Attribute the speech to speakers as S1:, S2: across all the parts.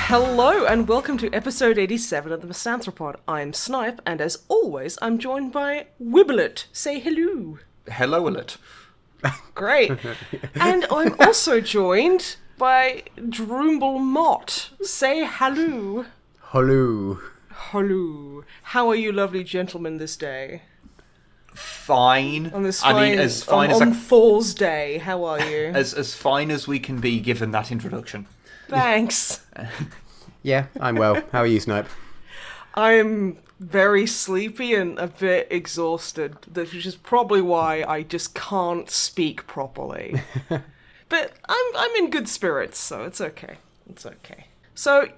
S1: Hello and welcome to episode 87 of the MisanthroPod. I'm Snipe, and as always, I'm joined by Wibblet. Say hello.
S2: Hello, Willet.
S1: Great. And I'm also joined by Droomble Mott. Say hello.
S3: Hello.
S1: Hello. How are you lovely gentlemen this day?
S2: Fine.
S1: On this
S2: as fine as
S1: on Fool's Day, how are you?
S2: as fine as we can be given that introduction.
S1: Thanks.
S3: Yeah, I'm well. How are you, Snipe?
S1: I'm very sleepy and a bit exhausted, which is probably why I just can't speak properly. But I'm in good spirits, so it's okay. It's okay. So,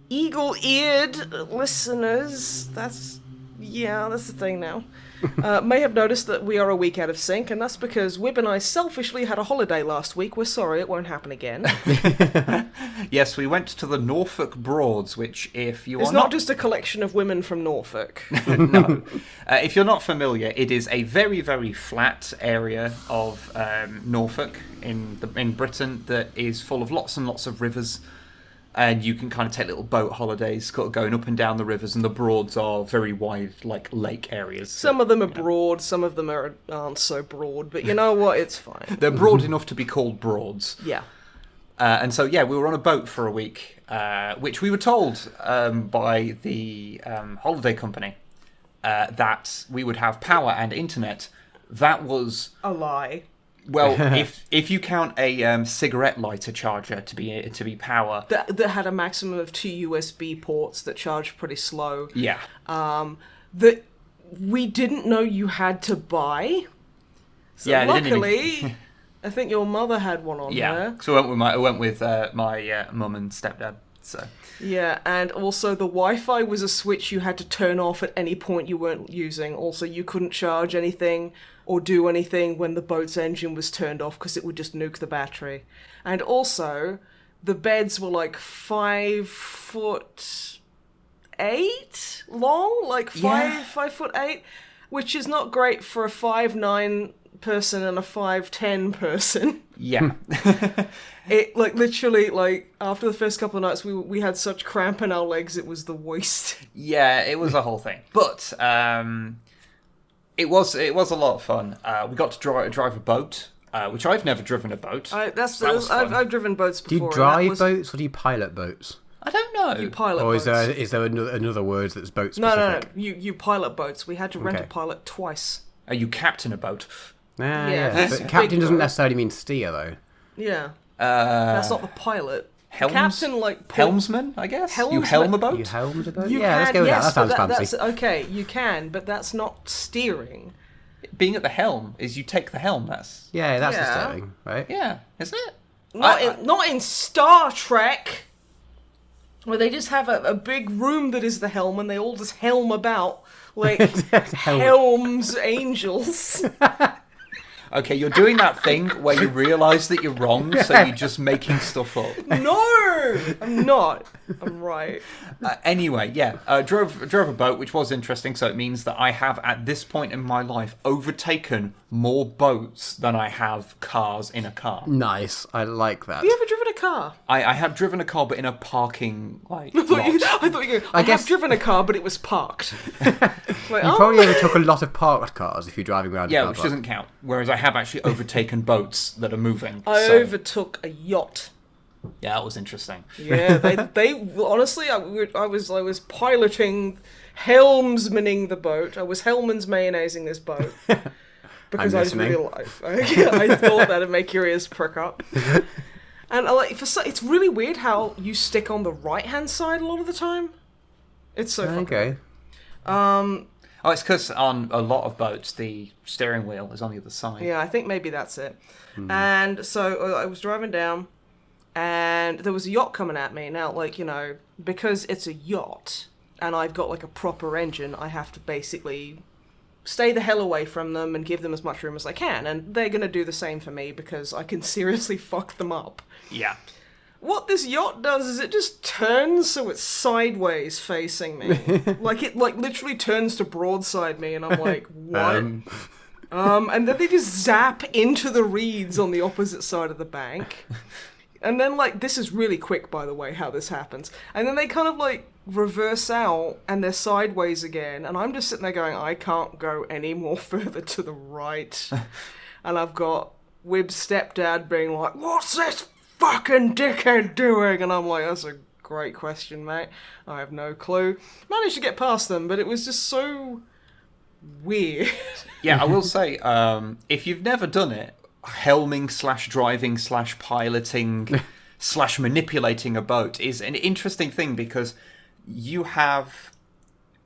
S1: eagle-eared listeners, that's the thing now, may have noticed that we are a week out of sync, and that's because Wib and I selfishly had a holiday last week. We're sorry, it won't happen again.
S2: Yes, we went to the Norfolk Broads, which, if you
S1: It's
S2: are
S1: not just a collection of women from Norfolk.
S2: No. If you're not familiar, it is a very, very flat area of Norfolk in Britain that is full of lots and lots of rivers. And you can kind of take little boat holidays, going up and down the rivers, and the Broads are very wide, like, lake areas.
S1: Some of them are broad, some of them aren't so broad, but you know what, it's fine.
S2: They're broad enough to be called Broads.
S1: Yeah.
S2: And so, we were on a boat for a week, which we were told by the holiday company that we would have power and internet. That was
S1: A lie.
S2: well, if you count a cigarette lighter charger to be power,
S1: That had a maximum of 2 USB ports that charged pretty slow.
S2: yeah,
S1: That we didn't know you had to buy. So
S2: Yeah, they didn't
S1: luckily, I think your mother had one on her.
S2: So I went with my mum and stepdad. So
S1: Yeah, and also the Wi-Fi was a switch you had to turn off at any point you weren't using. Also, you couldn't charge anything or do anything when the boat's engine was turned off because it would just nuke the battery. And also, the beds were like 5'8" long, like 5'8", which is not great for a 5'9" person and a 5'10" person.
S2: yeah,
S1: It, like, literally, like, after the first couple of nights, we had such cramp in our legs, it was the worst.
S2: yeah, it was a whole thing, but it was a lot of fun. We got to drive a boat, which I've never driven a boat.
S1: I've driven boats
S3: Do
S1: before.
S3: you drive boats or do you pilot boats?
S2: I don't know.
S1: You pilot
S3: Or
S1: boats.
S3: is there another word that's boat
S1: No.
S3: specific?
S1: You pilot boats. We had to rent a
S3: Okay.
S1: pilot twice.
S2: You captain a boat.
S3: Yeah.
S1: Yeah.
S3: But
S1: Big
S3: captain doesn't
S1: boat.
S3: necessarily mean steer, though.
S1: Yeah. That's not the pilot. Captain, like...
S2: helmsman, I guess? You
S1: Helmsman.
S2: helm a boat?
S3: You helmed a boat?
S1: You
S3: Yeah, let's
S1: can,
S3: go with
S1: yes,
S3: that. That
S1: but
S3: sounds fancy.
S1: That's, okay, you can, but that's not steering.
S2: Being at the helm is you take the helm, that's...
S3: Yeah, that's
S1: Yeah.
S3: the steering, right?
S2: Yeah, isn't it?
S1: Not in Star Trek, where they just have a big room that is the helm and they all just helm about like Helm's Angels.
S2: Okay, you're doing that thing where you realise that you're wrong, so you're just making stuff up.
S1: No, I'm not. I'm right.
S2: Anyway, drove a boat, which was interesting, so it means that I have, at this point in my life, overtaken more boats than I have cars in a car.
S3: Nice. I like that.
S1: Have you ever driven a car?
S2: I have driven a car, but in a parking, lot.
S1: I thought you were going, have driven a car, but it was parked. Like,
S3: You probably overtook a lot of parked cars if you're driving around.
S2: Yeah,
S3: a car
S2: which
S3: park.
S2: doesn't count. Whereas I have actually overtaken boats that are moving.
S1: I
S2: so,
S1: overtook a yacht.
S2: Yeah, that was interesting.
S1: Yeah, they honestly, I was piloting, helmsmaning the boat. I was Hellman's mayonnaising this boat because I
S3: listening.
S1: realised I thought that'd make your ears prick up. And it's really weird how you stick on the right hand side a lot of the time. It's so fun.
S3: Okay.
S2: Oh, it's because on a lot of boats, the steering wheel is on the other side.
S1: Yeah, I think maybe that's it. And so I was driving down, and there was a yacht coming at me. Now, because it's a yacht, and I've got like a proper engine, I have to basically stay the hell away from them and give them as much room as I can, and they're going to do the same for me because I can seriously fuck them up.
S2: Yeah.
S1: What this yacht does is it just turns so it's sideways facing me. It literally turns to broadside me, and I'm like, what? And then they just zap into the reeds on the opposite side of the bank. And then, this is really quick, by the way, how this happens. And then they kind of, reverse out, and they're sideways again. And I'm just sitting there going, I can't go any more further to the right. And I've got Wibb's stepdad being like, what's this fucking dickhead doing? And I'm like, that's a great question, mate. I have no clue. Managed to get past them, but it was just so weird.
S2: Yeah, I will say, if you've never done it, helming / driving / piloting / manipulating a boat is an interesting thing because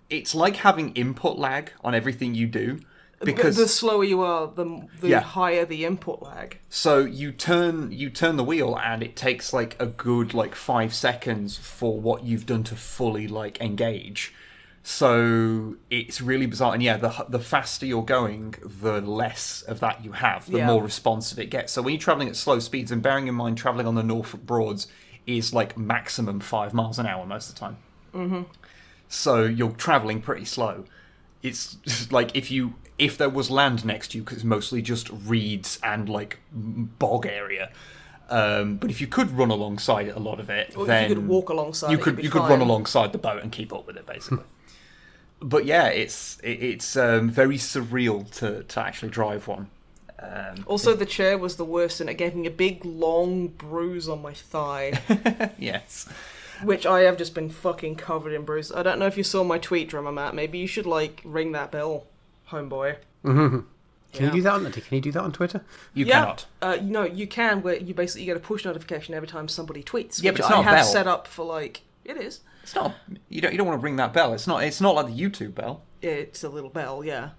S2: it's like having input lag on everything you do. Because
S1: the slower you are, the higher the input lag.
S2: So you turn the wheel, and it takes a good 5 seconds for what you've done to fully engage. So it's really bizarre, and the faster you're going, the less of that you have, the more responsive it gets. So when you're traveling at slow speeds, and bearing in mind traveling on the Norfolk Broads is maximum 5 miles an hour most of the time. Mm-hmm. So you're traveling pretty slow. It's if there was land next to you, because it's mostly just reeds and bog area. But if you could run alongside it, a lot of it, then
S1: if you could walk alongside,
S2: you could run alongside the boat and keep up with it, basically. But yeah, it's very surreal to actually drive one.
S1: Also, the chair was the worst, and it gave me a big long bruise on my thigh.
S2: Yes.
S1: Which I have just been fucking covered in bruises. I don't know if you saw my tweet, Drummer Matt. Maybe you should ring that bell, homeboy.
S3: Mm-hmm. Can you do that on Twitter?
S2: You cannot.
S1: No, you can. Where you basically get a push notification every time somebody tweets.
S2: Yeah, but it's not a bell.
S1: I have set up for it is.
S2: It's not. You don't want to ring that bell. It's not like the YouTube bell.
S1: It's a little bell. Yeah.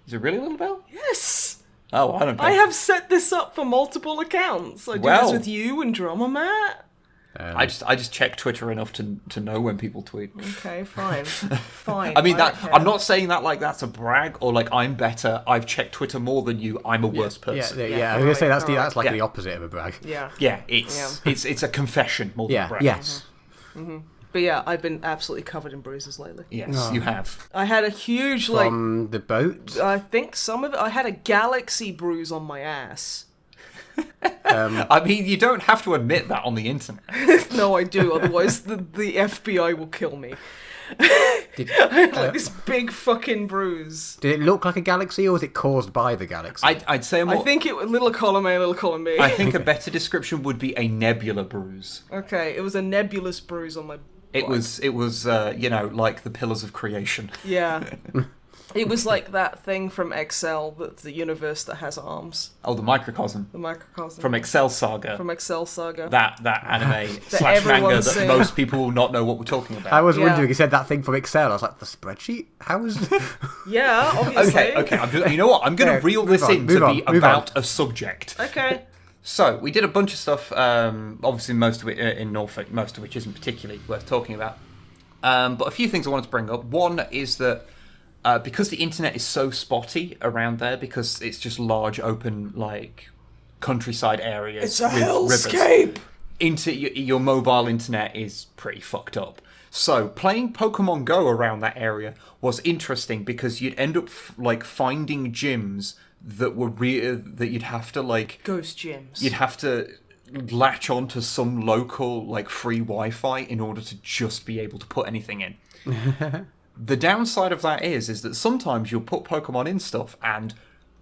S2: Is it really a little bell?
S1: Yes.
S2: Oh, I don't know.
S1: I have set this up for multiple accounts. I do this with you and Drummer Matt.
S2: I just check Twitter enough to know when people tweet.
S1: Okay, fine. Fine.
S2: I mean, I'm not saying that that's a brag or I'm better. I've checked Twitter more than you. I'm a worse person.
S3: Yeah. I was gonna say that's the opposite of a brag.
S1: Yeah.
S2: Yeah, it's a confession more than a brag.
S3: Yes.
S1: Mm-hmm. But yeah, I've been absolutely covered in bruises lately.
S2: Yes, you have.
S1: I had a huge
S3: from the boat.
S1: I think some of it. I had a galaxy bruise on my ass.
S2: I mean, you don't have to admit that on the internet.
S1: No, I do. Otherwise, the FBI will kill me. I had this big fucking bruise.
S3: Did it look like a galaxy, or was it caused by the galaxy?
S2: I'd say
S1: I think it was little column A, little column B.
S2: I think a better description would be a nebula bruise.
S1: Okay, it was a nebulous bruise on my butt.
S2: It was like the pillars of creation.
S1: Yeah. It was like that thing from Excel, that's the universe that has arms.
S2: Oh, the microcosm.
S1: The microcosm.
S2: From Excel Saga.
S1: From Excel Saga.
S2: That anime / manga that most people will not know what we're talking about.
S3: I was wondering, you said that thing from Excel. I was like, the spreadsheet? How is...
S1: Yeah, obviously.
S2: Okay. You know what? I'm going to reel this in to be about a subject.
S1: Okay.
S2: So, we did a bunch of stuff, obviously most of it in Norfolk, most of which isn't particularly worth talking about. But a few things I wanted to bring up. One is that because the internet is so spotty around there, because it's just large, open, countryside areas.
S1: It's a
S2: with
S1: hellscape!
S2: Rivers, your mobile internet is pretty fucked up. So, playing Pokemon Go around that area was interesting because you'd end up, finding gyms that were that you'd have to,
S1: Ghost gyms.
S2: You'd have to latch onto some local, free Wi-Fi in order to just be able to put anything in. The downside of that is that sometimes you'll put Pokemon in stuff and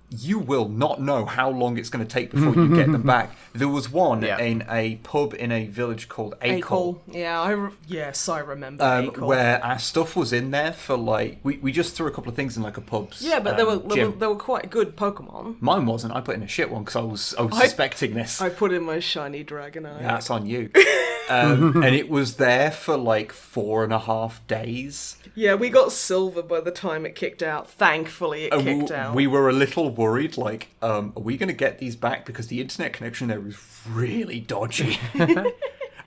S2: you will not know how long it's going to take before you get them back. There was one in a pub in a village called Acol.
S1: Yeah, yes, I remember Acol.
S2: Where our stuff was in there for we just threw a couple of things in a pub's
S1: but they were quite good Pokemon.
S2: Mine wasn't. I put in a shit one because I was suspecting this.
S1: I put in my shiny Dragonite.
S2: Yeah, that's on you. And it was there for 4.5 days.
S1: Yeah, we got silver by the time it kicked out. Thankfully, it kicked out.
S2: We were a little worried, are we going to get these back? Because the internet connection there is really dodgy.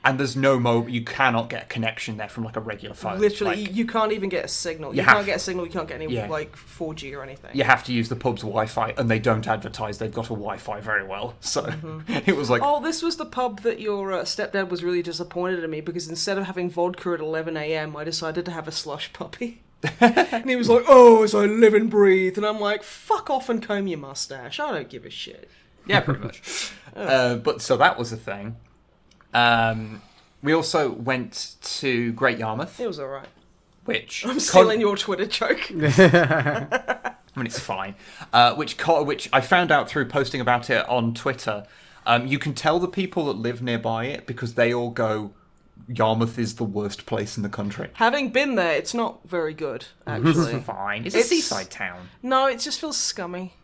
S2: And there's you cannot get a connection there from like a regular phone.
S1: Literally,
S2: like,
S1: you can't even get a signal. You can't get a signal, you can't get any like 4G or anything.
S2: You have to use the pub's Wi-Fi, and they don't advertise they've got a Wi-Fi very well. So it was like...
S1: Oh, this was the pub that your stepdad was really disappointed in me, because instead of having vodka at 11 a.m, I decided to have a slush puppy. And he was like, oh, as I live and breathe. And I'm like, fuck off and comb your mustache. I don't give a shit.
S2: Yeah, pretty much. But so that was a thing. We also went to Great Yarmouth.
S1: It was alright.
S2: Which...
S1: I'm stealing your Twitter joke.
S2: I mean, it's fine. Which I found out through posting about it on Twitter. You can tell the people that live nearby it because they all go, Yarmouth is the worst place in the country.
S1: Having been there, it's not very good, actually.
S2: It's fine. It's a seaside town.
S1: No, it just feels scummy.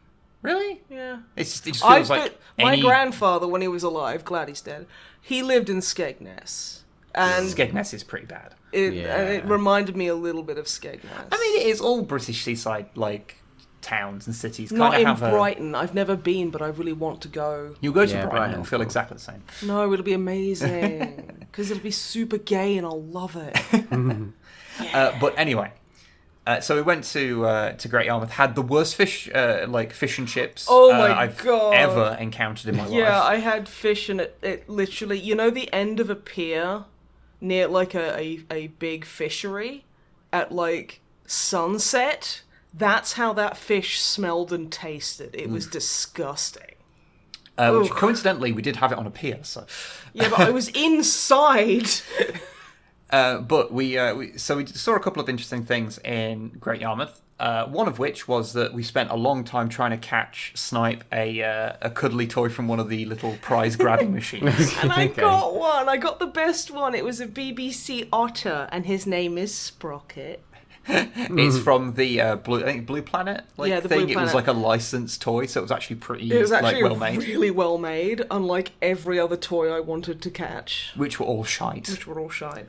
S2: Really?
S1: Yeah.
S2: It just feels like
S1: my grandfather, when he was alive, glad he's dead, he lived in Skegness. And
S2: Skegness is pretty bad.
S1: And it reminded me a little bit of Skegness.
S2: I mean, it is all British seaside, like, towns and cities.
S1: Not in Brighton. I've never been, but I really want to go.
S2: You'll go to Brighton, it'll feel exactly the same.
S1: No, it'll be amazing. Because it'll be super gay and I'll love it.
S2: But anyway... so we went to Great Yarmouth, had the worst fish and chips I've ever encountered in my life.
S1: Yeah, I had fish and it literally, you know the end of a pier near like a big fishery at like sunset? That's how that fish smelled and tasted. It was disgusting.
S2: Which coincidentally, we did have it on a pier, so...
S1: Yeah, but I was inside...
S2: But we saw a couple of interesting things in Great Yarmouth. One of which was that we spent a long time trying to catch Snipe a cuddly toy from one of the little prize grabbing machines.
S1: And I got one. I got the best one. It was a BBC otter, and his name is Sprocket.
S2: It's from the Blue Planet
S1: the
S2: thing.
S1: Blue Planet.
S2: It was like a licensed toy, so it was actually pretty well made.
S1: Really well made, unlike every other toy I wanted to catch.
S2: Which were all shite.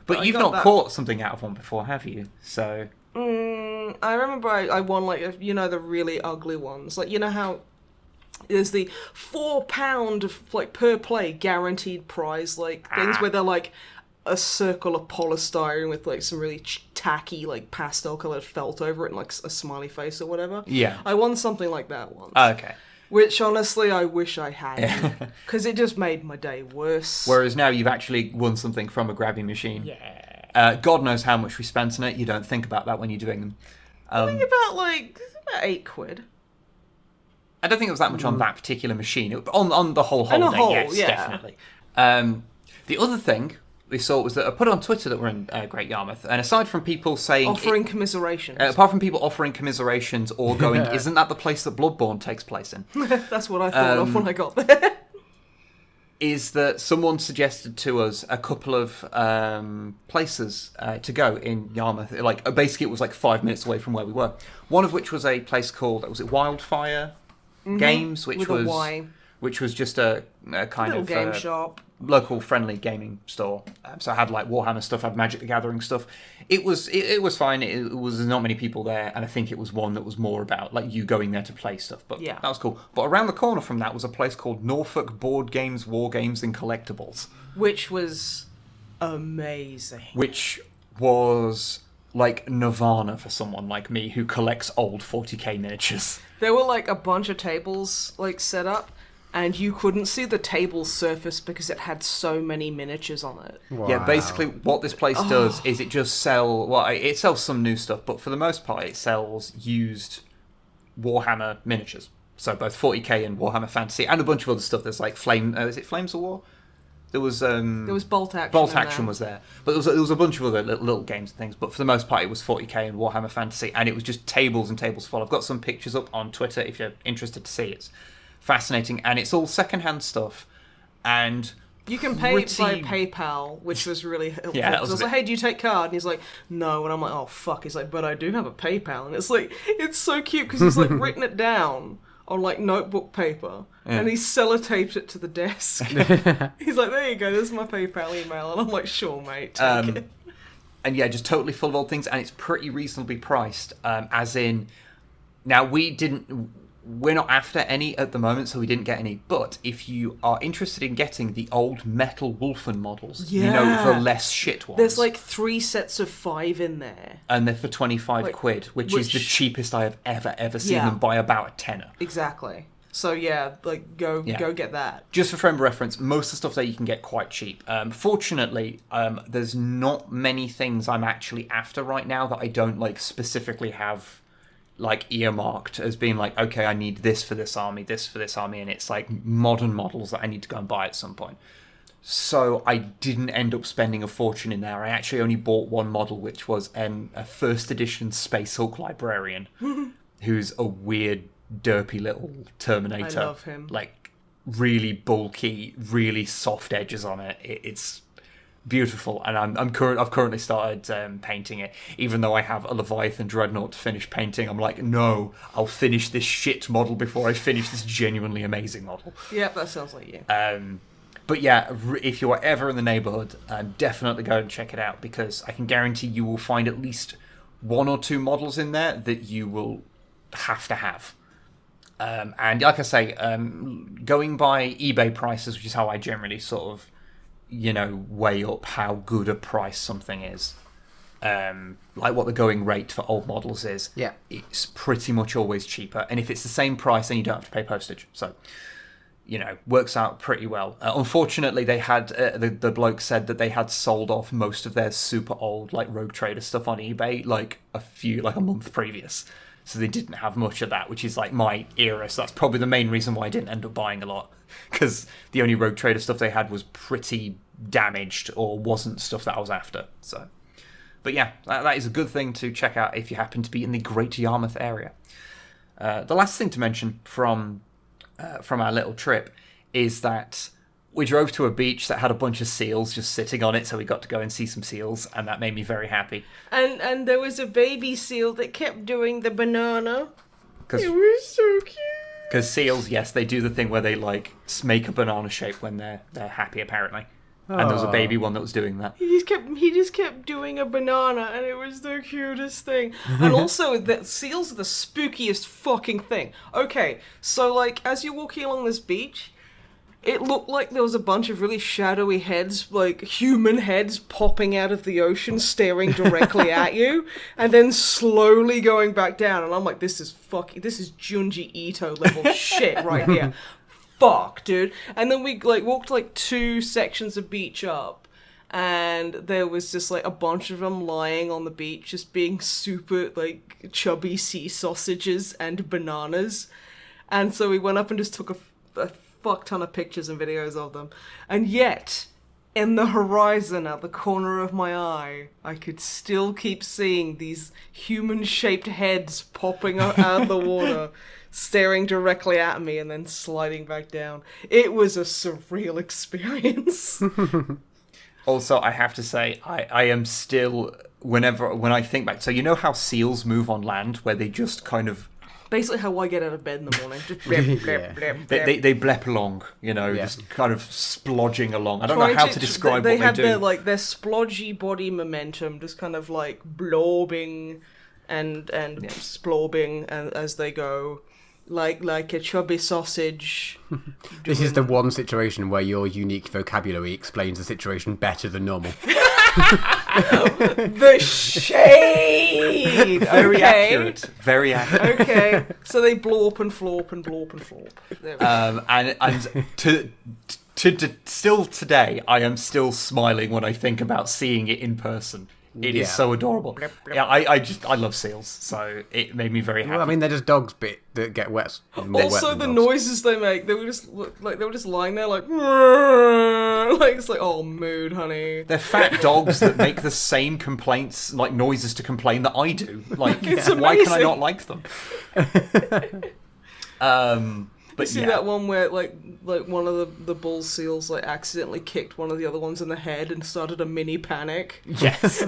S1: But
S2: you've not caught something out of one before, have you? So...
S1: I remember I won, like, the really ugly ones. Like, you know how there's the £4 of, like, per play guaranteed prize, like, things where they're, like, a circle of polystyrene with like some really tacky like pastel coloured felt over it and like a smiley face or whatever.
S2: Yeah.
S1: I won something like that once.
S2: Okay.
S1: Which honestly I wish I had, because it just made my day worse.
S2: Whereas now you've actually won something from a grabbing machine. Yeah. God knows how much we spent on it. You don't think about that when you're doing them.
S1: I think about £8.
S2: I don't think it was that much on that particular machine. On the whole holiday, yes, definitely. The other thing we saw was that I put on Twitter that we're in Great Yarmouth, and aside from people saying...
S1: Offering commiserations.
S2: Apart from people offering commiserations or going, isn't that the place that Bloodborne takes place in?
S1: That's what I thought of when I got there.
S2: Is that someone suggested to us a couple of places to go in Yarmouth. Like, basically it was like 5 minutes away from where we were. One of which was a place called, was it Wildfire Games? Which was just a kind
S1: little
S2: of...
S1: game shop.
S2: Local friendly gaming store. So I had like Warhammer stuff, I had Magic the Gathering stuff. It was fine. It was not many people there, and I think it was one that was more about like you going there to play stuff. But that was cool. But around the corner from that was a place called Norfolk Board Games, War Games and Collectibles.
S1: Which was amazing.
S2: Which was like nirvana for someone like me who collects old 40k miniatures.
S1: There were like a bunch of tables like set up, and you couldn't see the table's surface because it had so many miniatures on it.
S3: Wow.
S2: Yeah, basically what this place does is it just it sells some new stuff, but for the most part it sells used Warhammer miniatures. So both 40k and Warhammer Fantasy, and a bunch of other stuff. There's like is it Flames of War? There was
S1: Bolt Action.
S2: Bolt Action was there, but there was a bunch of other little games and things. But for the most part, it was 40k and Warhammer Fantasy, and it was just tables and tables full. I've got some pictures up on Twitter if you're interested to see. It's fascinating, and it's all secondhand stuff, and
S1: you can pay by PayPal, which was really helpful.
S2: Yeah,
S1: I was like, hey, do you take card? And he's like, no. And I'm like, oh fuck. He's like, but I do have a PayPal. And it's like, it's so cute because he's like written it down on like notebook paper, and he sellotaped it to the desk. He's like, there you go, this is my PayPal email. And I'm like, sure mate, take it.
S2: And yeah, just totally full of old things, and it's pretty reasonably priced, as in, now we we're not after any at the moment, so we didn't get any. But if you are interested in getting the old metal Wolfen models, you know, the less shit ones.
S1: There's like 3 sets of 5 in there.
S2: And they're for 25 quid, which is the cheapest I have ever seen them by about a tenner.
S1: Exactly. So yeah, like go get that.
S2: Just for frame of reference, most of the stuff there you can get quite cheap. Fortunately, there's not many things I'm actually after right now that I don't like specifically have like earmarked as being like, okay, I need this for this army, and it's like modern models that I need to go and buy at some point. So I didn't end up spending a fortune in there. I actually only bought one model, which was a first edition Space Hulk librarian, who's a weird, derpy little Terminator.
S1: I love him.
S2: Like, really bulky, really soft edges on it. It's beautiful, and I've currently started painting it. Even though I have a Leviathan Dreadnought to finish painting, I'm like, no, I'll finish this shit model before I finish this genuinely amazing model.
S1: Yep, that sounds like you.
S2: But yeah, if you're ever in the neighbourhood, definitely go and check it out, because I can guarantee you will find at least 1 or 2 models in there that you will have to have. And like I say, going by eBay prices, which is how I generally sort of, weigh up how good a price something is. Like what the going rate for old models is.
S3: Yeah.
S2: It's pretty much always cheaper. And if it's the same price, then you don't have to pay postage. So, works out pretty well. Unfortunately, they had, the bloke said that they had sold off most of their super old, like, Rogue Trader stuff on eBay, like a month previous. So they didn't have much of that, which is like my era. So that's probably the main reason why I didn't end up buying a lot. Because the only Rogue Trader stuff they had was pretty damaged or wasn't stuff that I was after. So, but yeah, that is a good thing to check out if you happen to be in the Great Yarmouth area. The last thing to mention from our little trip is that we drove to a beach that had a bunch of seals just sitting on it, so we got to go and see some seals, and that made me very happy.
S1: And there was a baby seal that kept doing the banana. It was so cute.
S2: Because seals, yes, they do the thing where they like make a banana shape when they're happy, apparently. And there was a baby one that was doing that.
S1: He just kept doing a banana, and it was the cutest thing. And also, the seals are the spookiest fucking thing. Okay, so like as you're walking along this beach, it looked like there was a bunch of really shadowy heads, like human heads, popping out of the ocean, staring directly at you, and then slowly going back down. And I'm like, this is Junji Ito level shit right here. Fuck, dude. And then we like walked like 2 sections of beach up, and there was just like a bunch of them lying on the beach, just being super like chubby sea sausages and bananas. And so we went up and just took a fuck ton of pictures and videos of them. And yet, in the horizon at the corner of my eye, I could still keep seeing these human-shaped heads popping out of the water, staring directly at me and then sliding back down. It was a surreal experience.
S2: Also, I have to say, I am still, when I think back, so you know how seals move on land, where they just kind of...
S1: Basically how I get out of bed in the morning. Just blip, blip, blip, blip.
S2: They blep along, just kind of splodging along. I don't know how to describe what they do.
S1: They have their splodgy body momentum, just kind of like blobbing and splobbing as they go. Like a chubby sausage.
S3: This is the one situation where your unique vocabulary explains the situation better than normal.
S1: The shade!
S2: Very accurate. Very accurate.
S1: Okay, so they blorp and florp and blorp and florp.
S2: And still today, I am still smiling when I think about seeing it in person. It is so adorable. Yeah, I love seals, so it made me very happy.
S3: Well, I mean, they're just dogs that get wet.
S1: Also, the noises they make, they were just lying there like it's like, oh, mood, honey.
S2: They're fat dogs that make the same complaints, like noises to complain that I do. Like, why can I not like them? But
S1: you see that one where like one of the bull seals like accidentally kicked one of the other ones in the head and started a mini panic?
S2: Yes.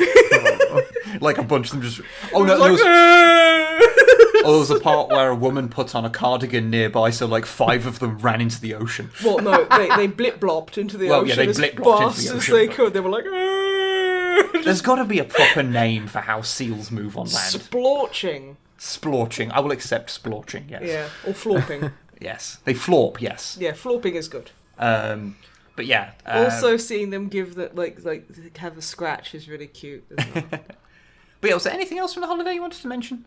S2: Like a bunch of them just... Oh, no, there was a part where a woman put on a cardigan nearby, so like 5 of them ran into the ocean.
S1: Well, no, they blip-blopped into the ocean as fast as they could. They were like...
S2: There's got to be a proper name for how seals move on land.
S1: Splorching.
S2: Splorching. I will accept splorching, yes.
S1: Yeah, or florping.
S2: Yes. They florp, yes.
S1: Yeah, florping is good.
S2: But yeah.
S1: Also, seeing them give the like have a scratch is really cute as well.
S2: But yeah, was there anything else from the holiday you wanted to mention?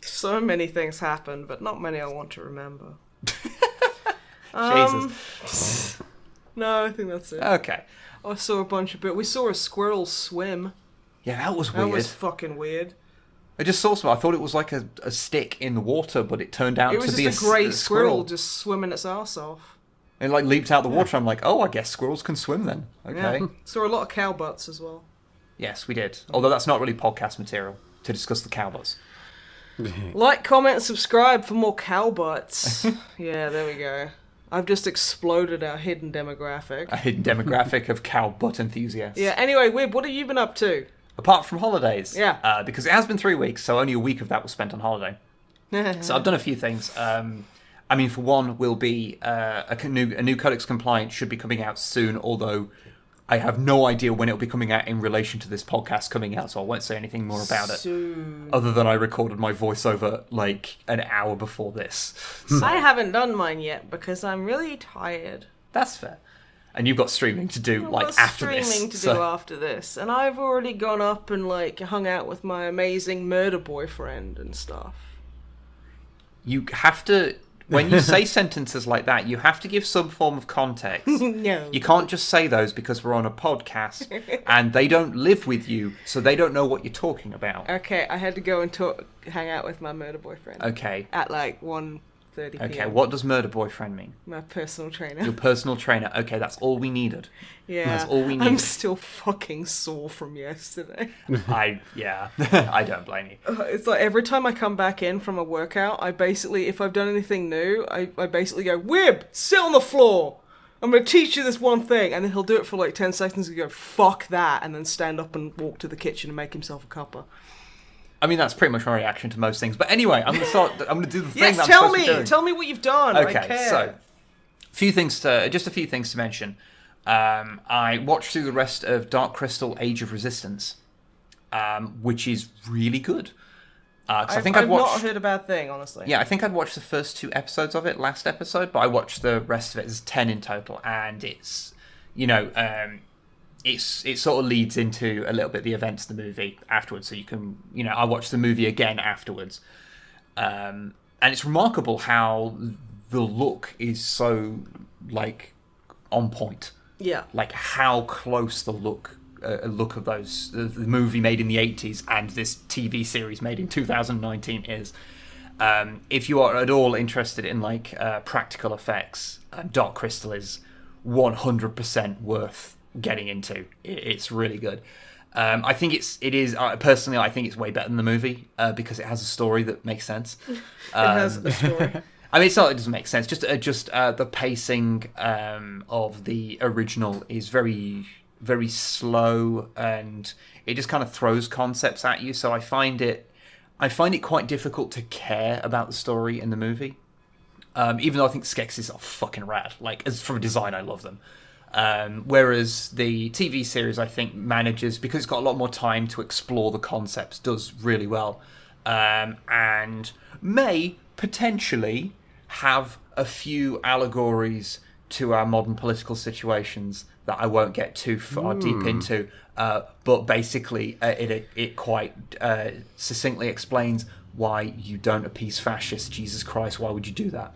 S1: So many things happened, but not many I want to remember.
S2: Jesus.
S1: No, I think that's it.
S2: Okay.
S1: I saw a bunch of we saw a squirrel swim.
S2: Yeah, that was weird.
S1: That was fucking weird.
S2: I just saw some. I thought it was like a stick in the water, but it turned out to be
S1: It was just a grey squirrel just swimming its ass off.
S2: It like leaped out the water. I'm like, oh, I guess squirrels can swim then. Okay.
S1: Yeah. Saw a lot of cow butts as well.
S2: Yes, we did. Although that's not really podcast material to discuss the cow butts.
S1: Like, comment, and subscribe for more cow butts. Yeah, there we go. I've just exploded our hidden demographic.
S2: A hidden demographic of cow butt enthusiasts.
S1: Yeah, anyway, Wib, what have you been up to?
S2: Apart from holidays.
S1: Yeah.
S2: Because it has been 3 weeks, so only a week of that was spent on holiday. So I've done a few things. I mean, for one, will be a new Codex Compliant should be coming out soon, although I have no idea when it'll be coming out in relation to this podcast coming out, so I won't say anything more about it. Other than I recorded my voiceover like an hour before this. So,
S1: I haven't done mine yet because I'm really tired.
S2: that's fair. And you've got streaming to do after this.
S1: Streaming to do after this, and I've already gone up and hung out with my amazing murder boyfriend and stuff.
S2: You have to... When you say sentences like that, you have to give some form of context.
S1: No.
S2: You can't just say those because we're on a podcast and they don't live with you, so they don't know what you're talking about.
S1: Okay, I had to go and hang out with my murder boyfriend.
S2: Okay.
S1: At 1:30 p.m.
S2: Okay, what does murder boyfriend mean?
S1: My personal trainer.
S2: Your personal trainer. Okay, that's all we needed.
S1: Yeah.
S2: That's all we needed.
S1: I'm still fucking sore from yesterday.
S2: I don't blame you.
S1: It's like every time I come back in from a workout, I basically, if I've done anything new, I basically go, Wib, sit on the floor. I'm going to teach you this one thing. And then he'll do it for 10 seconds and go, fuck that. And then stand up and walk to the kitchen and make himself a cuppa.
S2: I mean, that's pretty much my reaction to most things. But anyway, I'm going to do the thing
S1: yes,
S2: that I'm
S1: tell
S2: supposed to be doing.
S1: Tell me what you've done.
S2: Okay,
S1: I care.
S2: so just a few things to mention. I watched through the rest of Dark Crystal: Age of Resistance, which is really good.
S1: I've not heard a bad thing, honestly.
S2: Yeah, I think I'd watched the first 2 episodes of it last episode, but I watched the rest of it. There's 10 in total, and it's, it sort of leads into a little bit the events of the movie afterwards, so you can, I watched the movie again afterwards. And it's remarkable how the look is so, on point.
S1: Yeah.
S2: How close the look of those, the movie made in the 80s and this TV series made in 2019 is. If you are at all interested in, practical effects, Dark Crystal is 100% worth getting into. It's really good. I think personally, I think it's way better than the movie because it has a story that makes sense.
S1: It has a story.
S2: I mean, it's not. It doesn't make sense. Just the pacing of the original is very, very slow, and it just kind of throws concepts at you. So I find it quite difficult to care about the story in the movie. Even though I think Skeksis are fucking rad. As from a design, I love them. Whereas the TV series, I think, manages, because it's got a lot more time to explore the concepts, does really well. And may potentially have a few allegories to our modern political situations that I won't get too far deep into. But basically, it quite succinctly explains why you don't appease fascists. Jesus Christ, why would you do that?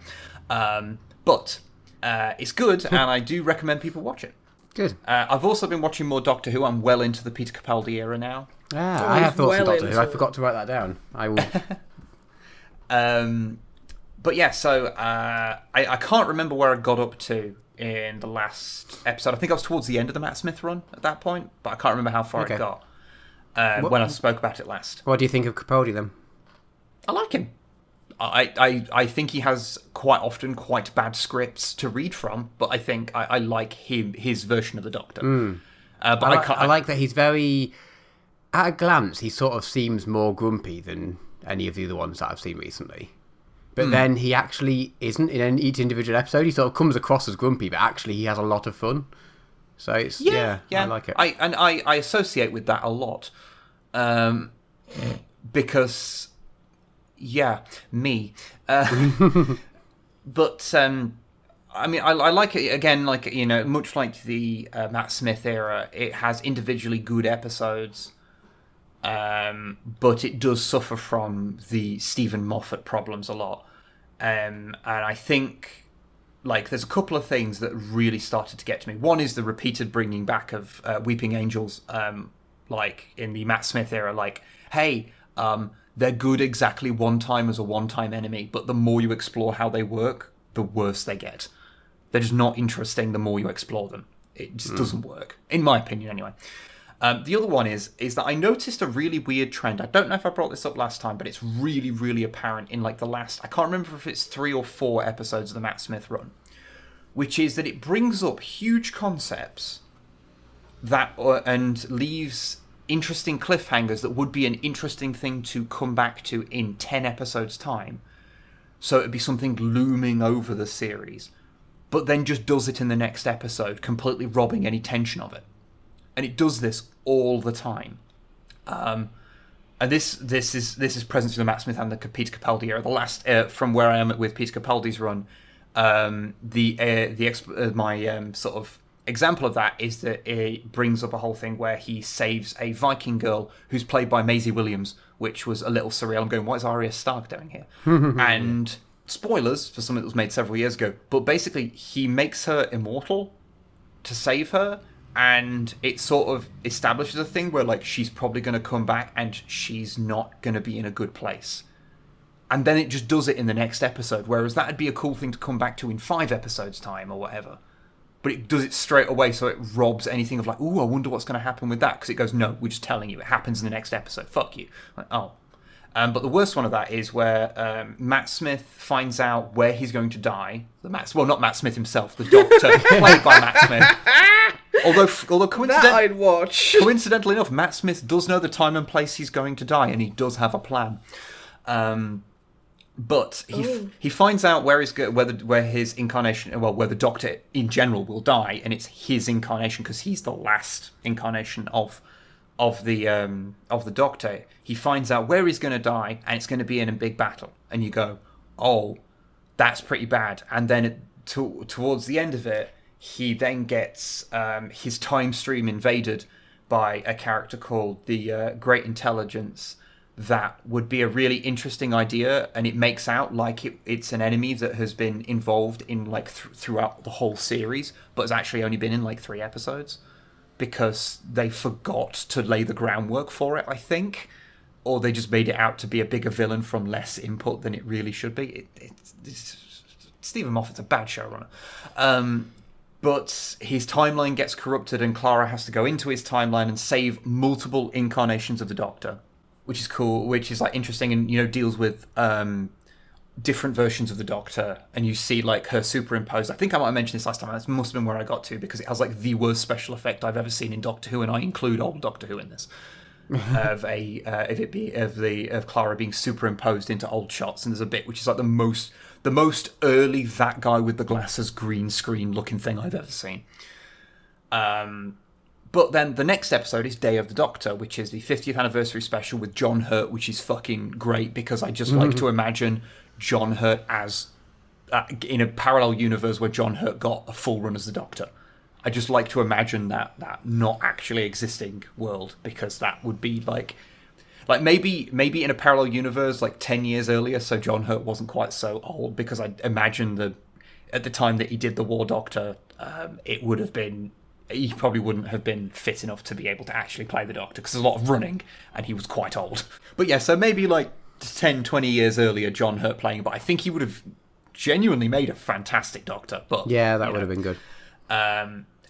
S2: But it's good, and I do recommend people watch it.
S3: Good.
S2: I've also been watching more Doctor Who. I'm well into the Peter Capaldi era now.
S3: I have thoughts on Doctor Who. I forgot to write that down. I will.
S2: But yeah, so I can't remember where I got up to in the last episode. I think I was towards the end of the Matt Smith run at that point, but I can't remember how far it got when I spoke about it last.
S3: What do you think of Capaldi then?
S2: I like him. I think he has quite often quite bad scripts to read from, but I think I like his version of the Doctor. But
S3: I like that he's very... At a glance, he sort of seems more grumpy than any of the other ones that I've seen recently. But then he actually isn't in each individual episode. He sort of comes across as grumpy, but actually he has a lot of fun. So it's I like it.
S2: I associate with that a lot. Because, yeah, me. But, I mean, I like it, again, like, you know, much like the Matt Smith era, it has individually good episodes, but it does suffer from the Stephen Moffat problems a lot. And I think, like, there's a couple of things that really started to get to me. One is the repeated bringing back of Weeping Angels, like, in the Matt Smith era, like, hey, they're good exactly one time as a one-time enemy, but the more you explore how they work, the worse they get. They're just not interesting the more you explore them. It just doesn't work, in my opinion, anyway. The other one is that I noticed a really weird trend. I don't know if I brought this up last time, but it's really, really apparent in like the last... I can't remember if it's 3 or 4 episodes of the Matt Smith run, which is that it brings up huge concepts that and leaves interesting cliffhangers that would be an interesting thing to come back to in 10 episodes' time. So it'd be something looming over the series, but then just does it in the next episode, completely robbing any tension of it. And it does this all the time. And this is present in the Matt Smith and the Peter Capaldi era. The last, from where I am with Peter Capaldi's run, my sort of example of that is that it brings up a whole thing where he saves a Viking girl who's played by Maisie Williams, which was a little surreal. I'm going, what is Arya Stark doing here? And spoilers for something that was made several years ago, but basically he makes her immortal to save her, and it sort of establishes a thing where like she's probably going to come back and she's not going to be in a good place. And then it just does it in the next episode, whereas that'd be a cool thing to come back to in 5 episodes' time or whatever. But it does it straight away, so it robs anything of like, ooh, I wonder what's going to happen with that, because it goes, no, we're just telling you, it happens in the next episode, fuck you. Like, oh. But the worst one of that is where Matt Smith finds out where he's going to die. Not Matt Smith himself, the Doctor, played by Matt Smith. Although
S1: I'd watch.
S2: Coincidentally enough, Matt Smith does know the time and place he's going to die, and he does have a plan. But he finds out where his incarnation, where the Doctor in general will die, and it's his incarnation because he's the last incarnation of the Doctor. He finds out where he's going to die, and it's going to be in a big battle. And you go, oh, that's pretty bad. And then towards the end of it, he then gets his time stream invaded by a character called the Great Intelligence. That would be a really interesting idea, and it makes out like it's an enemy that has been involved in like throughout the whole series, but has actually only been in like 3 episodes because they forgot to lay the groundwork for it, I think, or they just made it out to be a bigger villain from less input than it really should be. Stephen Moffat's a bad showrunner. But his timeline gets corrupted, and Clara has to go into his timeline and save multiple incarnations of the Doctor, which is cool, which is like interesting, and deals with different versions of the Doctor, and you see like her superimposed. I think I might have mentioned this last time. That must have been where I got to, because it has like the worst special effect I've ever seen in Doctor Who, and I include old Doctor Who in this. of Clara being superimposed into old shots, and there's a bit which is like the most early that guy with the glasses green screen looking thing I've ever seen. But then the next episode is Day of the Doctor, which is the 50th anniversary special with John Hurt, which is fucking great, because I just like to imagine John Hurt as in a parallel universe where John Hurt got a full run as the Doctor. I just like to imagine that not actually existing world, because that would be like maybe in a parallel universe like 10 years earlier, so John Hurt wasn't quite so old, because I imagine at the time that he did the War Doctor, it would have been, he probably wouldn't have been fit enough to be able to actually play the Doctor, because there's a lot of running and he was quite old. But yeah, so maybe like 10, 20 years earlier, John Hurt playing, but I think he would have genuinely made a fantastic Doctor. But
S3: yeah, that would have been good.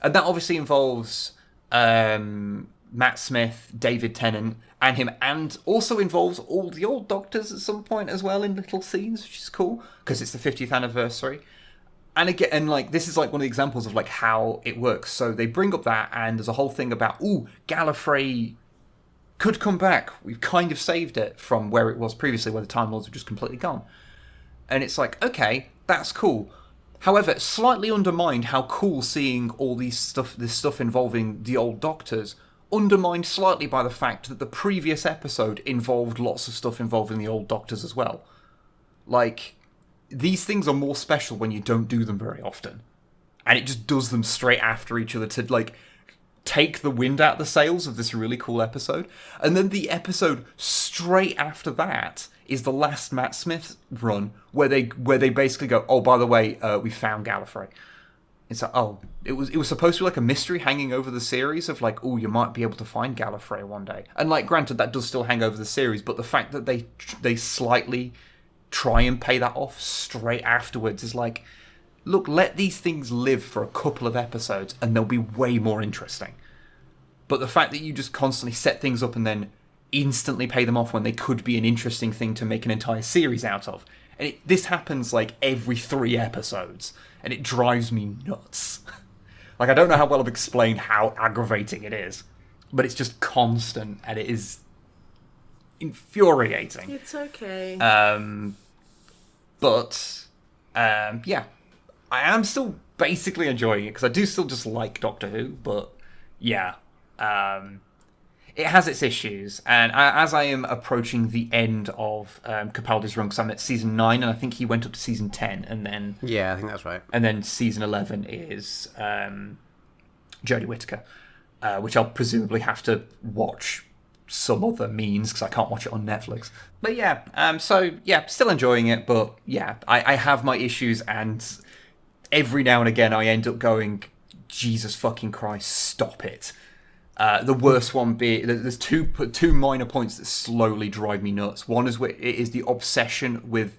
S2: And that obviously involves Matt Smith, David Tennant, and him, and also involves all the old Doctors at some point as well in little scenes, which is cool, because it's the 50th anniversary. And again, and like this is like one of the examples of like how it works. So they bring up that, and there's a whole thing about, Gallifrey could come back. We've kind of saved it from where it was previously, where the Time Lords were just completely gone. And it's like, okay, that's cool. However, slightly undermined how cool seeing all this stuff involving the old Doctors undermined slightly by the fact that the previous episode involved lots of stuff involving the old Doctors as well. Like, these things are more special when you don't do them very often. And it just does them straight after each other to, like, take the wind out of the sails of this really cool episode. And then the episode straight after that is the last Matt Smith run, where they basically go, oh, by the way, we found Gallifrey. It's like, oh, it was supposed to be like a mystery hanging over the series of like, oh, you might be able to find Gallifrey one day. And like, granted, that does still hang over the series, but the fact that they slightly try and pay that off straight afterwards is like, look, let these things live for a couple of episodes and they'll be way more interesting. But the fact that you just constantly set things up and then instantly pay them off when they could be an interesting thing to make an entire series out of. And this happens like every 3 episodes. And it drives me nuts. Like, I don't know how well I've explained how aggravating it is. But it's just constant, and it is infuriating.
S1: It's okay.
S2: But yeah. I am still basically enjoying it, because I do still just like Doctor Who, but yeah. It has its issues, and as I am approaching the end of Capaldi's run, because I'm at season 9, and I think he went up to season 10, and then...
S3: Yeah, I think that's right.
S2: And then season 11 is Jodie Whittaker, which I'll presumably have to watch some other means, because I can't watch it on Netflix. But yeah, so yeah, still enjoying it, but yeah, I have my issues, and every now and again I end up going, Jesus fucking Christ, stop it. The worst one being, there's two minor points that slowly drive me nuts. One is it is the obsession with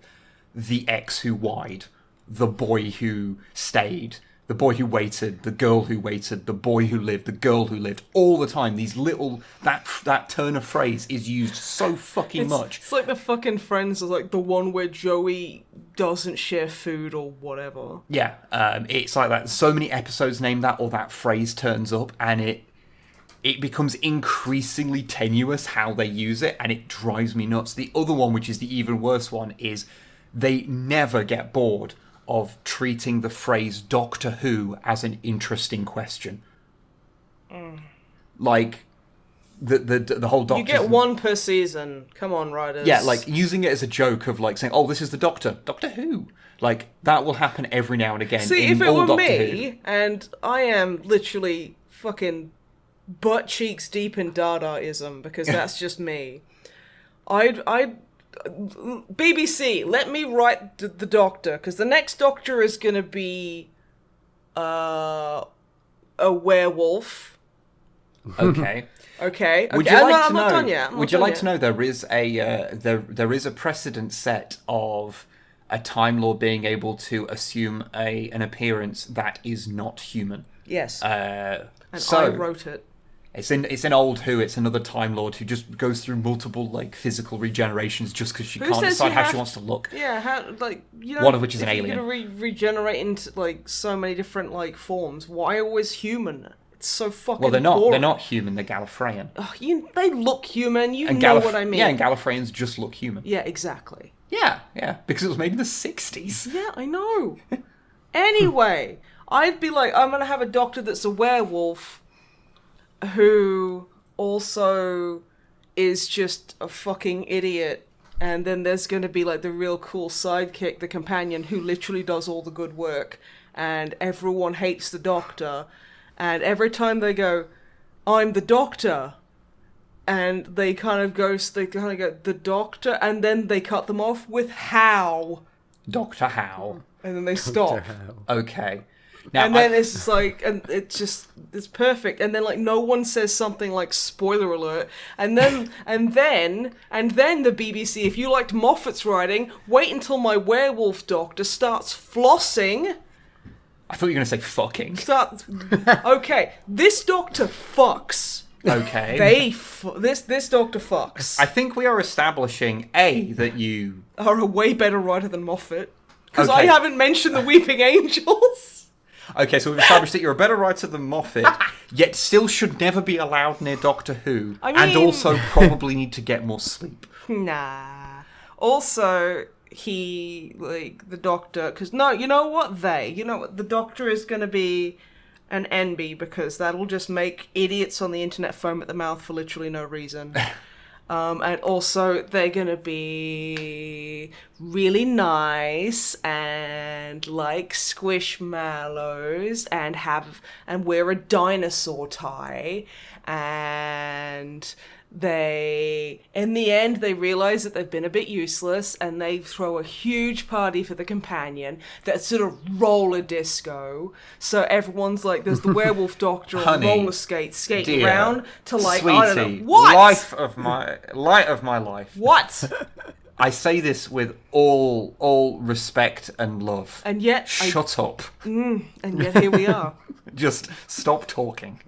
S2: the ex who lied, the boy who stayed, the boy who waited, the girl who waited, the boy who lived, the girl who lived. All the time, these little that turn of phrase is used so fucking much.
S1: It's like the fucking Friends, like the one where Joey doesn't share food or whatever.
S2: Yeah, it's like that. So many episodes name that, or that phrase turns up, and it becomes increasingly tenuous how they use it, and it drives me nuts. The other one, which is the even worse one, is they never get bored of treating the phrase Doctor Who as an interesting question. Like, the whole Doctor...
S1: You get one per season. Come on, writers.
S2: Yeah, like, using it as a joke of, like, saying, oh, this is the Doctor. Doctor Who? Like, that will happen every now and again.
S1: See, if it were me, and I am literally fucking... butt cheeks deep in Dadaism, because that's just me. BBC, let me write the Doctor, because the next Doctor is going to be a werewolf.
S2: Okay.
S1: Okay.
S2: Would you like
S1: I'm not done yet.
S2: Would you like to know there is a precedent set of a Time Lord being able to assume an appearance that is not human?
S1: Yes.
S2: And
S1: I wrote it.
S2: It's in Old Who. It's another Time Lord who just goes through multiple like physical regenerations just because she can't decide how she wants to look.
S1: Yeah,
S2: one of which is an alien.
S1: You're gonna regenerate into like so many different like forms. Why always human? It's so fucking.
S2: Well, they're not.
S1: boring.
S2: They're not human. They're Gallifreyan.
S1: They look human. You know what I mean?
S2: Yeah, and Gallifreyans just look human.
S1: Yeah, exactly.
S2: Yeah, because it was made in the 60s.
S1: Yeah, I know. Anyway, I'd be like, I'm gonna have a Doctor that's a werewolf, who also is just a fucking idiot, and then there's going to be like the real cool sidekick, the companion, who literally does all the good work, and everyone hates the Doctor, and every time they go, I'm the Doctor, and they kind of go, the Doctor, and then they cut them off with how.
S2: Dr. How.
S1: And then they stop.
S2: Okay. Now,
S1: and then it's just like, and it's perfect. And then like no one says something like spoiler alert. And then the BBC, if you liked Moffat's writing, wait until my werewolf Doctor starts flossing.
S2: I thought you were going to say fucking.
S1: Okay, this Doctor fucks.
S2: Okay.
S1: This Doctor fucks.
S2: I think we are establishing that you
S1: are a way better writer than Moffat, because I haven't mentioned the Weeping Angels.
S2: Okay, so we've established that you're a better writer than Moffat, yet still should never be allowed near Doctor Who, and also probably need to get more sleep.
S1: Nah. Also, the Doctor, because you know what, the Doctor is going to be and NB, because that'll just make idiots on the internet foam at the mouth for literally no reason. And also, they're gonna be really nice and like squishmallows and wear a dinosaur tie, and in the end, they realize that they've been a bit useless, and they throw a huge party for the companion that's sort of roller disco. So everyone's like, there's the werewolf doctor on roller skating
S2: dear,
S1: around to like,
S2: sweetie,
S1: I don't know, what?
S2: Light of my life.
S1: What?
S2: I say this with all respect and love.
S1: And yet,
S2: shut up.
S1: And yet here we are.
S2: Just stop talking.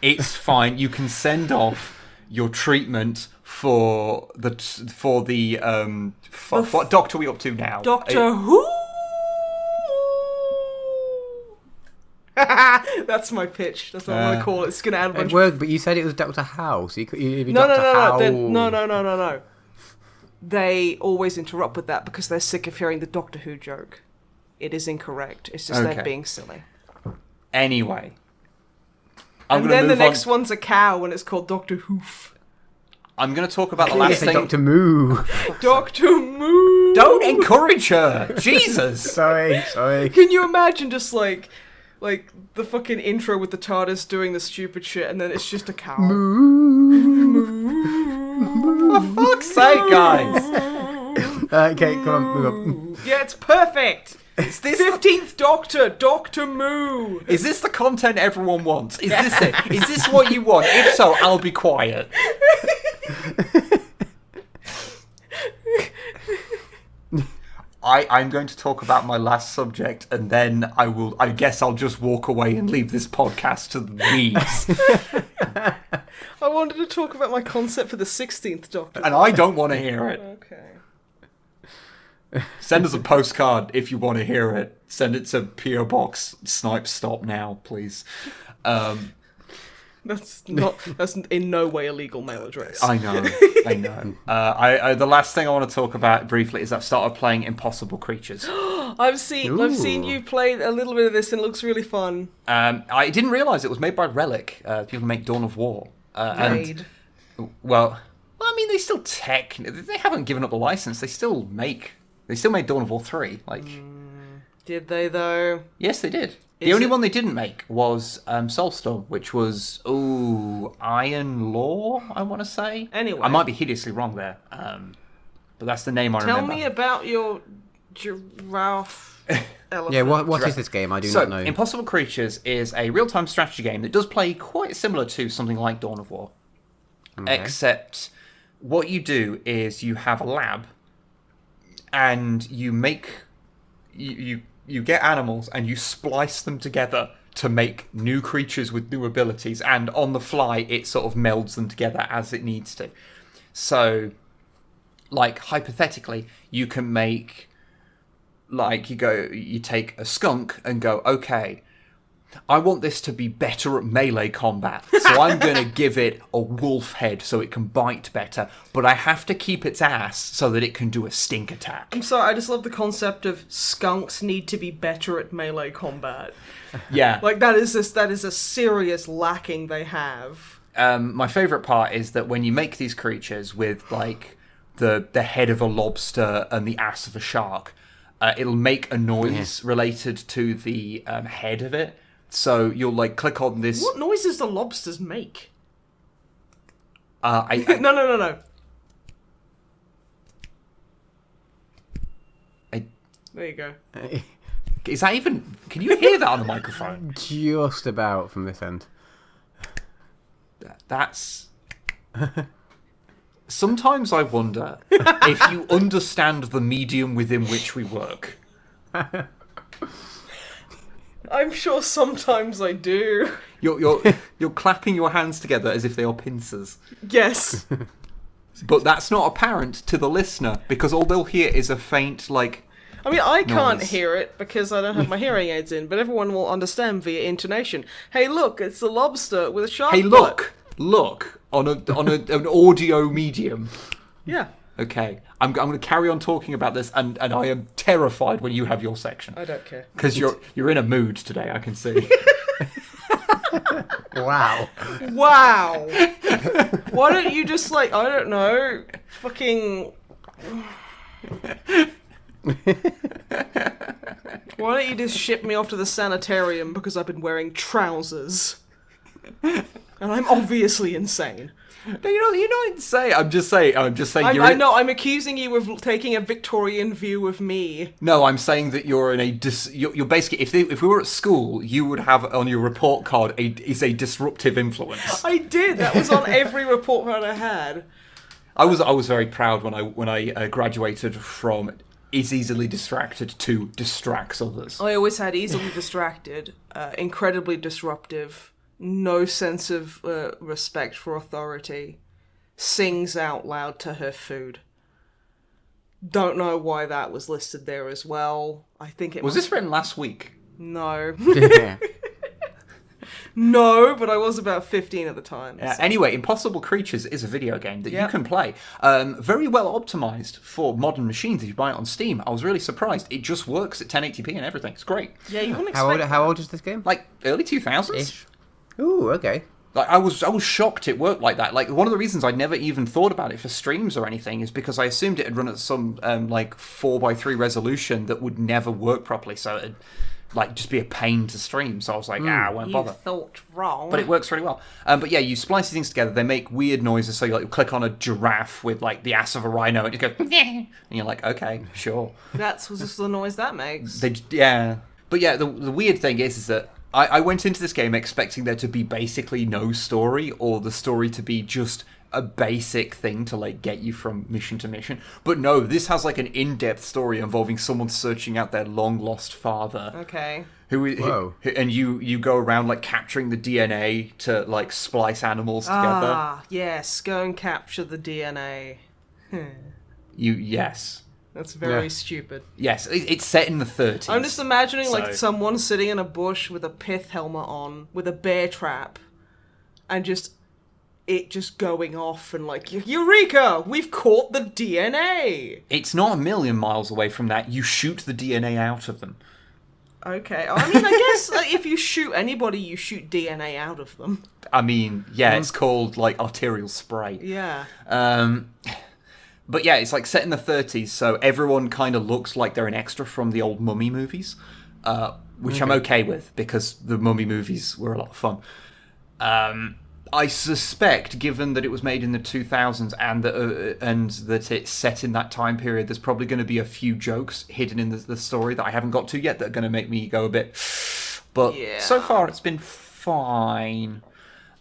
S2: It's fine. You can send off your treatment for what doctor are we up to now?
S1: Doctor Who. That's my pitch. That's what I want to call it. It's going to add a bunch.
S3: It worked, but you said it was Doctor House. You could be
S1: No.
S3: No.
S1: They always interrupt with that because they're sick of hearing the Doctor Who joke. It is incorrect. It's just they're being silly.
S2: Anyway.
S1: And then the next one's a cow, and it's called Dr. Hoof.
S2: I'm going to talk about the last thing.
S3: Dr. Moo.
S1: Dr. Moo.
S2: Don't encourage her. Jesus.
S3: Sorry.
S1: Can you imagine just like the fucking intro with the TARDIS doing the stupid shit, and then it's just a cow.
S2: Moo. For fuck's sake, guys.
S3: Okay, come on, move on.
S1: Yeah, it's perfect. It's this 15th Doctor, Dr. Moo.
S2: Is this the content everyone wants? Is this it? Is this what you want? If so, I'll be quiet. I'm going to talk about my last subject, and then I guess I'll just walk away and leave this podcast to the weeds.
S1: I wanted to talk about my concept for the 16th Doctor.
S2: And I don't want to hear it.
S1: Okay.
S2: Send us a postcard if you want to hear it. Send it to P.O. Box Snipe Stop now, please.
S1: That's in no way a legal mail address.
S2: I know. The last thing I want to talk about briefly is I've started playing Impossible Creatures.
S1: I've seen you play a little bit of this, and it looks really fun.
S2: I didn't realise it was made by Relic. People make Dawn of War. Well, I mean, they still they haven't given up the license. They still made Dawn of War 3.
S1: Did they though?
S2: Yes, they did. The only one they didn't make was Soulstorm, which was Iron Law, I want to say.
S1: Anyway,
S2: I might be hideously wrong there, but that's the name I remember.
S1: Tell me about your giraffe elephant.
S3: Yeah, what is this game? I do not know.
S2: Impossible Creatures is a real-time strategy game that does play quite similar to something like Dawn of War, except what you do is you have a lab, and you make you get animals and you splice them together to make new creatures with new abilities, and on the fly it sort of melds them together as it needs to. So, hypothetically, you can make, you take a skunk and go, okay, I want this to be better at melee combat, so I'm going to give it a wolf head so it can bite better, but I have to keep its ass so that it can do a stink attack.
S1: I'm sorry, I just love the concept of skunks need to be better at melee combat.
S2: Yeah.
S1: That is a serious lacking they have.
S2: My favourite part is that when you make these creatures with, the head of a lobster and the ass of a shark, it'll make a noise related to the head of it. So you'll click on this.
S1: What noises do lobsters make?
S2: No.
S1: There you go.
S2: Is that even? Can you hear that on the microphone?
S3: Just about from this end.
S2: That's. Sometimes I wonder if you understand the medium within which we work.
S1: I'm sure sometimes I do.
S2: You're clapping your hands together as if they are pincers.
S1: Yes.
S2: But that's not apparent to the listener, because all they'll hear is a faint, I
S1: mean, I can't hear it because I don't have my hearing aids in, but everyone will understand via intonation. Hey, look, it's a lobster with a shark.
S2: Hey, look, on an audio medium.
S1: Yeah.
S2: Okay. I'm going to carry on talking about this, and I am terrified when you have your section.
S1: I don't care.
S2: Because you're in a mood today, I can see.
S3: Wow.
S1: Wow. Why don't you just, like, I don't know, fucking... Why don't you just ship me off to the sanitarium because I've been wearing trousers? And I'm obviously insane.
S2: No, you're not insane. I'm just saying.
S1: I know. I'm accusing you of taking a Victorian view of me.
S2: No, I'm saying that you're in a you're basically if we were at school, you would have on your report card is a disruptive influence.
S1: I did. That was on every report card I had.
S2: I was very proud when I graduated from is easily distracted to distracts others.
S1: I always had easily distracted, incredibly disruptive. No sense of respect for authority. Sings out loud to her food. Don't know why that was listed there as well. I think it
S2: was this written last week?
S1: No.
S3: Yeah.
S1: No, but I was about 15 at the time.
S2: Yeah.
S1: So.
S2: Anyway, Impossible Creatures is a video game that you can play. Very well optimized for modern machines if you buy it on Steam. I was really surprised. It just works at 1080p and everything. It's great.
S1: Yeah, you wouldn't expect
S3: How old is this game?
S2: Like early 2000s?
S3: Ish. Ooh, okay.
S2: Like I was shocked it worked like that. Like one of the reasons I never even thought about it for streams or anything is because I assumed it had run at some like 4:3 resolution that would never work properly. So it'd like just be a pain to stream. So I was like, I won't bother.
S1: You thought wrong.
S2: But it works really well. But yeah, you splice these things together. They make weird noises. So you like click on a giraffe with like the ass of a rhino, and it goes, and you're like, okay, sure.
S1: That's just the noise that makes.
S2: But yeah, the weird thing is that I went into this game expecting there to be basically no story, or the story to be just a basic thing to like get you from mission to mission. But no, this has like an in-depth story involving someone searching out their long-lost father.
S1: Okay.
S2: Who and you go around like capturing the DNA to like splice animals together.
S1: Ah, yes, go and capture the DNA.
S2: Yes.
S1: That's very stupid.
S2: Yes, it's set in the 30s.
S1: I'm just imagining like someone sitting in a bush with a pith helmet on, with a bear trap, and it just going off and like, Eureka! We've caught the DNA!
S2: It's not a million miles away from that. You shoot the DNA out of them.
S1: Okay. I mean, I guess if you shoot anybody, you shoot DNA out of them.
S2: I mean, yeah, it's called like arterial spray.
S1: Yeah.
S2: But yeah, it's like set in the 30s, so everyone kind of looks like they're an extra from the old Mummy movies, which I'm okay with, because the Mummy movies were a lot of fun. I suspect, given that it was made in the 2000s and that it's set in that time period, there's probably going to be a few jokes hidden in the story that I haven't got to yet that are going to make me go a bit... But so far, it's been fine.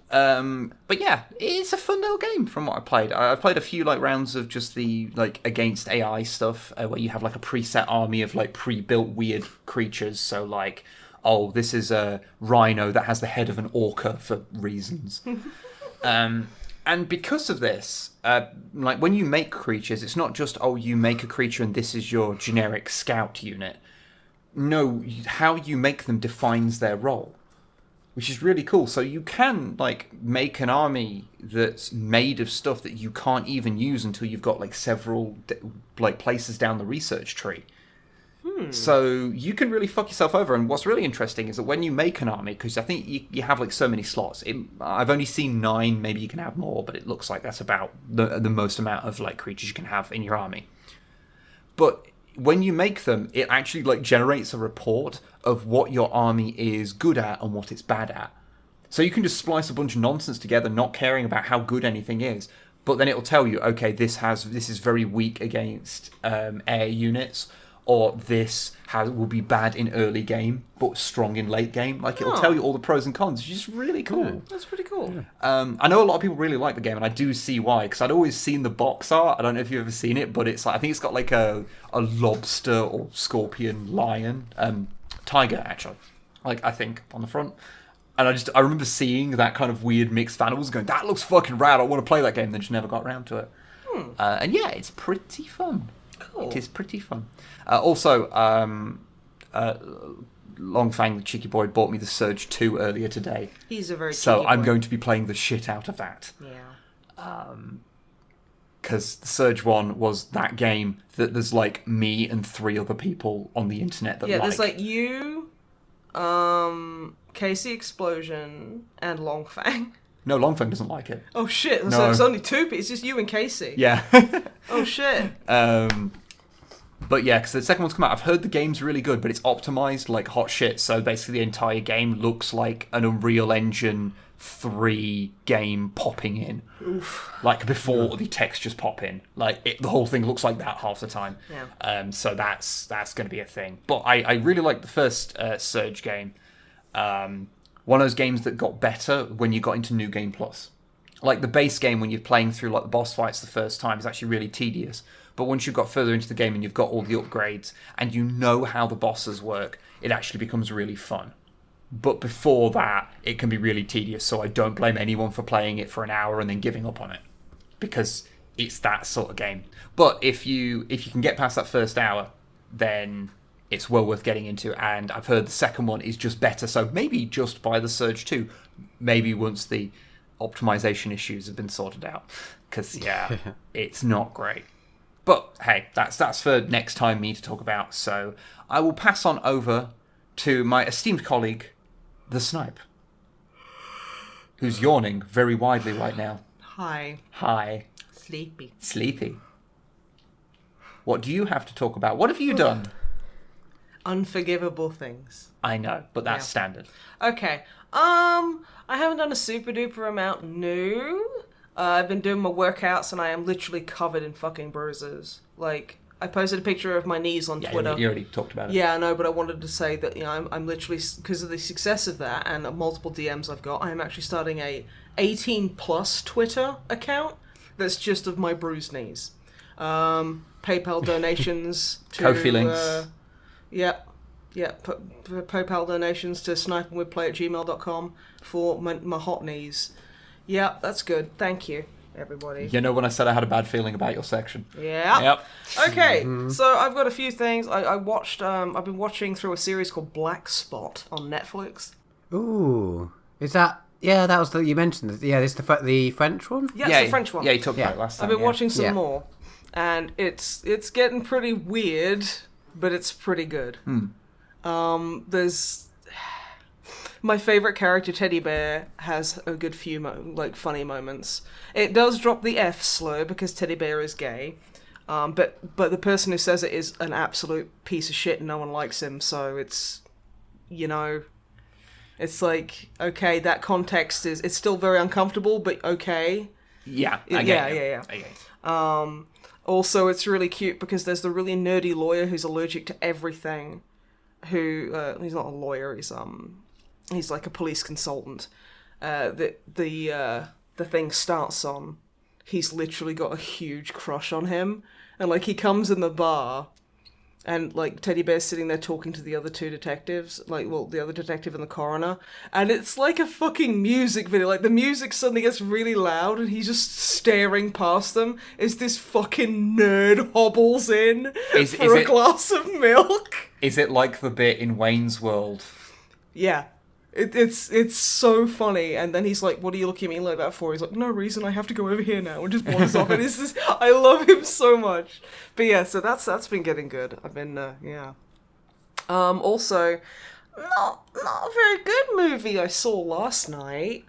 S2: But yeah, it's a fun little game from what I played. I've played a few like rounds of just the like against AI stuff where you have like a preset army of like pre-built weird creatures. So like, oh, this is a rhino that has the head of an orca for reasons. And because of this, like when you make creatures, it's not just, oh, you make a creature and this is your generic scout unit. No, how you make them defines their role. Which is really cool. So you can like make an army that's made of stuff that you can't even use until you've got like several like places down the research tree. So you can really fuck yourself over. And what's really interesting is that when you make an army, because I think you have like so many slots. I've only seen 9. Maybe you can have more, but it looks like that's about the most amount of like creatures you can have in your army. But when you make them, it actually like generates a report of what your army is good at and what it's bad at. So you can just splice a bunch of nonsense together, not caring about how good anything is. But then it'll tell you, okay, this is very weak against air units, or this will be bad in early game but strong in late game. Like it'll tell you all the pros and cons, which is really cool.
S1: Yeah, that's pretty cool.
S2: Yeah. I know a lot of people really like the game, and I do see why, because I'd always seen the box art. I don't know if you've ever seen it, but it's like I think it's got like a lobster or scorpion, lion, tiger actually, like I think on the front. And I remember seeing that kind of weird mixed of animals, going, that looks fucking rad. I want to play that game. Then just never got around to it. And yeah, it's pretty fun.
S1: Cool.
S2: It is pretty fun. Also, Longfang, the cheeky boy, bought me the Surge 2 earlier today.
S1: He's a very cheeky
S2: So I'm
S1: boy.
S2: going to be playing the shit out of that.
S1: Yeah.
S2: Because Surge 1 was that game that there's like me and 3 other people on the internet that
S1: there's like you, Casey Explosion, and Longfang.
S2: No, Longfang doesn't like it.
S1: Oh shit,
S2: No.
S1: so it's only 2 people, it's just you and Casey.
S2: Yeah.
S1: Oh shit.
S2: But yeah, because the second one's come out. I've heard the game's really good, but it's optimized like hot shit. So basically the entire game looks like an Unreal Engine 3 game popping in.
S1: Oof.
S2: Like before the textures pop in. Like the whole thing looks like that half the time.
S1: Yeah.
S2: So that's going to be a thing. But I really like the first Surge game. One of those games that got better when you got into New Game Plus. Like the base game, when you're playing through like the boss fights the first time, is actually really tedious. But once you've got further into the game and you've got all the upgrades and you know how the bosses work, it actually becomes really fun. But before that, it can be really tedious. So I don't blame anyone for playing it for an hour and then giving up on it, because it's that sort of game. But if you can get past that first hour, then it's well worth getting into. And I've heard the second one is just better. So maybe just buy the Surge 2. Maybe once the optimization issues have been sorted out, because yeah, it's not great. But hey, that's for next time me to talk about. So I will pass on over to my esteemed colleague, the Snipe, who's yawning very widely right now.
S1: Hi.
S2: Hi.
S1: Sleepy.
S2: What do you have to talk about? What have you done?
S1: Unforgivable things.
S2: I know, but that's standard.
S1: Okay. I haven't done a super duper amount new. I've been doing my workouts and I am literally covered in fucking bruises. Like, I posted a picture of my knees on Twitter.
S2: You already talked about it.
S1: Yeah, I know, but I wanted to say that, you know, I'm literally, because of the success of that and multiple DMs I've got, I am actually starting a 18+ Twitter account that's just of my bruised knees. PayPal donations to...
S2: Ko-fi links.
S1: PayPal donations to snipeandwoodplay@gmail.com for my hot knees. Yeah, that's good. Thank you, everybody.
S2: You know when I said I had a bad feeling about your section?
S1: Yeah.
S2: Yep.
S1: Okay, so I've got a few things. I watched. I've been watching through a series called Black Spot on Netflix.
S3: Ooh, is that? Yeah, that was the you mentioned. Yeah, this the French one.
S1: Yeah, it's the French one.
S2: Yeah, you talked about it last time.
S1: I've been watching some more, and it's getting pretty weird, but it's pretty good. There's my favorite character, Teddy Bear, has a good few funny moments. It does drop the F slur because Teddy Bear is gay, but the person who says it is an absolute piece of shit and no one likes him. So it's, you know, it's like, okay, that context it's still very uncomfortable, but okay.
S2: Yeah.
S1: Yeah. Also, it's really cute because there's the really nerdy lawyer who's allergic to everything. Who he's not a lawyer. He's like a police consultant. The thing starts on. He's literally got a huge crush on him, and like he comes in the bar, and like Teddy Bear's sitting there talking to the other two detectives, the other detective and the coroner, and it's like a fucking music video. Like the music suddenly gets really loud, and he's just staring past them as this fucking nerd hobbles in for a glass of milk.
S2: Is it like the bit in Wayne's World?
S1: Yeah. It's so funny, and then he's like, "What are you looking at me like that for?" He's like, "No reason. I have to go over here now," and just wanders off. And it's just, I love him so much. But yeah, so that's been getting good. I've been also, not a very good movie I saw last night.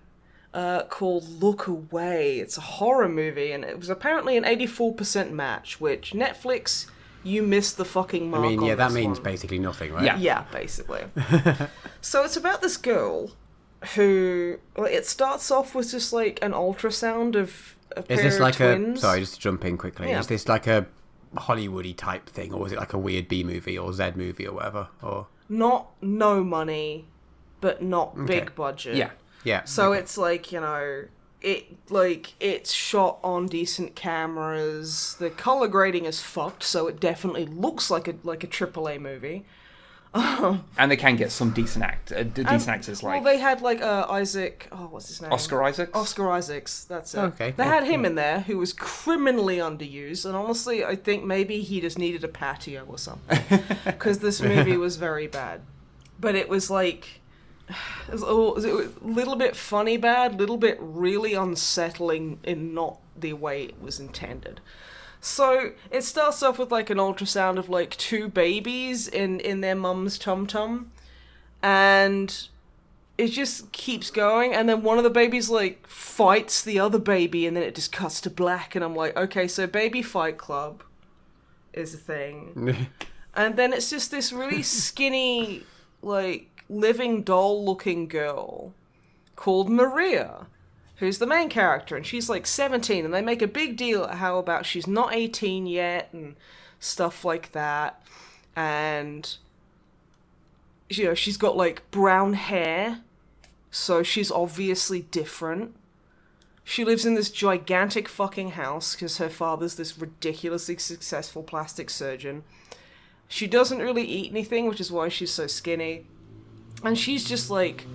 S1: Called Look Away. It's a horror movie, and it was apparently an 84% match, which Netflix. You missed the fucking mark.
S3: I mean, yeah,
S1: on
S3: that
S1: this
S3: means
S1: one.
S3: basically nothing, right?
S1: Yeah, basically. So it's about this girl who... it starts off with just like an ultrasound of a pair of twins.
S3: Sorry, just to jump in quickly.
S1: Yeah.
S3: Is this like a Hollywoody type thing, or is it like a weird B movie or Z movie or whatever? Or
S1: Not no money, but not big budget.
S2: Yeah.
S1: So it's like, you know... It's shot on decent cameras. The color grading is fucked, so it definitely looks like a AAA movie.
S2: And they can get some decent actors like...
S1: Well, they had like Isaac... Oh, what's his name?
S2: Oscar Isaacs?
S1: Oscar Isaacs, that's it.
S3: Okay.
S1: They had him in there, who was criminally underused, and honestly, I think maybe he just needed a patio or something. Because this movie was very bad. But it was like... It was a little bit funny bad, little bit really unsettling in not the way it was intended. So it starts off with like an ultrasound of like two babies in their mum's tum-tum, and it just keeps going, and then one of the babies like fights the other baby, and then it just cuts to black, and I'm like, okay, so baby fight club is a thing. And then it's just this really skinny, like, living doll looking girl called Maria, who's the main character, and she's like 17, and they make a big deal at how about she's not 18 yet and stuff like that. And you know, she's got like brown hair, so she's obviously different. She lives in this gigantic fucking house because her father's this ridiculously successful plastic surgeon. She doesn't really eat anything, which is why she's so skinny. And she's just like,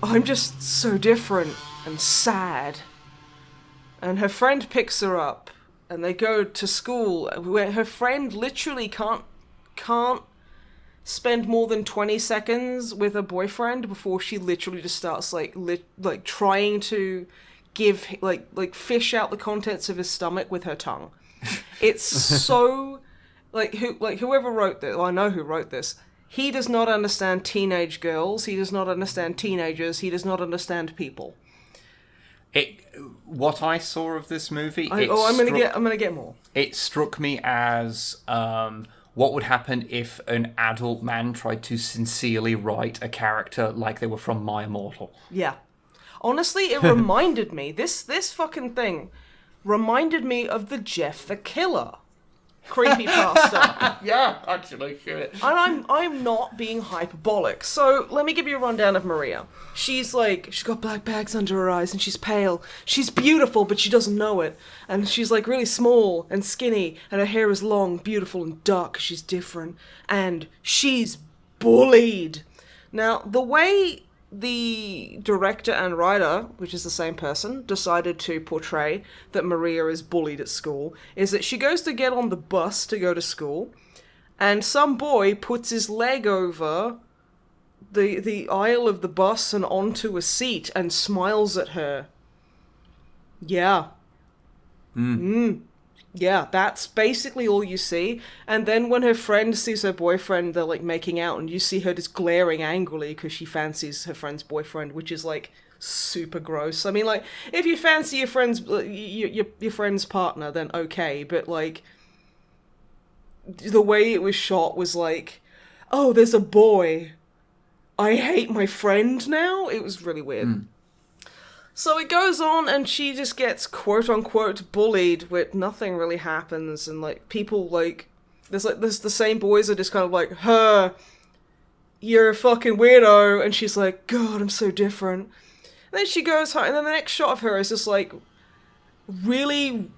S1: I'm just so different and sad. And her friend picks her up, and they go to school where her friend literally can't spend more than 20 seconds with her boyfriend before she literally just starts like trying to give like fish out the contents of his stomach with her tongue. It's so whoever wrote this, well, I know who wrote this. He does not understand teenage girls. He does not understand teenagers. He does not understand people.
S2: What I saw of this movie,
S1: I'm gonna get more.
S2: It struck me as what would happen if an adult man tried to sincerely write a character like they were from My Immortal.
S1: Yeah. Honestly, it reminded me, this fucking thing reminded me of the Jeff the Killer creepypasta.
S2: Yeah, actually, shit.
S1: And I'm not being hyperbolic. So let me give you a rundown of Maria. She's got black bags under her eyes and she's pale. She's beautiful, but she doesn't know it. And she's like really small and skinny, and her hair is long, beautiful, and dark. She's different. And she's bullied. Now, the way the director and writer, which is the same person, decided to portray that Maria is bullied at school is that she goes to get on the bus to go to school, and some boy puts his leg over the aisle of the bus and onto a seat and smiles at her. Yeah. Yeah, that's basically all you see. And then when her friend sees her boyfriend, they're like making out, and you see her just glaring angrily because she fancies her friend's boyfriend, which is like super gross. I mean, like, if you fancy your friend's your friend's partner, then okay, but like the way it was shot was like, oh, there's a boy, I hate my friend now. It was really weird. So it goes on, and she just gets quote-unquote bullied, where nothing really happens, and, like, people, like, there's the same boys are just kind of like, you're a fucking weirdo, and she's like, God, I'm so different. And then she goes home, and then the next shot of her is just, like, really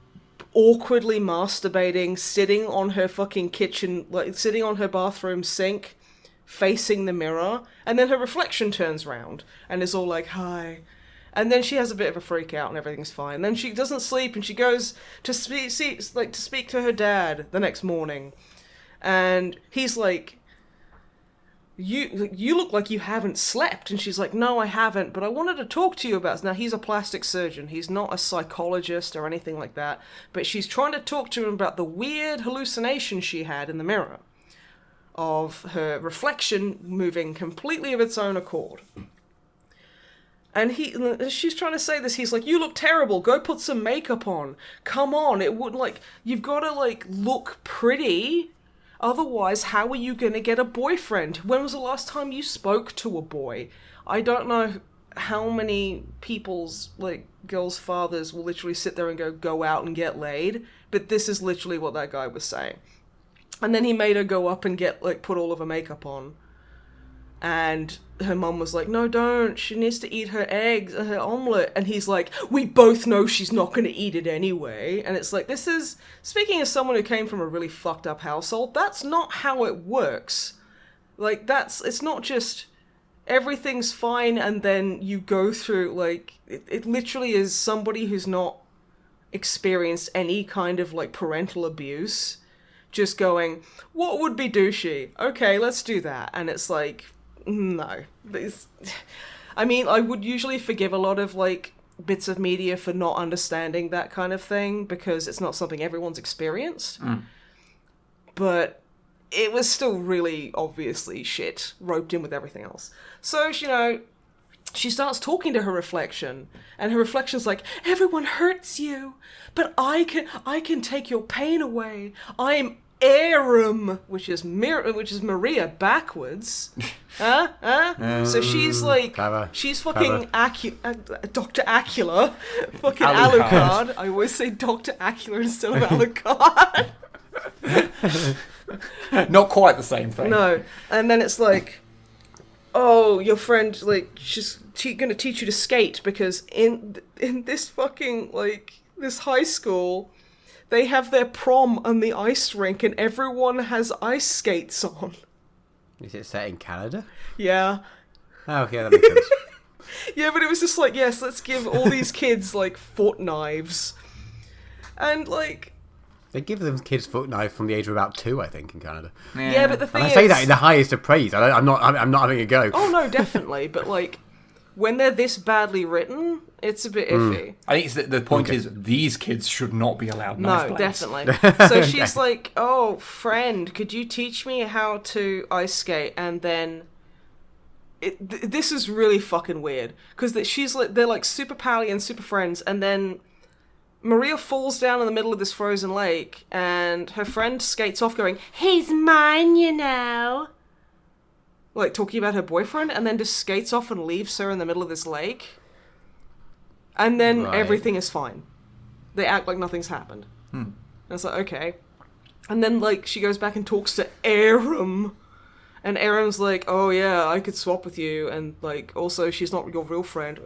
S1: awkwardly masturbating, sitting on her fucking kitchen, like, sitting on her bathroom sink, facing the mirror, and then her reflection turns round, and is all like, hi. And then she has a bit of a freak out and everything's fine. Then she doesn't sleep and she goes to speak to her dad the next morning. And he's like, you look like you haven't slept. And she's like, no, I haven't, but I wanted to talk to you about it. Now, he's a plastic surgeon. He's not a psychologist or anything like that. But she's trying to talk to him about the weird hallucination she had in the mirror of her reflection moving completely of its own accord. And she's trying to say this, he's like, you look terrible, go put some makeup on. Come on, it would, like, you've got to, like, look pretty. Otherwise, how are you going to get a boyfriend? When was the last time you spoke to a boy? I don't know how many people's, like, girls' fathers will literally sit there and go out and get laid. But this is literally what that guy was saying. And then he made her go up and get, like, put all of her makeup on. And her mum was like, no, don't. She needs to eat her eggs and her omelette. And he's like, we both know she's not going to eat it anyway. And it's like, this is, speaking as someone who came from a really fucked up household, that's not how it works. Like, it's not just everything's fine and then you go through, like, it literally is somebody who's not experienced any kind of, like, parental abuse just going, what would be douchey? Okay, let's do that. And it's like, no. I mean, I would usually forgive a lot of, like, bits of media for not understanding that kind of thing, because it's not something everyone's experienced. But it was still really obviously shit, roped in with everything else. So, she starts talking to her reflection, and her reflection's like, everyone hurts you, but I can take your pain away. I'm Aram, which is Maria backwards. So she's like,
S3: Clever.
S1: she's fucking Dr. Acula, fucking Alucard. I always say Dr. Acula instead of Alucard.
S2: Not quite the same thing.
S1: No, and then it's like, oh, your friend, like, she's gonna teach you to skate, because in this fucking, like, this high school, they have their prom on the ice rink, and everyone has ice skates on.
S3: Is it set in Canada?
S1: Yeah.
S3: Oh, yeah, that makes sense.
S1: Yeah, but it was just like, yes, let's give all these kids, like, foot knives. And, like...
S3: They give them kids foot knives from the age of about 2, I think, in Canada.
S1: Yeah, but the thing
S3: And I
S1: is...
S3: say that in the highest of praise. I'm not having a go.
S1: Oh, no, definitely. But, like, when they're this badly written, it's a bit iffy.
S2: I think it's the point is these kids should not be allowed knife
S1: No,
S2: blades.
S1: definitely. So she's like, oh, friend, could you teach me how to ice skate? And then... this is really fucking weird. Because they're like super pally and super friends, and then Maria falls down in the middle of this frozen lake, and her friend skates off going, he's mine, you know. Like, talking about her boyfriend, and then just skates off and leaves her in the middle of this lake. And then everything is fine. They act like nothing's happened. And it's like, okay. And then, like, she goes back and talks to Aram. And Aram's like, oh yeah, I could swap with you. And, like, also, she's not your real friend.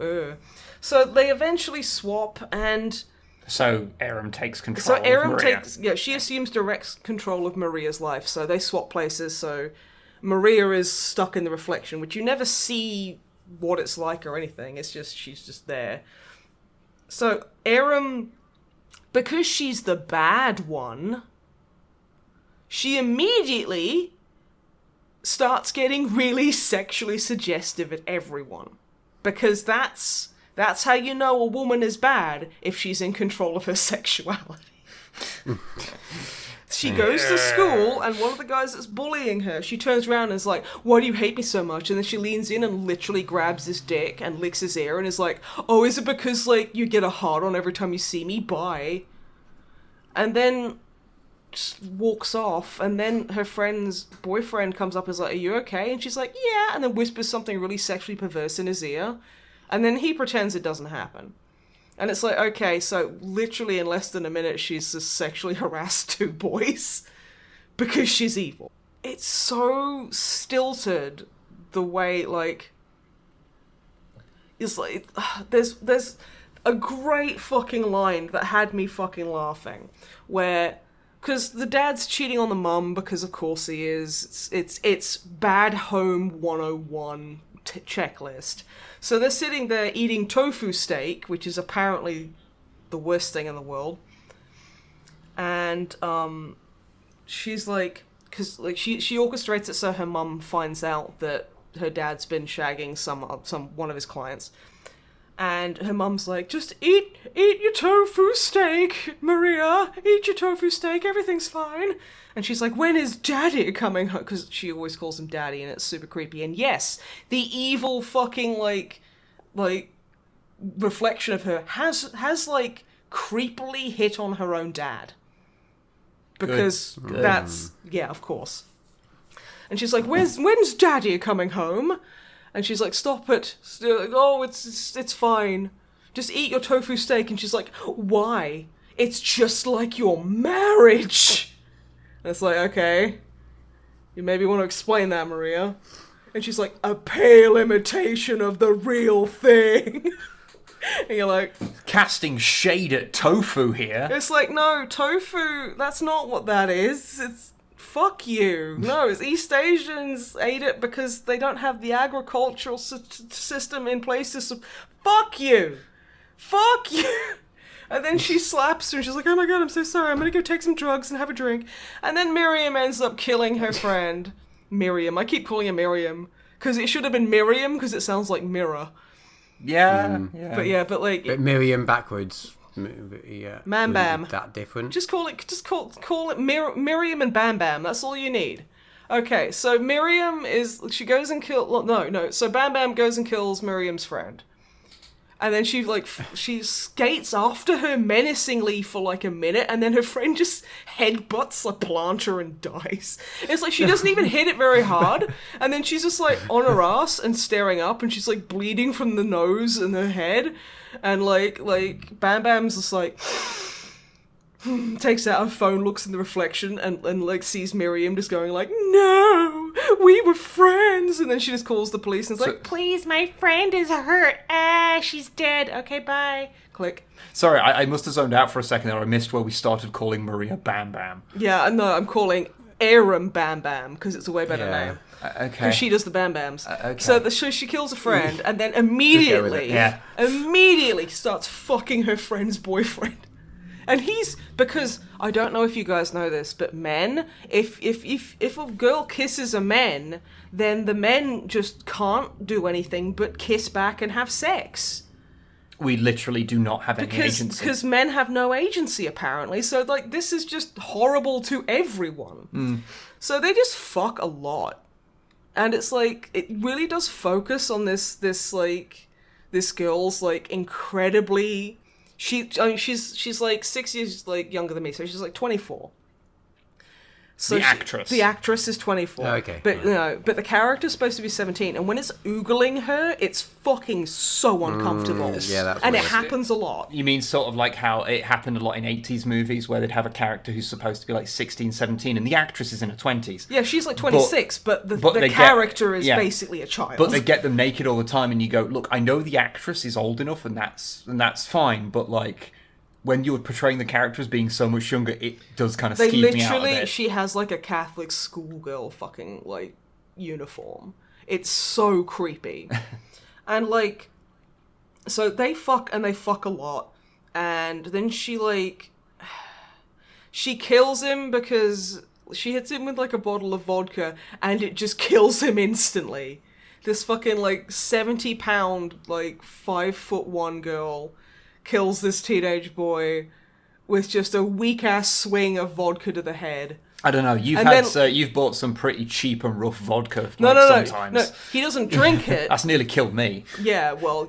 S1: So they eventually swap, and...
S2: So Aram takes control of Maria.
S1: she assumes direct control of Maria's life. So they swap places, so Maria is stuck in the reflection, which you never see what it's like or anything. It's just, she's just there. So Aram, because she's the bad one, she immediately starts getting really sexually suggestive at everyone. Because that's how you know a woman is bad, if she's in control of her sexuality. She goes to school, and one of the guys that's bullying her, she turns around and is like, why do you hate me so much? And then she leans in and literally grabs his dick and licks his ear and is like, oh, is it because, like, you get a hard on every time you see me? Bye. And then just walks off, and then her friend's boyfriend comes up and is like, are you okay? And she's like, yeah, and then whispers something really sexually perverse in his ear. And then he pretends it doesn't happen. And it's like, okay, so literally in less than a minute, she's just sexually harassed 2 boys because she's evil. It's so stilted, the way, like, it's like, there's a great fucking line that had me fucking laughing, where, because the dad's cheating on the mum, because of course he is, it's bad home 101 checklist. So they're sitting there eating tofu steak, which is apparently the worst thing in the world. And she's like, because like she orchestrates it so her mum finds out that her dad's been shagging one of his clients. And her mum's like, just eat your tofu steak, Maria. Eat your tofu steak. Everything's fine. And she's like, when is Daddy coming home? Because she always calls him Daddy, and it's super creepy. And yes, the evil fucking, like reflection of her has like, creepily hit on her own dad. Because that's, yeah, of course. And she's like, when's Daddy coming home? And she's like, stop it. Oh, it's fine. Just eat your tofu steak. And she's like, why? It's just like your marriage. And it's like, okay, you maybe want to explain that, Maria. And she's like, a pale imitation of the real thing. And you're like,
S2: casting shade at tofu here.
S1: It's like, no, tofu, that's not what that is. It's, fuck you. No, it's East Asians ate it because they don't have the agricultural system in place to... Fuck you. Fuck you. And then she slaps her and she's like, oh my god, I'm so sorry. I'm gonna go take some drugs and have a drink. And then Miriam ends up killing her friend. Miriam. I keep calling her Miriam. Because it should have been Miriam because it sounds like mirror.
S2: Yeah.
S1: But like,
S3: But Miriam backwards. Yeah.
S1: Man Bam.
S3: That different?
S1: just call it Miriam and Bam Bam. That's all you need. Okay, so Miriam she goes and so Bam Bam goes and kills Miriam's friend. And then she skates after her menacingly for like a minute, and then her friend just headbutts a planter and dies. It's like she doesn't even hit it very hard, and then she's just like on her ass and staring up, and she's like bleeding from the nose and her head, and like Bam Bam's just like takes out her phone, looks in the reflection, and like sees Miriam just going like, "No, we were friends," and then she just calls the police and is like, "Please, my friend is hurt. She's dead. Okay, bye." Click.
S2: Sorry, I must have zoned out for a second there. I missed where we started calling Maria Bam Bam.
S1: Yeah, no, I'm calling Aram Bam Bam because it's a way better name.
S2: Okay.
S1: Because she does the Bam Bams.
S2: Okay.
S1: So she kills a friend and then immediately starts fucking her friend's boyfriend. And because I don't know if you guys know this, but men, if a girl kisses a man, then the men just can't do anything but kiss back and have sex.
S2: We literally do not have any agency.
S1: Because men have no agency, apparently. So, like, this is just horrible to everyone. So they just fuck a lot. And it's like, it really does focus on this girl's, like, incredibly... She's like 6 years like younger than me, so she's like 24. So the actress is 24.
S3: Okay.
S1: But but the character's supposed to be 17, and when it's oogling her, it's fucking so uncomfortable.
S3: Yeah, that's
S1: and
S3: weird.
S1: it happens a lot.
S2: You mean sort of like how it happened a lot in 80s movies where they'd have a character who's supposed to be like 16, 17 and the actress is in her 20s.
S1: Yeah, she's like 26, but the character is basically a child.
S2: But they get them naked all the time and you go, look, I know the actress is old enough and that's fine, but like when you're portraying the character as being so much younger, it does kind of skeeve me out a bit.
S1: She has like a Catholic schoolgirl fucking like uniform. It's so creepy. And like, so they fuck and they fuck a lot, and then she kills him because she hits him with like a bottle of vodka and it just kills him instantly. This fucking like 70-pound like 5'1" girl kills this teenage boy with just a weak-ass swing of vodka to the head.
S2: I don't know. You've bought some pretty cheap and rough vodka. Sometimes.
S1: No. He doesn't drink it.
S2: That's nearly killed me.
S1: Yeah, well,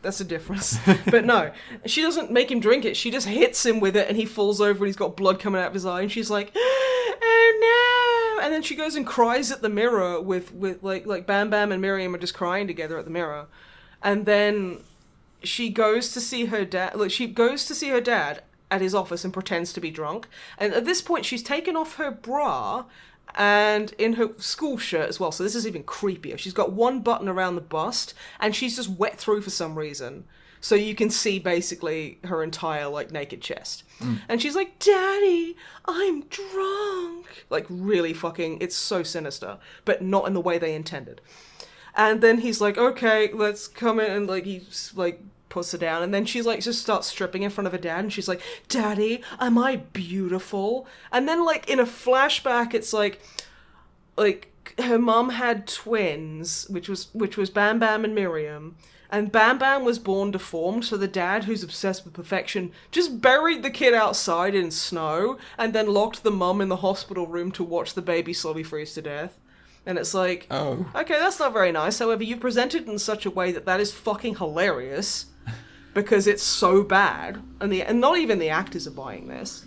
S1: that's a difference. But no, she doesn't make him drink it. She just hits him with it, and he falls over, and he's got blood coming out of his eye, and she's like, "Oh no!" And then she goes and cries at the mirror with like Bam Bam and Miriam are just crying together at the mirror, and then she goes to see her dad. Look, she goes to see her dad at his office and pretends to be drunk. And at this point, she's taken off her bra and in her school shirt as well. So this is even creepier. She's got one button around the bust and she's just wet through for some reason. So you can see basically her entire like naked chest. And she's like, "Daddy, I'm drunk." Like really fucking, it's so sinister, but not in the way they intended. And then he's like, "Okay, let's come in," and like he's like puts her down, and then she's like just starts stripping in front of her dad, and she's like, "Daddy, am I beautiful?" And then like in a flashback, it's like her mom had twins, which was Bam Bam and Miriam, and Bam Bam was born deformed, so the dad, who's obsessed with perfection, just buried the kid outside in snow, and then locked the mum in the hospital room to watch the baby slowly freeze to death. And it's like,
S2: oh,
S1: okay, that's not very nice. However, you present it in such a way that is fucking hilarious because it's so bad, and not even the actors are buying this.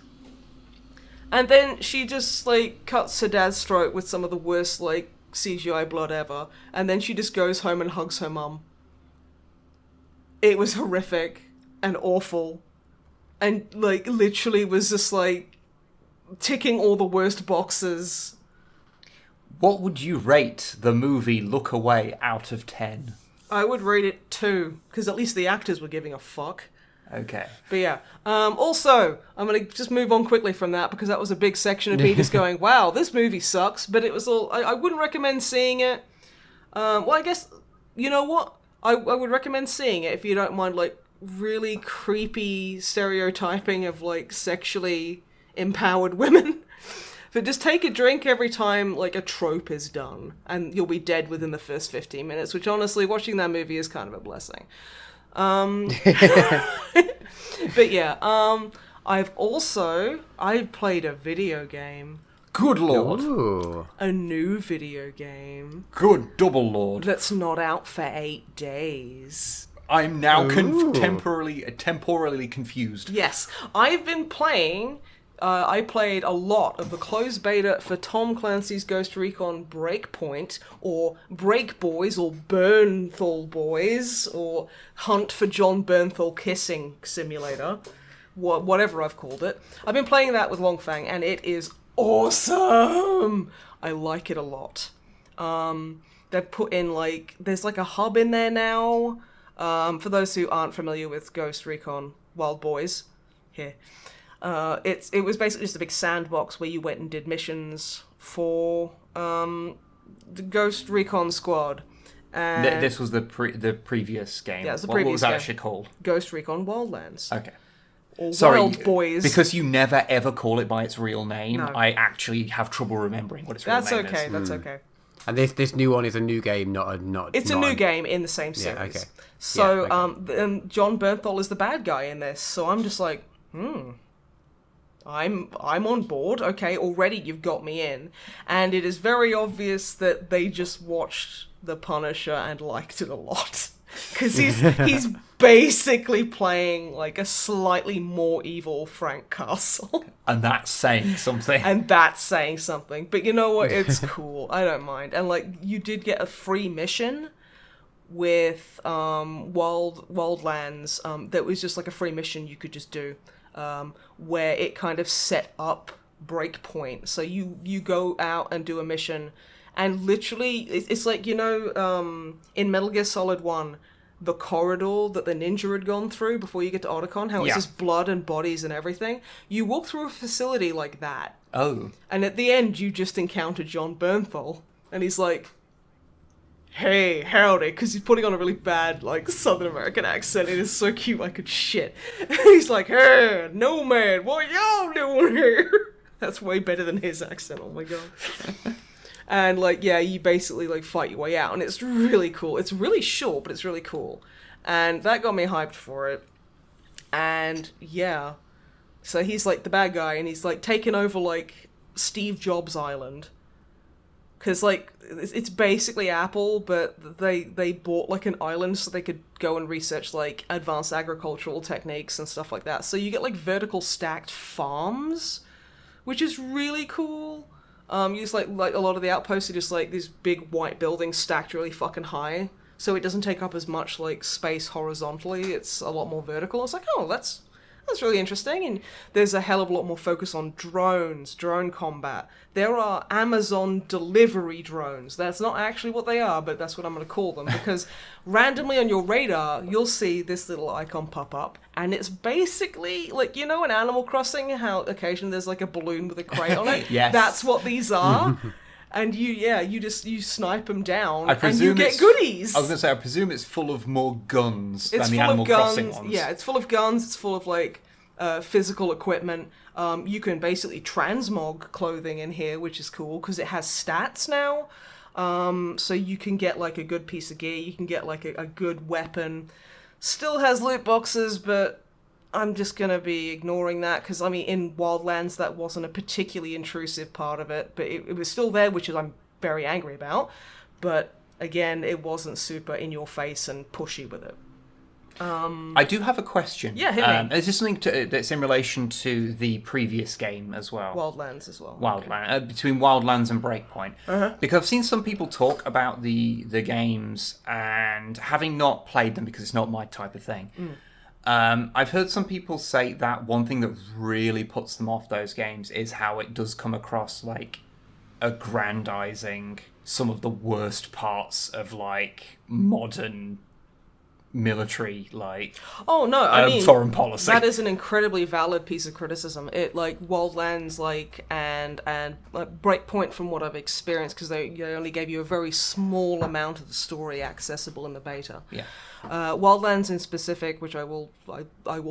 S1: And then she just like cuts her dad's throat with some of the worst like CGI blood ever, and then she just goes home and hugs her mum. It was horrific and awful, and like literally was just like ticking all the worst boxes.
S2: What would you rate the movie Look Away out of 10?
S1: I would rate it 2, because at least the actors were giving a fuck.
S2: Okay.
S1: But yeah. Also, I'm going to just move on quickly from that, because that was a big section of me just going, wow, this movie sucks, but it was all... I wouldn't recommend seeing it. Well, I guess, you know what? I would recommend seeing it if you don't mind, like, really creepy stereotyping of, like, sexually empowered women. But just take a drink every time, like, a trope is done, and you'll be dead within the first 15 minutes, which, honestly, watching that movie is kind of a blessing. But yeah, I played a video game.
S2: Good lord.
S3: Ooh.
S1: A new video game.
S2: Good double lord.
S1: That's not out for 8 days.
S2: I'm now
S3: Ooh.
S2: temporarily confused.
S1: Yes, I've been playing... I played a lot of the closed beta for Tom Clancy's Ghost Recon Breakpoint, or Break Boys, or Bernthal Boys, or Hunt for John Bernthal Kissing Simulator, whatever I've called it. I've been playing that with Longfang, and it is awesome! I like it a lot. They've put in, like, there's like a hub in there now. For those who aren't familiar with Ghost Recon Wild Boys, here. It was basically just a big sandbox where you went and did missions for the Ghost Recon Squad. And
S2: This was the previous game.
S1: Yeah, it's the
S2: What
S1: previous
S2: was that
S1: game.
S2: actually called?
S1: Ghost Recon Wildlands.
S2: Okay.
S1: Or
S2: Sorry,
S1: Wild Boys.
S2: because you never ever call it by its real name,
S1: No.
S2: I actually have trouble remembering what its real
S1: That's
S2: name
S1: okay,
S2: is.
S1: that's okay.
S3: And this new one is a new game, not.
S1: It's
S3: not
S1: a new game in the same series.
S3: Yeah, okay.
S1: So,
S3: Yeah, okay.
S1: John Bernthal is the bad guy in this, so I'm just like, I'm on board. Okay, already you've got me in. And it is very obvious that they just watched The Punisher and liked it a lot. Because he's basically playing like a slightly more evil Frank Castle.
S2: And that's saying something.
S1: And that's saying something. But you know what? It's cool. I don't mind. And like, you did get a free mission with Wildlands that was just like a free mission you could just do, where it kind of set up Breakpoint. So you go out and do a mission, and literally it's like, you know, in Metal Gear Solid 1, the corridor that the ninja had gone through before you get to Otacon, how it's just blood and bodies and everything. You walk through a facility like that.
S2: Oh.
S1: And at the end, you just encounter John Bernthal. And he's like, hey, howdy, because he's putting on a really bad, like, Southern American accent. It is so cute, I could shit. And he's like, hey, Nomad, what y'all doing here? That's way better than his accent, oh my god. And, like, yeah, you basically, like, fight your way out, and it's really cool. It's really short, but it's really cool. And that got me hyped for it. And, yeah. So he's, like, the bad guy, and he's, like, taken over, like, Steve Jobs Island. Because, like, it's basically Apple, but they bought, like, an island so they could go and research, like, advanced agricultural techniques and stuff like that. So you get, like, vertical stacked farms, which is really cool. You just, like a lot of the outposts are just, like, these big white buildings stacked really fucking high. So it doesn't take up as much, like, space horizontally. It's a lot more vertical. It's like, oh, that's really interesting. And there's a hell of a lot more focus on drones, drone combat. There are Amazon delivery drones. That's not actually what they are, but that's what I'm going to call them. Because randomly on your radar, you'll see this little icon pop up. And it's basically, like, you know in Animal Crossing, how occasionally there's, like, a balloon with a crate on it?
S2: Yes.
S1: That's what these are. And you snipe them down,
S2: I
S1: and
S2: presume
S1: you get goodies.
S2: I was going to say, I presume it's full of more guns
S1: It's
S2: than the
S1: full
S2: Animal
S1: of guns.
S2: Crossing ones.
S1: Yeah, it's full of guns. It's full of, like, physical equipment. You can basically transmog clothing in here, which is cool because it has stats now. So you can get, like, a good piece of gear. You can get, like, a good weapon. Still has loot boxes, but I'm just going to be ignoring that because, I mean, in Wildlands, that wasn't a particularly intrusive part of it, but it was still there, which I'm very angry about. But, again, it wasn't super in your face and pushy with it.
S2: I do have a question.
S1: Yeah, hit me.
S2: Is this something that's in relation to the previous game as well?
S1: Wildlands as well.
S2: Wildland, between Wildlands and Breakpoint.
S1: Uh-huh.
S2: Because I've seen some people talk about the games, and having not played them because it's not my type of thing, I've heard some people say that one thing that really puts them off those games is how it does come across like aggrandizing some of the worst parts of, like, modern military,
S1: Oh no, I mean
S2: foreign policy.
S1: That is an incredibly valid piece of criticism. It Wildlands and Breakpoint, from what I've experienced, because they only gave you a very small amount of the story accessible in the beta.
S2: Yeah.
S1: Wildlands in specific, which I will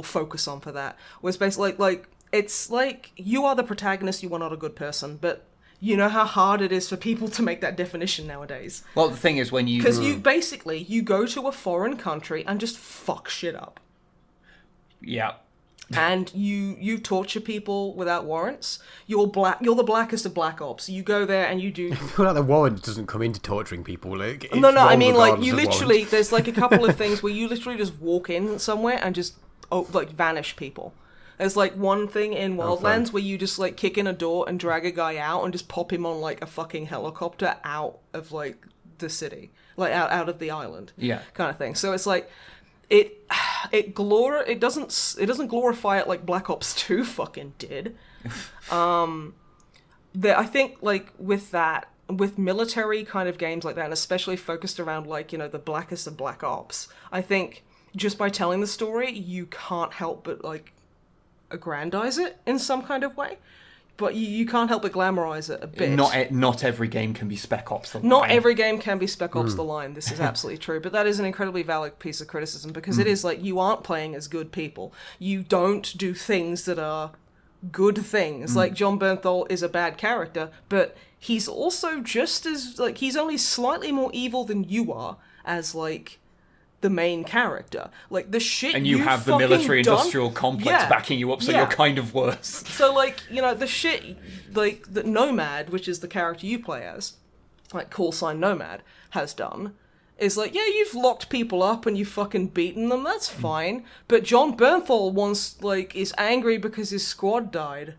S1: focus on for that, was basically it's like you are the protagonist, you are not a good person, but you know how hard it is for people to make that definition nowadays.
S2: Well, the thing is, when you...
S1: Because you go to a foreign country and just fuck shit up.
S2: Yeah.
S1: And you torture people without warrants. You're the blackest of black ops. You go there and you do...
S3: I feel like the warrant doesn't come into torturing people.
S1: No, I mean, you literally... There's a couple of things where you literally just walk in somewhere and just, vanish people. There's one thing in Wildlands where you just kick in a door and drag a guy out and just pop him on a fucking helicopter out of the city, out of the island, kind of thing. So it's it doesn't glorify it like Black Ops 2 fucking did. I think with military kind of games like that, and especially focused around the blackest of Black Ops, I think just by telling the story you can't help but aggrandize it in some kind of way, but you can't help but glamorize it a bit.
S2: Not every game can be Spec Ops The Line.
S1: Not every game can be Spec Ops The Line. This is absolutely true, but that is an incredibly valid piece of criticism, because it is you aren't playing as good people. You don't do things that are good things. John Bernthal is a bad character, but he's also just as he's only slightly more evil than you are as the main character. The shit
S2: and you have the military industrial complex backing you up, so you're kind of worse.
S1: So the shit that Nomad, which is the character you play as, call sign Nomad, has done is you've locked people up and you've fucking beaten them, that's fine, but John Bernthal is angry because his squad died,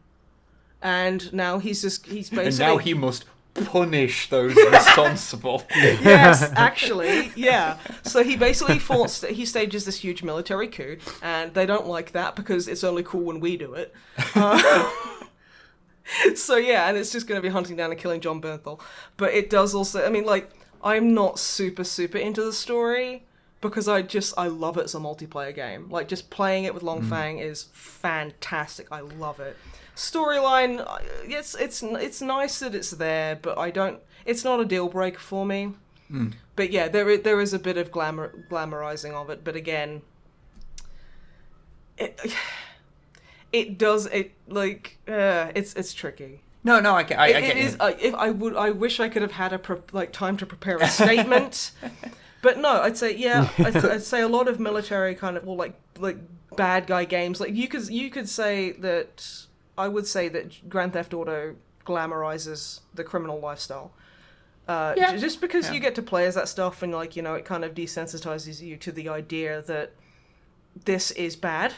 S1: and now he's basically,
S2: and now he must punish those responsible.
S1: Yes, actually, yeah. So he basically he stages this huge military coup, and they don't like that because it's only cool when we do it. So yeah, and it's just going to be hunting down and killing John Bernthal. But it does also, I mean, I'm not super into the story because I love it as a multiplayer game. Just playing it with Long Fang is fantastic. I love it. Storyline, it's nice that it's there, but it's not a deal breaker for me. But yeah, there is a bit of glamorizing of it, but again, it's tricky.
S2: No, I get
S1: it. Is, I wish I could have had time to prepare a statement, but no, I'd say I'd say a lot of military kind of bad guy games. You could say that. I would say that Grand Theft Auto glamorizes the criminal lifestyle. Just because you get to play as that stuff, and it kind of desensitizes you to the idea that this is bad.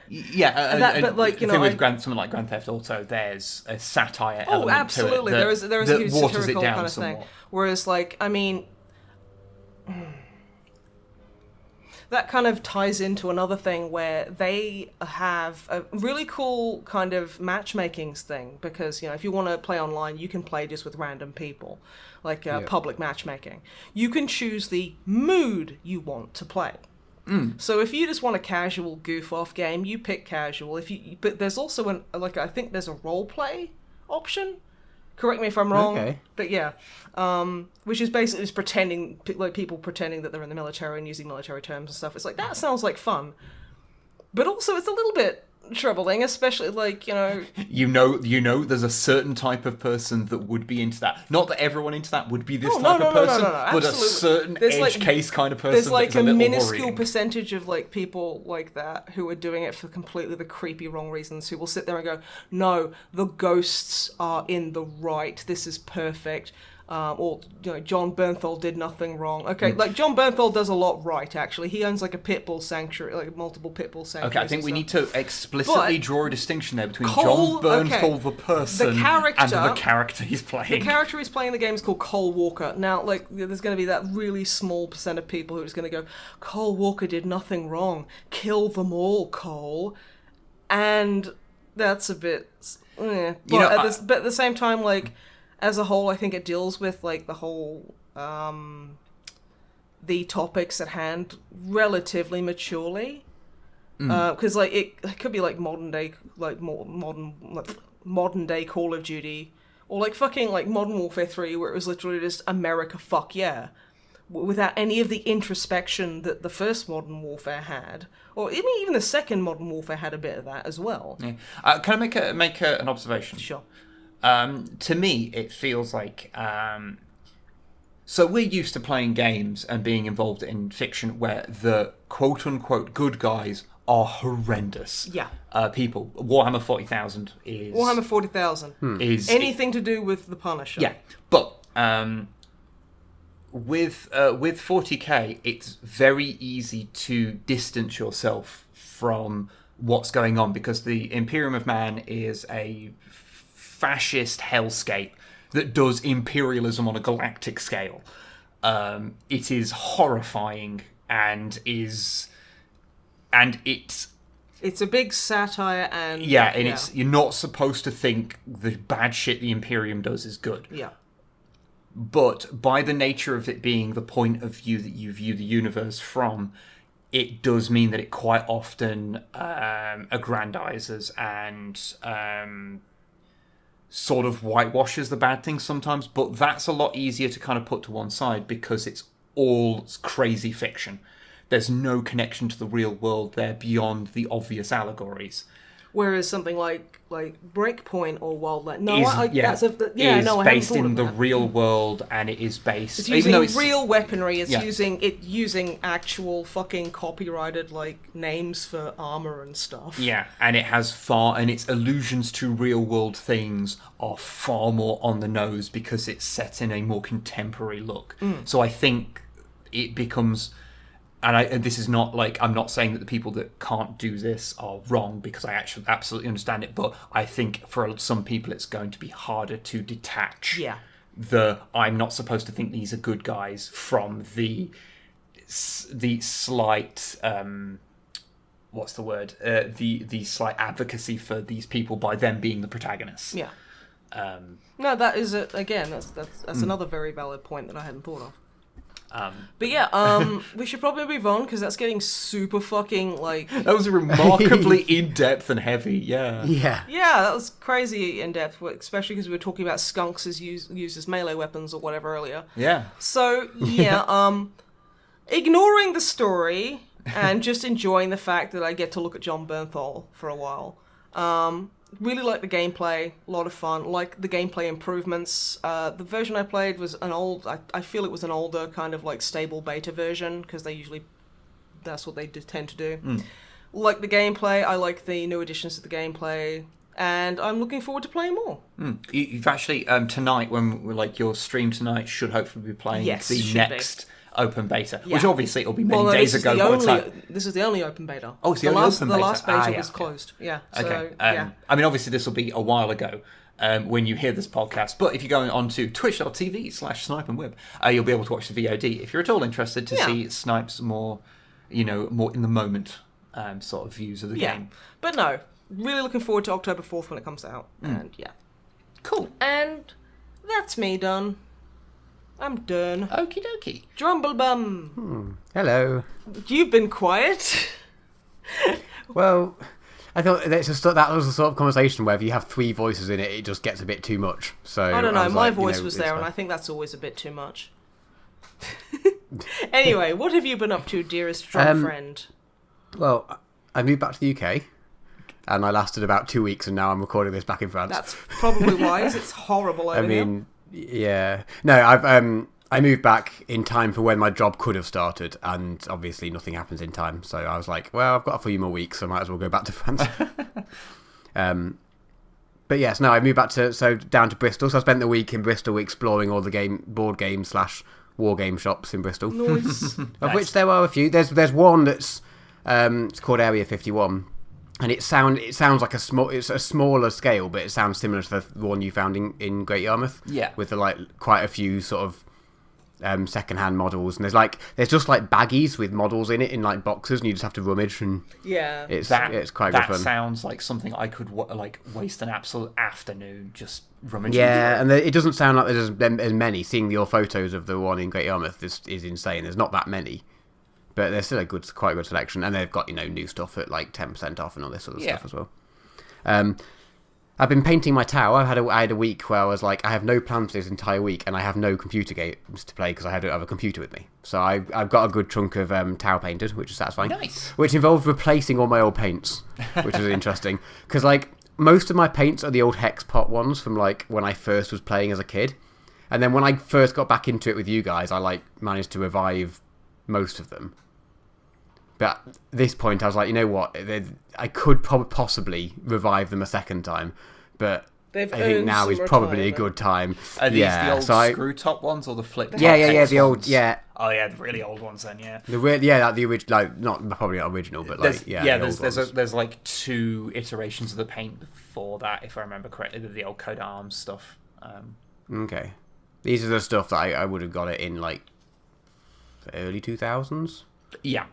S2: Yeah, but with something like Grand Theft Auto, there's a satire element
S1: absolutely.
S2: to it.
S1: There is a huge satirical kind of thing. Whereas, that kind of ties into another thing where they have a really cool kind of matchmaking thing, because if you want to play online, you can play just with random people, public matchmaking. You can choose the mood you want to play. So if you just want a casual goof off game, you pick casual. But there's also I think there's a role play option. Correct me if I'm wrong. Okay. But yeah, which is basically just pretending, people pretending that they're in the military and using military terms and stuff. It's that sounds like fun, but also it's a little bit troubling, especially
S2: there's a certain type of person that would be into that. Not that everyone into that would be this type of person, but a certain edge case kind of person.
S1: There's a minuscule percentage of people like that who are doing it for completely the creepy wrong reasons, who will sit there and go, no, the ghosts are in the right, this is perfect. Or John Bernthal did nothing wrong. Okay, John Bernthal does a lot right, actually. He owns a pit bull sanctuary, multiple pit bull sanctuaries.
S2: Okay, I think we need to explicitly draw a distinction there between John Bernthal, the person, and the character he's playing.
S1: The character he's playing in the game is called Cole Walker. Now, there's going to be that really small percent of people who are just going to go, Cole Walker did nothing wrong. Kill them all, Cole. And that's a bit... But at the same time, as a whole, I think it deals with the whole the topics at hand relatively maturely. Because like it could be like modern day Call of Duty, or like fucking like Modern Warfare 3, where it was literally just America fuck yeah, without any of the introspection that the first Modern Warfare had, or even the second Modern Warfare had a bit of that as well.
S2: Yeah. Can I make an observation?
S1: Sure.
S2: To me, it feels like so we're used to playing games and being involved in fiction where the quote unquote good guys are horrendous.
S1: Yeah.
S2: People. Warhammer 40,000 is
S1: Warhammer 40,000
S2: is
S1: anything to do with the Punisher.
S2: Yeah, but with 40k, it's very easy to distance yourself from what's going on because the Imperium of Man is a fascist hellscape that does imperialism on a galactic scale. It is horrifying and it's
S1: a big satire and
S2: it's you're not supposed to think the bad shit the Imperium does is good.
S1: Yeah.
S2: But by the nature of it being the point of view that you view the universe from, it does mean that it quite often aggrandizes and sort of whitewashes the bad things sometimes. But that's a lot easier to kind of put to one side because it's all crazy fiction. There's no connection to the real world there beyond the obvious allegories.
S1: Whereas something like Breakpoint or Wildland,
S2: is based in the real world, and it is based.
S1: It's using real weaponry. It's using actual fucking copyrighted like names for armor and stuff.
S2: Yeah, and it has and its allusions to real world things are far more on the nose because it's set in a more contemporary look. So I think it becomes. And this is not like, I'm not saying that the people that can't do this are wrong, because I actually absolutely understand it, but I think for some people it's going to be harder to detach I'm not supposed to think these are good guys from the slight, what's the word? The slight advocacy for these people by them being the protagonists.
S1: Yeah. No, that is, again, that's another very valid point that I hadn't thought of. But yeah, we should probably move on because that's getting super fucking like.
S2: That was remarkably in depth and heavy. Yeah.
S3: Yeah.
S1: Yeah, that was crazy in depth, especially because we were talking about skunks as used as melee weapons or whatever earlier.
S2: Yeah.
S1: So yeah, ignoring the story and just enjoying the fact that I get to look at John Bernthal for a while. Really like the gameplay, a lot of fun. Like the gameplay improvements. The version I played was an old. I feel it was an older kind of like stable beta version because that's what they tend to do. Like the gameplay, I like the new additions to the gameplay, and I'm looking forward to playing more.
S2: You've actually tonight, when your stream tonight, should hopefully be playing the next open beta, which obviously it'll be many days ago.
S1: This is the only open beta.
S2: Oh, it's the only open beta.
S1: The last beta was closed. Yeah.
S2: Okay.
S1: So,
S2: I mean, obviously this will be a while ago when you hear this podcast, but if you're going on to twitch.tv/SnipeandWib, you'll be able to watch the VOD if you're at all interested to see Snipe's more in the moment sort of views of the game.
S1: But no, really looking forward to October 4th when it comes out. And
S2: cool.
S1: And that's me done. I'm done.
S2: Okie dokie.
S1: Drumblebum.
S3: Hello.
S1: You've been quiet.
S3: Well, I thought that was the sort of conversation where if you have three voices in it, it just gets a bit too much. So
S1: I don't know. My voice was there, and I think that's always a bit too much. Anyway, what have you been up to, dearest drum friend?
S3: Well, I moved back to the UK, and I lasted about 2 weeks, and now I'm recording this back in France.
S1: That's probably wise. It's horrible over here.
S3: Yeah. No, I moved back in time for when my job could have started, and obviously nothing happens in time. So I was like, well, I've got a few more weeks, so I might as well go back to France. But yes, no, I moved back down to Bristol. So I spent the week in Bristol exploring all the board game / war game shops in Bristol.
S1: Nice.
S3: Of which there are a few. There's one that's it's called Area 51. And it sounds like it's a smaller scale, but it sounds similar to the one you found in Great Yarmouth.
S2: Yeah.
S3: With quite a few sort of second-hand models, and there's just like baggies with models in it in like boxes, and you just have to rummage, and it's quite good fun.
S2: That sounds like something I could waste an absolute afternoon just rummaging.
S3: Yeah, and it doesn't sound like there's as many. Seeing your photos of the one in Great Yarmouth is insane. There's not that many, but there's still quite a good selection, and they've got new stuff at like 10% off and all this other stuff as well. I've been painting my tower. I had a week where I was like, I have no plans for this entire week, and I have no computer games to play because I don't have a computer with me. So I've got a good chunk of tower painted, which is satisfying.
S2: Nice.
S3: Which involved replacing all my old paints, which is interesting. Because like most of my paints are the old hex pot ones from like when I first was playing as a kid, and then when I first got back into it with you guys, I like managed to revive most of them. But at this point, I was like, you know what? I could possibly revive them a second time, but I think now is probably a good time.
S2: Are these the old screw top ones or the flip top?
S3: Yeah, the old,
S2: ones? Yeah. Oh yeah, the really old ones then, yeah.
S3: The original, like probably not original, but like
S2: there's like 2 iterations of the paint before that, if I remember correctly, the old coat of arms stuff.
S3: Okay, these are the stuff that I would have got it in like the early 2000s.
S2: Yeah.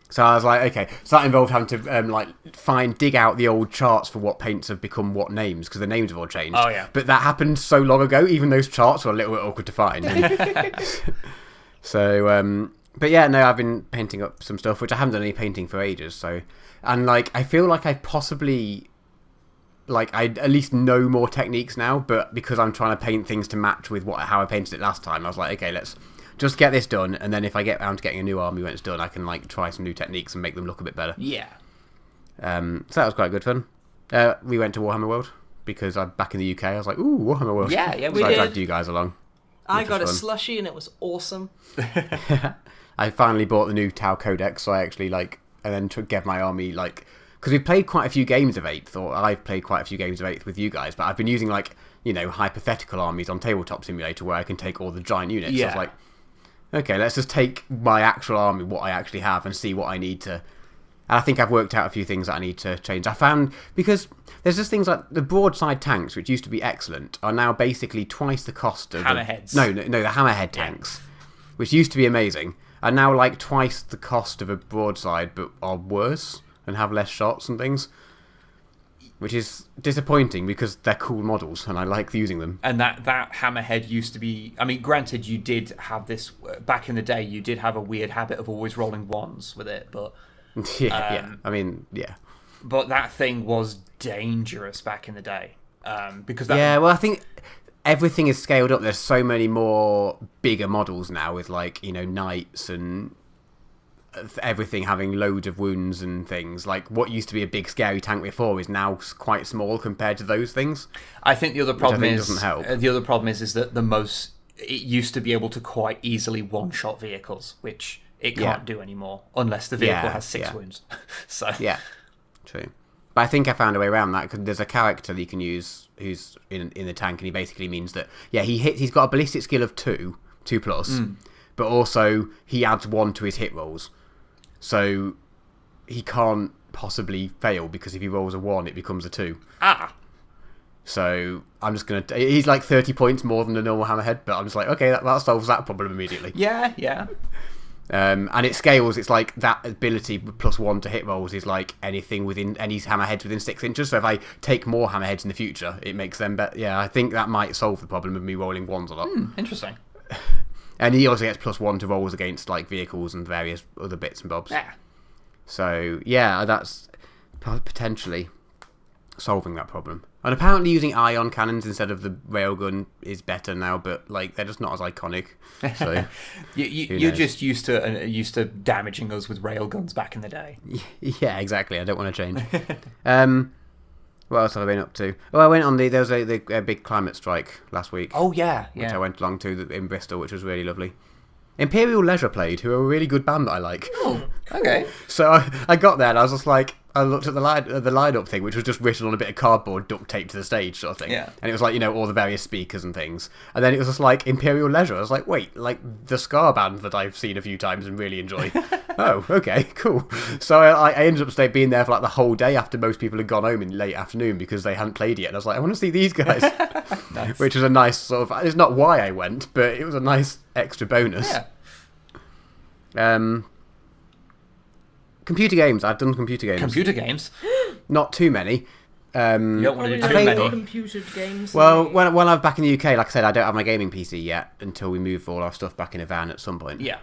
S3: So I was like, okay. So that involved having to dig out the old charts for what paints have become what names, because the names have all changed.
S2: Oh yeah.
S3: But that happened so long ago. Even those charts were a little bit awkward to find. So, but yeah, no, I've been painting up some stuff, which I haven't done any painting for ages. So, and like, I feel like I possibly, like, I at least know more techniques now. But because I'm trying to paint things to match with how I painted it last time, I was like, okay, let's just get this done, and then if I get around to getting a new army when it's done, I can like try some new techniques and make them look a bit better.
S2: Yeah.
S3: So that was quite good fun. We went to Warhammer World because I'm back in the UK. I was like, ooh, Warhammer World.
S2: Yeah,
S1: we
S3: did.
S1: I
S3: dragged you guys along.
S1: I got a slushie and it was awesome.
S3: I finally bought the new Tau Codex, so I actually and then gave my army because we played quite a few games of 8th, or I've played quite a few games of 8th with you guys, but I've been using hypothetical armies on Tabletop Simulator where I can take all the giant units.
S2: Yeah.
S3: So I was like, okay, let's just take my actual army, what I actually have, and see what I need to. And I think I've worked out a few things that I need to change. I found, because there's just things like the broadside tanks, which used to be excellent, are now basically twice the cost of
S2: hammerheads.
S3: No, the hammerhead tanks, which used to be amazing, are now like twice the cost of a broadside, but are worse and have less shots and things. Which is disappointing because they're cool models and I like using them.
S2: And that hammerhead used to be... I mean, granted, you did have this... Back in the day, you did have a weird habit of always rolling 1s with it, but...
S3: yeah. I mean, yeah.
S2: But that thing was dangerous back in the day. Because
S3: well, I think everything is scaled up. There's so many more bigger models now with, knights and... everything having loads of wounds and things. Like what used to be a big scary tank before is now quite small compared to those things.
S2: I think the other problem
S3: doesn't help.
S2: The other problem is that it used to be able to quite easily one-shot vehicles, which it can't do anymore unless the vehicle has 6 wounds. So
S3: yeah, true. But I think I found a way around that because there's a character that you can use who's in the tank, and he basically means that he's got a ballistic skill of 2 plus, but also he adds 1 to his hit rolls. So he can't possibly fail because if he rolls a 1, it becomes a 2. So I'm just going to... He's like 30 points more than a normal hammerhead, but I'm just like, okay, that solves that problem immediately.
S2: Yeah.
S3: And it scales. It's like that ability plus 1 to hit rolls is like anything within... Any hammerheads within 6 inches. So if I take more hammerheads in the future, it makes them better. Yeah, I think that might solve the problem of me rolling 1s a lot.
S2: Interesting.
S3: And he also gets plus 1 to rolls against vehicles and various other bits and bobs.
S2: Yeah.
S3: So yeah, that's potentially solving that problem. And apparently using ion cannons instead of the railgun is better now, but they're just not as iconic. So
S2: you're just used to damaging us with railguns back in the day.
S3: Yeah, exactly. I don't want to change. What else have I been up to? Well, I went on there was a big climate strike last week.
S2: Oh, yeah.
S3: Which I went along to in Bristol, which was really lovely. Imperial Leisure played, who are a really good band that I like.
S2: Oh, okay.
S3: So I got there and I was just like, I looked at the lineup thing, which was just written on a bit of cardboard, duct taped to the stage, sort of thing.
S2: Yeah.
S3: And it was like, all the various speakers and things. And then it was just like Imperial Leisure. I was like, wait, like the ska band that I've seen a few times and really enjoy. Oh, okay, cool. So I ended up being there for like the whole day after most people had gone home in late afternoon because they hadn't played yet. And I was like, I want to see these guys.
S2: Nice.
S3: Which was a nice sort of... It's not why I went, but it was a nice extra bonus.
S2: Yeah.
S3: Computer games. I've done computer games.
S2: Computer games?
S3: Not too many.
S2: You don't want to do too
S1: Probably
S2: many.
S1: computer games.
S3: Well, when I'm back in the UK, like I said, I don't have my gaming PC yet until we move all our stuff back in a van at some point.
S2: Yeah.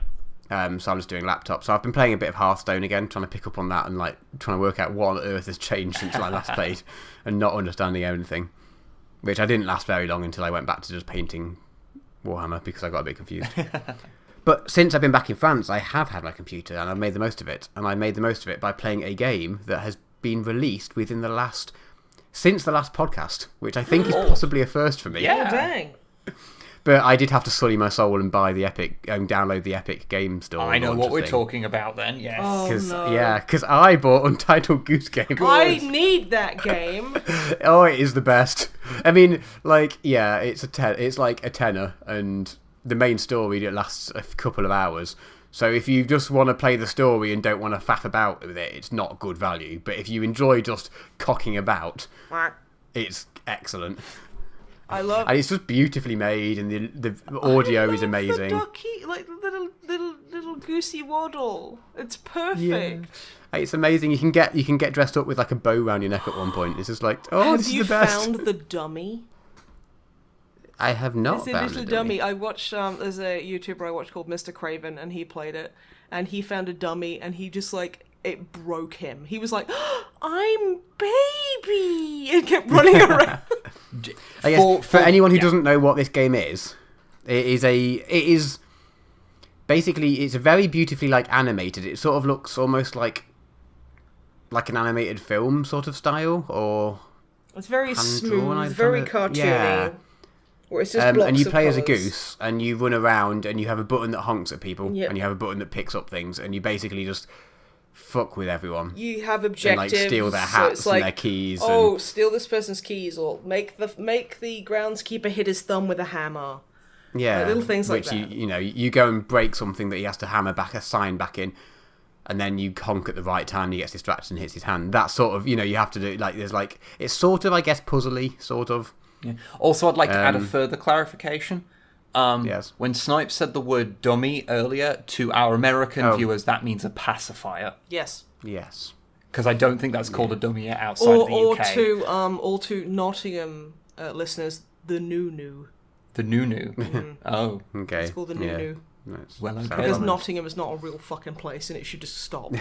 S3: So I'm just doing laptop. So I've been playing a bit of Hearthstone again, trying to pick up on that and like trying to work out what on earth has changed since I last played and not understanding anything. Which I didn't last very long until I went back to just painting Warhammer because I got a bit confused. But since I've been back in France, I have had my computer and I've made the most of it. And I made the most of it by playing a game that has been released since the last podcast, which I think is possibly a first for me.
S2: Yeah.
S1: Oh, dang.
S3: But I did have to sully my soul and buy the Epic, download the Epic Game Store.
S2: I know what we're
S3: thing.
S2: talking about then, yes.
S1: Oh, no.
S3: Yeah, because I bought Untitled Goose Game.
S1: I need that game.
S3: Oh, it is the best. I mean, like, yeah, it's like a tenner, and the main story it lasts a couple of hours. So if you just want to play the story and don't want to faff about with it, it's not good value. But if you enjoy just cocking about, it's excellent.
S1: I love.
S3: And it's just beautifully made, and the audio is amazing.
S1: The ducky, like the little goosey waddle. It's perfect.
S3: It's amazing. You can get dressed up with like a bow around your neck at one point. It's just like, this is the best.
S1: Have you found the dummy?
S3: I have not
S1: It's a
S3: found
S1: little
S3: the dummy.
S1: I watched. There's a YouTuber I watched called Mr. Craven, and he played it, and he found a dummy, and he just like it broke him. He was like, "I'm baby," and kept running around.
S3: I guess for anyone who doesn't know what this game is, it is basically it's very beautifully like animated. It sort of looks almost like an animated film sort of style, or
S1: It's very
S3: hand-drawn,
S1: smooth,
S3: I've
S1: very
S3: done it.
S1: cartoony.
S3: Yeah.
S1: Where it's just blocks
S3: and you
S1: of
S3: play as a
S1: colours.
S3: goose, and you run around, and you have a button that honks at people,
S1: Yep.
S3: and you have a button that picks up things, and you basically just fuck with everyone.
S1: You have
S3: And
S1: objectives.
S3: like steal their
S1: so
S3: hats
S1: it's
S3: and
S1: like,
S3: their keys.
S1: oh,
S3: and,
S1: steal this person's keys, or make the groundskeeper hit his thumb with a hammer.
S3: yeah,
S1: little things like
S3: which
S1: that.
S3: you go and break something that he has to hammer back a sign back in, and then you honk at the right time. He gets distracted and hits his hand. That sort of you have to do like there's like it's sort of I guess puzzly sort of.
S2: Yeah. Also, I'd like to add a further clarification.
S3: Yes.
S2: When Snipe said the word dummy earlier, to our American
S3: Oh.
S2: viewers, that means a pacifier.
S1: Yes.
S3: Yes.
S2: Because I don't think that's called a dummy outside the UK.
S1: Or to Nottingham listeners, the new.
S2: The Nunu. Oh.
S3: Okay.
S1: It's called the
S3: yeah.
S1: Nunu.
S3: That's-
S2: Well, okay.
S3: sounds
S1: Because
S3: nice.
S1: Nottingham is not a real fucking place, and it should just stop.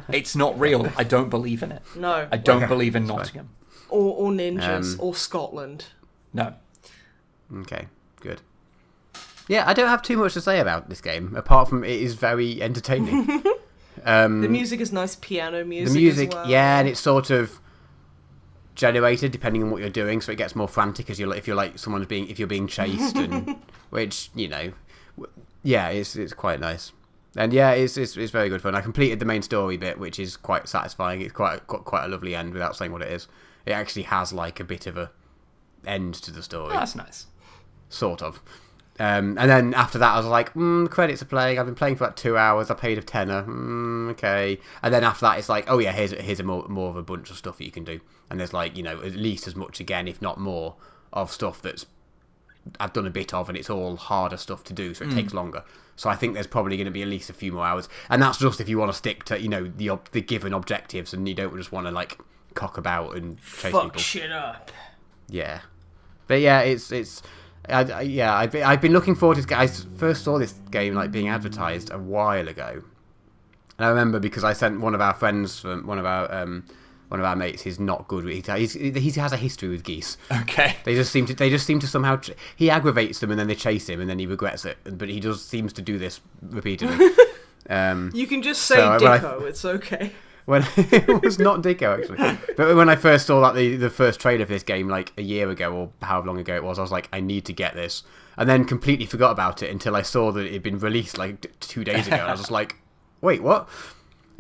S2: It's not real. I don't believe in it.
S1: No.
S2: I don't believe in Nottingham.
S1: Or ninjas, or Scotland.
S2: No.
S3: Okay, good. Yeah, I don't have too much to say about this game, apart from it is very entertaining.
S1: The music is nice piano music.
S3: The music,
S1: as well.
S3: yeah, and it's sort of generated depending on what you're doing, so it gets more frantic as if you're being chased, and which yeah, it's quite nice, and yeah, it's very good fun. I completed the main story bit, which is quite satisfying. It's got quite a lovely end without saying what it is. It actually has like a bit of a end to the story.
S2: Oh, that's nice.
S3: Sort of. And then after that, I was like, credits are playing. I've been playing for about 2 hours. I paid a tenner. Okay. And then after that, it's like, oh yeah, here's a more of a bunch of stuff that you can do. And there's like, at least as much again, if not more, of stuff that's I've done a bit of, and it's all harder stuff to do, so it takes longer. So I think there's probably going to be at least a few more hours. And that's just if you want to stick to, the given objectives, and you don't just want to like cock about and chase
S1: Fuck
S3: people.
S1: shit up.
S3: Yeah, but yeah, I've been looking forward to this. I first saw this game like being advertised a while ago, and I remember because I sent one of our friends, one of our mates. He's not good. He has a history with geese.
S2: Okay.
S3: They just seem to somehow. He aggravates them and then they chase him and then he regrets it. But he just seems to do this repeatedly.
S1: You can just say
S3: So,
S1: Dicko. It's okay.
S3: When it was not Dicko actually, but when I first saw that the first trailer for this game like a year ago or however long ago it was, I was like, I need to get this, and then completely forgot about it until I saw that it had been released like 2 days ago. And I was just like, wait, what?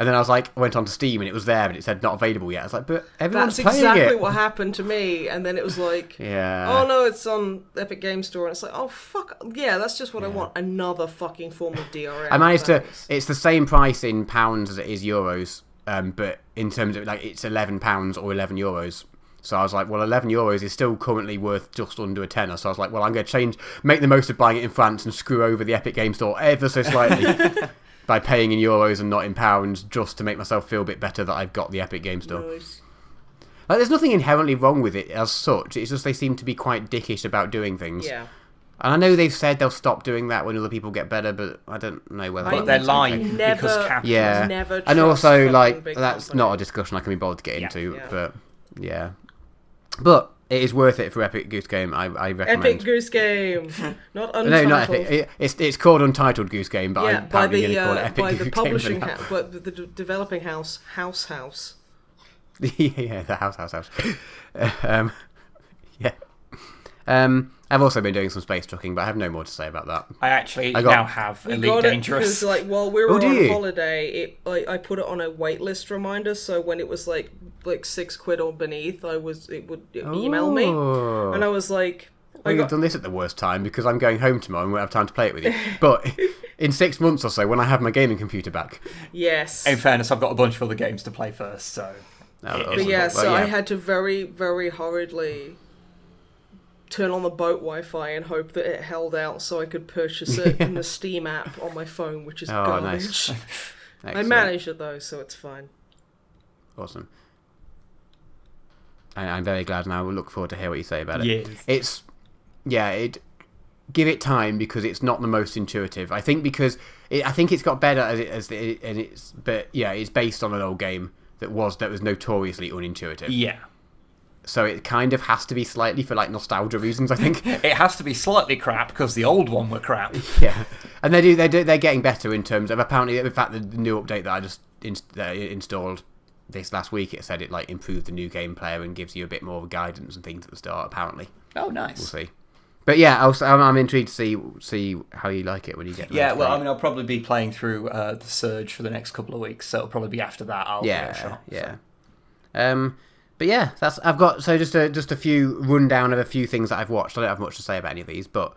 S3: And then I was like, went onto Steam and it was there, but it said not available yet. I was like, but everyone's
S1: That's
S3: playing
S1: exactly
S3: it.
S1: what happened to me. And then it was like,
S3: Yeah.
S1: oh no, it's on Epic Game Store. And it's like, oh fuck, yeah, that's just what I want. Another fucking form of DRM.
S3: I managed
S1: Thanks.
S3: to. It's the same price in pounds as it is euros, but in terms of like it's £11 or €11. So I was like, well, €11 is still currently worth just under a tenner. So I was like, well, I'm going to make the most of buying it in France and screw over the Epic Game Store ever so slightly by paying in euros and not in pounds, just to make myself feel a bit better that I've got the Epic Game Store.
S1: Nice.
S3: Like, there's nothing inherently wrong with it as such. It's just they seem to be quite dickish about doing things.
S1: Yeah.
S3: And I know they've said they'll stop doing that when other people get better, but I don't know whether...
S2: But they're lying
S1: never-
S2: because capitalism.
S3: Yeah,
S1: Never
S3: and
S1: trust
S3: also
S1: fucking
S3: like
S1: big
S3: that's
S1: company.
S3: not a discussion I can be bothered to get into,
S1: Yeah.
S3: but yeah, but it is worth it for Epic Goose Game. I recommend.
S1: Epic Goose Game, not Untitled.
S3: No, not Epic. It's called Untitled Goose Game, but
S1: Yeah,
S3: I'm
S1: by
S3: apparently
S1: the
S3: going to call it Epic
S1: by
S3: Goose
S1: the
S3: Game
S1: publishing
S3: for now.
S1: house, but the developing house.
S3: Yeah, the house. Yeah. I've also been doing some space trucking, but I have no more to say about that.
S2: I actually
S3: I got-
S2: now have
S1: We
S2: Elite
S1: got it
S2: Dangerous.
S1: because, like, while we
S3: Oh,
S1: were
S3: do
S1: on
S3: you?
S1: holiday, I put it on a waitlist reminder. So when it was like £6 or beneath, it would email me,
S3: Oh.
S1: and I was like,
S3: Well, you've done this at the worst time because I'm going home tomorrow and won't have time to play it with you. But in 6 months or so, when I have my gaming computer back,
S1: yes.
S2: In fairness, I've got a bunch of other games to play first, so...
S1: But yeah, so I had to very, very hurriedly turn on the boat Wi-Fi and hope that it held out so I could purchase it in the Steam app on my phone, which is garbage.
S3: Nice.
S1: I
S3: Excellent.
S1: managed it though, so it's fine.
S3: Awesome. I'm very glad, and I will look forward to hear what you say about it.
S2: Yes.
S3: Give it time because it's not the most intuitive. I think because I think it's got better but yeah, it's based on an old game that was notoriously unintuitive.
S2: Yeah.
S3: So it kind of has to be slightly for like nostalgia reasons, I think.
S2: It has to be slightly crap because the old one were crap.
S3: Yeah, and they're getting better in terms of apparently, in fact, the new update that I just installed this last week, it said it like improved the new game player and gives you a bit more guidance and things at the start. Apparently,
S2: Oh, nice.
S3: we'll see. But yeah, I'm intrigued to see how you like it when you get.
S2: Yeah, well, I mean, I'll probably be playing through the Surge for the next couple of weeks, so it'll probably be after that I'll give it a shot.
S3: Yeah.
S2: So.
S3: But yeah, I've got just a few rundown of a few things that I've watched. I don't have much to say about any of these, but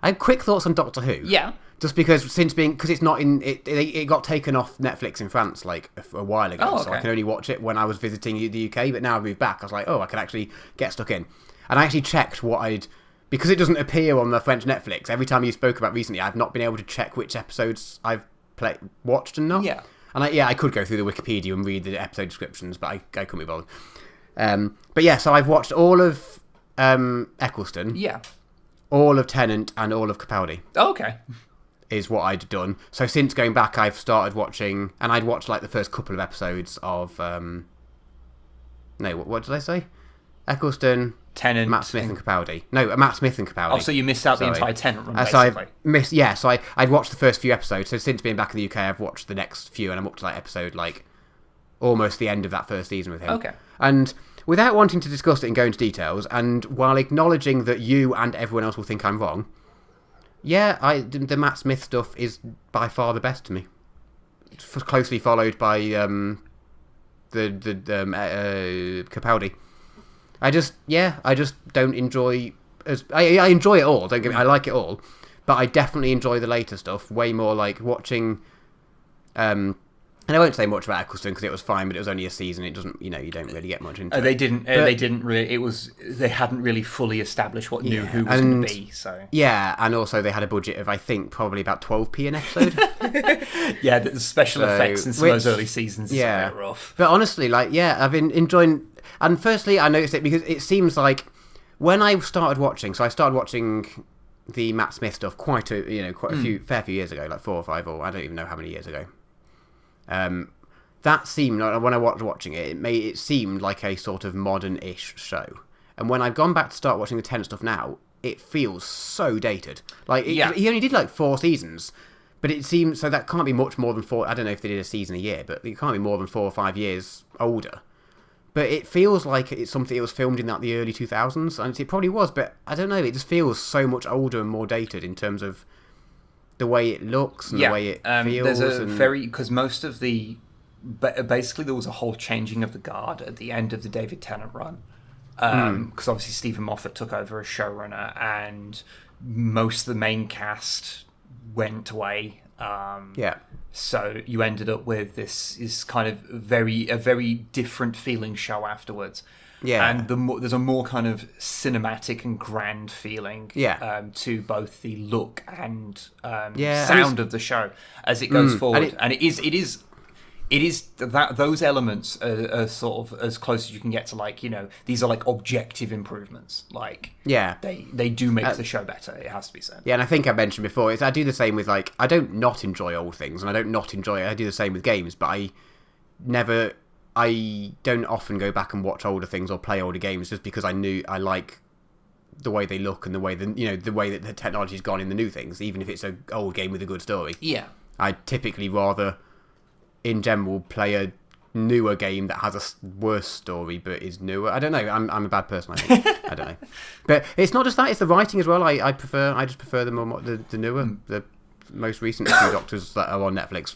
S3: I have quick thoughts on Doctor Who.
S2: Yeah.
S3: Just because it's not in it got taken off Netflix in France like a while ago, so I can only watch it when I was visiting the UK. But now I've moved back, I was like, oh, I can actually get stuck in. And I actually checked because it doesn't appear on the French Netflix. Every time you spoke about recently, I've not been able to check which episodes I've watched and not.
S2: Yeah.
S3: And I could go through the Wikipedia and read the episode descriptions, but I couldn't be bothered. But yeah, so I've watched all of Eccleston,
S2: Yeah.
S3: all of Tennant, and all of Capaldi.
S2: Oh, okay.
S3: Is what I'd done. So since going back, I've started watching, and I'd watched like the first couple of episodes of what did I say? Eccleston,
S2: Tennant,
S3: Matt Smith and Capaldi. No, Matt Smith and Capaldi.
S2: Oh, so you missed out the
S3: Sorry.
S2: entire Tennant run,
S3: So
S2: basically.
S3: So I'd watched the first few episodes. So since being back in the UK, I've watched the next few, and I'm up to like episode like almost the end of that first season with him.
S2: Okay.
S3: And without wanting to discuss it and go into details, and while acknowledging that you and everyone else will think I'm wrong, yeah, the Matt Smith stuff is by far the best to me. It's closely followed by the Capaldi. I just don't enjoy I enjoy it all. Don't get me, I like it all, but I definitely enjoy the later stuff way more. Like watching, and I won't say much about Eccleston because it was fine, but it was only a season. It doesn't, you don't really get much into it.
S2: They didn't really. They hadn't really fully established what New Who was going to be. So
S3: yeah, and also they had a budget of I think probably about 12p an episode.
S2: yeah, the special effects in some of those early seasons is a bit rough.
S3: But honestly, like I've been enjoying. And firstly, I noticed it because it seems like when I started watching, so I started watching the Matt Smith stuff quite a fair few years ago, like 4 or 5, or I don't even know how many years ago. That seemed, when I was watching it, it seemed like a sort of modern-ish show. And when I've gone back to start watching the Tennant stuff now, it feels so dated. Like he only did like 4 seasons, but it seems so that can't be much more than 4. I don't know if they did a season a year, but it can't be more than 4 or 5 years older. But it feels like it's something that was filmed in like the early 2000s, and it probably was, but I don't know, it just feels so much older and more dated in terms of the way it looks and the way it feels.
S2: There's because most of the basically there was a whole changing of the guard at the end of the David Tennant run. Because obviously Stephen Moffat took over as showrunner, and most of the main cast went away. So you ended up with this kind of a very different feeling show afterwards. Yeah, and there's a more kind of cinematic and grand feeling to both the look and sound of the show as it goes forward. And it is that those elements are sort of as close as you can get to, like, these are like objective improvements. Like, they do make the show better. It has to be said.
S3: Yeah, and I think I mentioned before, I do the same with, like, I don't not enjoy old things, and I do the same with games, but I don't often go back and watch older things or play older games just because I like the way they look and the way that the technology's gone in the new things, even if it's an old game with a good story.
S2: Yeah,
S3: I typically rather, in general, play a newer game that has a worse story but is newer. I don't know. I'm a bad person, I think. I don't know. But it's not just that; it's the writing as well. I just prefer the newer, the most recent two Doctors that are on Netflix.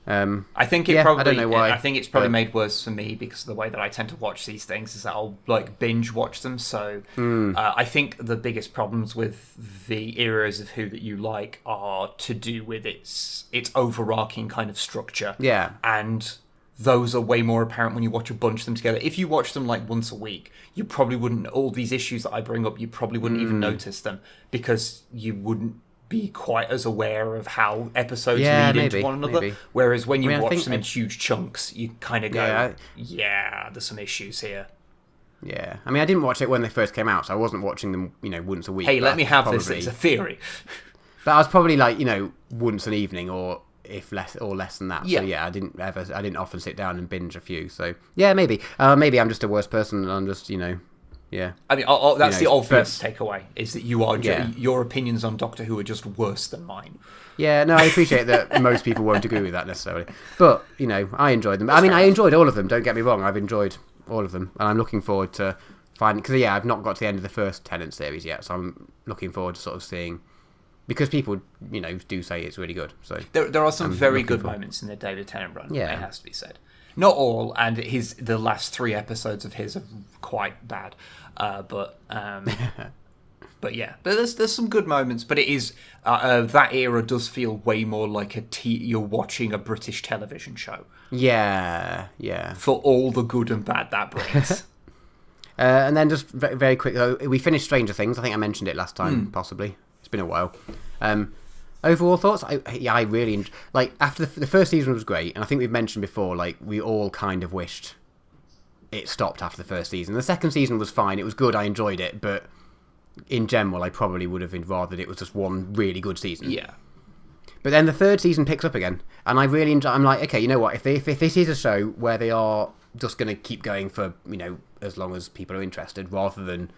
S2: I think I don't know why. I think it's probably made worse for me because of the way that I tend to watch these things is that I'll like binge watch them. So I think the biggest problems with the eras of Who that you like are to do with its overarching kind of structure.
S3: Yeah,
S2: and those are way more apparent when you watch a bunch of them together. If you watch them like once a week, you probably wouldn't. All these issues that I bring up, you probably wouldn't even notice them because you wouldn't be quite as aware of how episodes lead into one another. Maybe. Whereas when you watch them in huge chunks, you kind of go, there's some issues here.
S3: Yeah. I mean, I didn't watch it when they first came out, so I wasn't watching them, once a week.
S2: Hey, let me have this. It's a theory.
S3: But I was probably like, once an evening or less than that.
S2: Yeah.
S3: So yeah, I didn't often sit down and binge a few. So yeah, maybe I'm just a worse person and I'm just, Yeah,
S2: I mean, that's the obvious takeaway, is that your opinions on Doctor Who are just worse than mine.
S3: Yeah, no, I appreciate that most people won't agree with that necessarily. But, I enjoyed them. I enjoyed all of them, don't get me wrong. I've enjoyed all of them. And I'm looking forward to finding... Because, I've not got to the end of the first Tennant series yet, so I'm looking forward to sort of seeing... Because people, do say it's really good. So
S2: There are some very good moments in the David Tennant run, it has to be said. Not all, and the last 3 episodes of his are quite bad. But yeah, there's some good moments. But it is that era does feel way more like you're watching a British television show.
S3: Yeah.
S2: For all the good and bad that brings.
S3: And then just very quick, we finished Stranger Things. I think I mentioned it last time, possibly. It's been a while. Overall thoughts? I really after the first season was great, and I think we've mentioned before, we all kind of wished it stopped after the first season. The second season was fine. It was good. I enjoyed it, but in general, I probably would have rather that it was just one really good season.
S2: Yeah.
S3: But then the third season picks up again, and I really enjoy. I'm like, okay, you know what? If this is a show where they are just going to keep going for as long as people are interested, rather than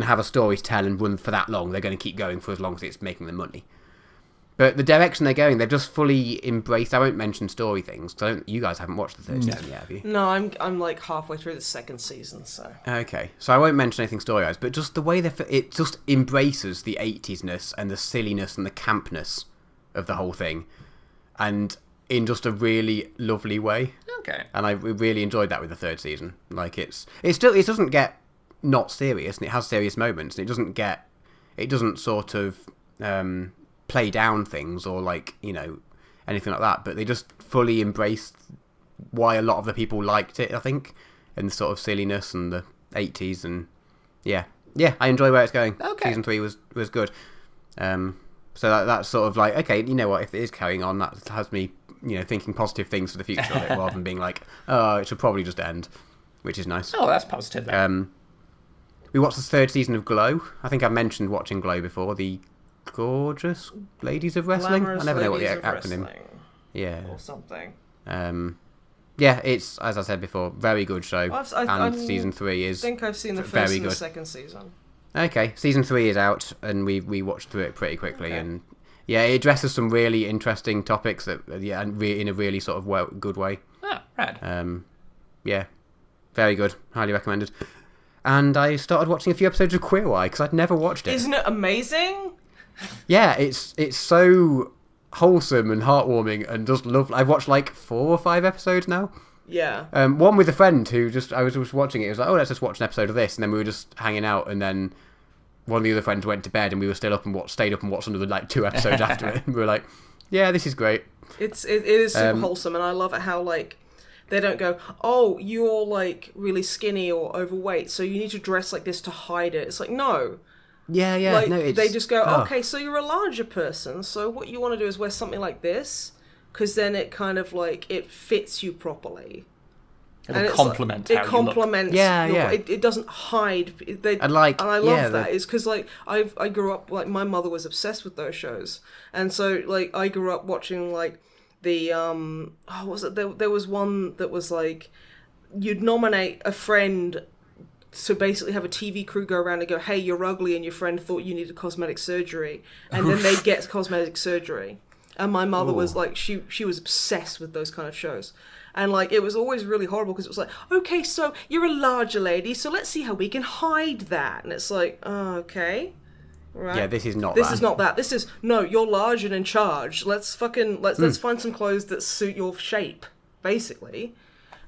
S3: have a story to tell and run for that long, they're going to keep going for as long as it's making them money. But the direction they're going, they've just fully embraced... I won't mention story things, because you guys haven't watched the third season yet, have you?
S1: No, I'm like halfway through the second season, so...
S3: Okay, so I won't mention anything story-wise, but just the way it just embraces the 80s-ness and the silliness and the campness of the whole thing, and in just a really lovely way.
S2: Okay.
S3: And I really enjoyed that with the third season. It doesn't get not serious, and it has serious moments, and it doesn't sort of... play down things or anything like that, but they just fully embraced why a lot of the people liked it, I think, and the sort of silliness and the 80s, and yeah, I enjoy where it's going.
S2: Okay.
S3: Season 3 was good. So that's sort of okay, you know what, if it is carrying on, that has me thinking positive things for the future of it, rather than being it should probably just end, which is nice.
S2: Oh, that's positive then.
S3: We watched the third season of Glow. I think I've mentioned watching Glow before, the Gorgeous Ladies of Wrestling.
S1: Glamorous
S3: I never know what the
S1: Ladies of
S3: acronym.
S1: Wrestling.
S3: Yeah.
S1: Or something.
S3: Yeah, it's, as I said before, very good show.
S1: Well,
S3: season 3 is
S1: I think I've seen the first and the second season.
S3: Okay, season 3 is out, and we watched through it pretty quickly, and yeah, it addresses some really interesting topics that in a really sort of good way.
S2: Ah, rad.
S3: Yeah, very good, highly recommended. And I started watching a few episodes of Queer Eye because I'd never watched it.
S1: Isn't it amazing?
S3: Yeah, it's so wholesome and heartwarming and just love. I've watched like 4 or 5 episodes now.
S1: Yeah.
S3: One with a friend who I was just watching it. It was like, oh, let's just watch an episode of this, and then we were just hanging out, and then one of the other friends went to bed, and we were still up and stayed up and watched another like 2 episodes after it. And we were like, yeah, this is great.
S1: It is super wholesome, and I love it how like they don't go, oh, you're like really skinny or overweight, so you need to dress like this to hide it. It's like, no.
S3: Yeah,
S1: Like,
S3: no,
S1: they just go, okay, so you're a larger person, so what you want to do is wear something like this, because then it kind of like, it fits you properly.
S2: It'll complement how
S1: it complements.
S3: Yeah.
S1: It doesn't hide. And I love that. It's because like I grew up like my mother was obsessed with those shows, and so like I grew up watching like the what was it? There was one that was like you'd nominate a friend to basically have a TV crew go around and go, hey, you're ugly, and your friend thought you needed cosmetic surgery, and then they get cosmetic surgery. And my mother was like, she was obsessed with those kind of shows. And, like, it was always really horrible because it was like, okay, so you're a larger lady, so let's see how we can hide that. And it's like, oh, okay. Right.
S3: Yeah, this is not
S1: This is not that. This is, no, you're large and in charge. Let's find some clothes that suit your shape, basically.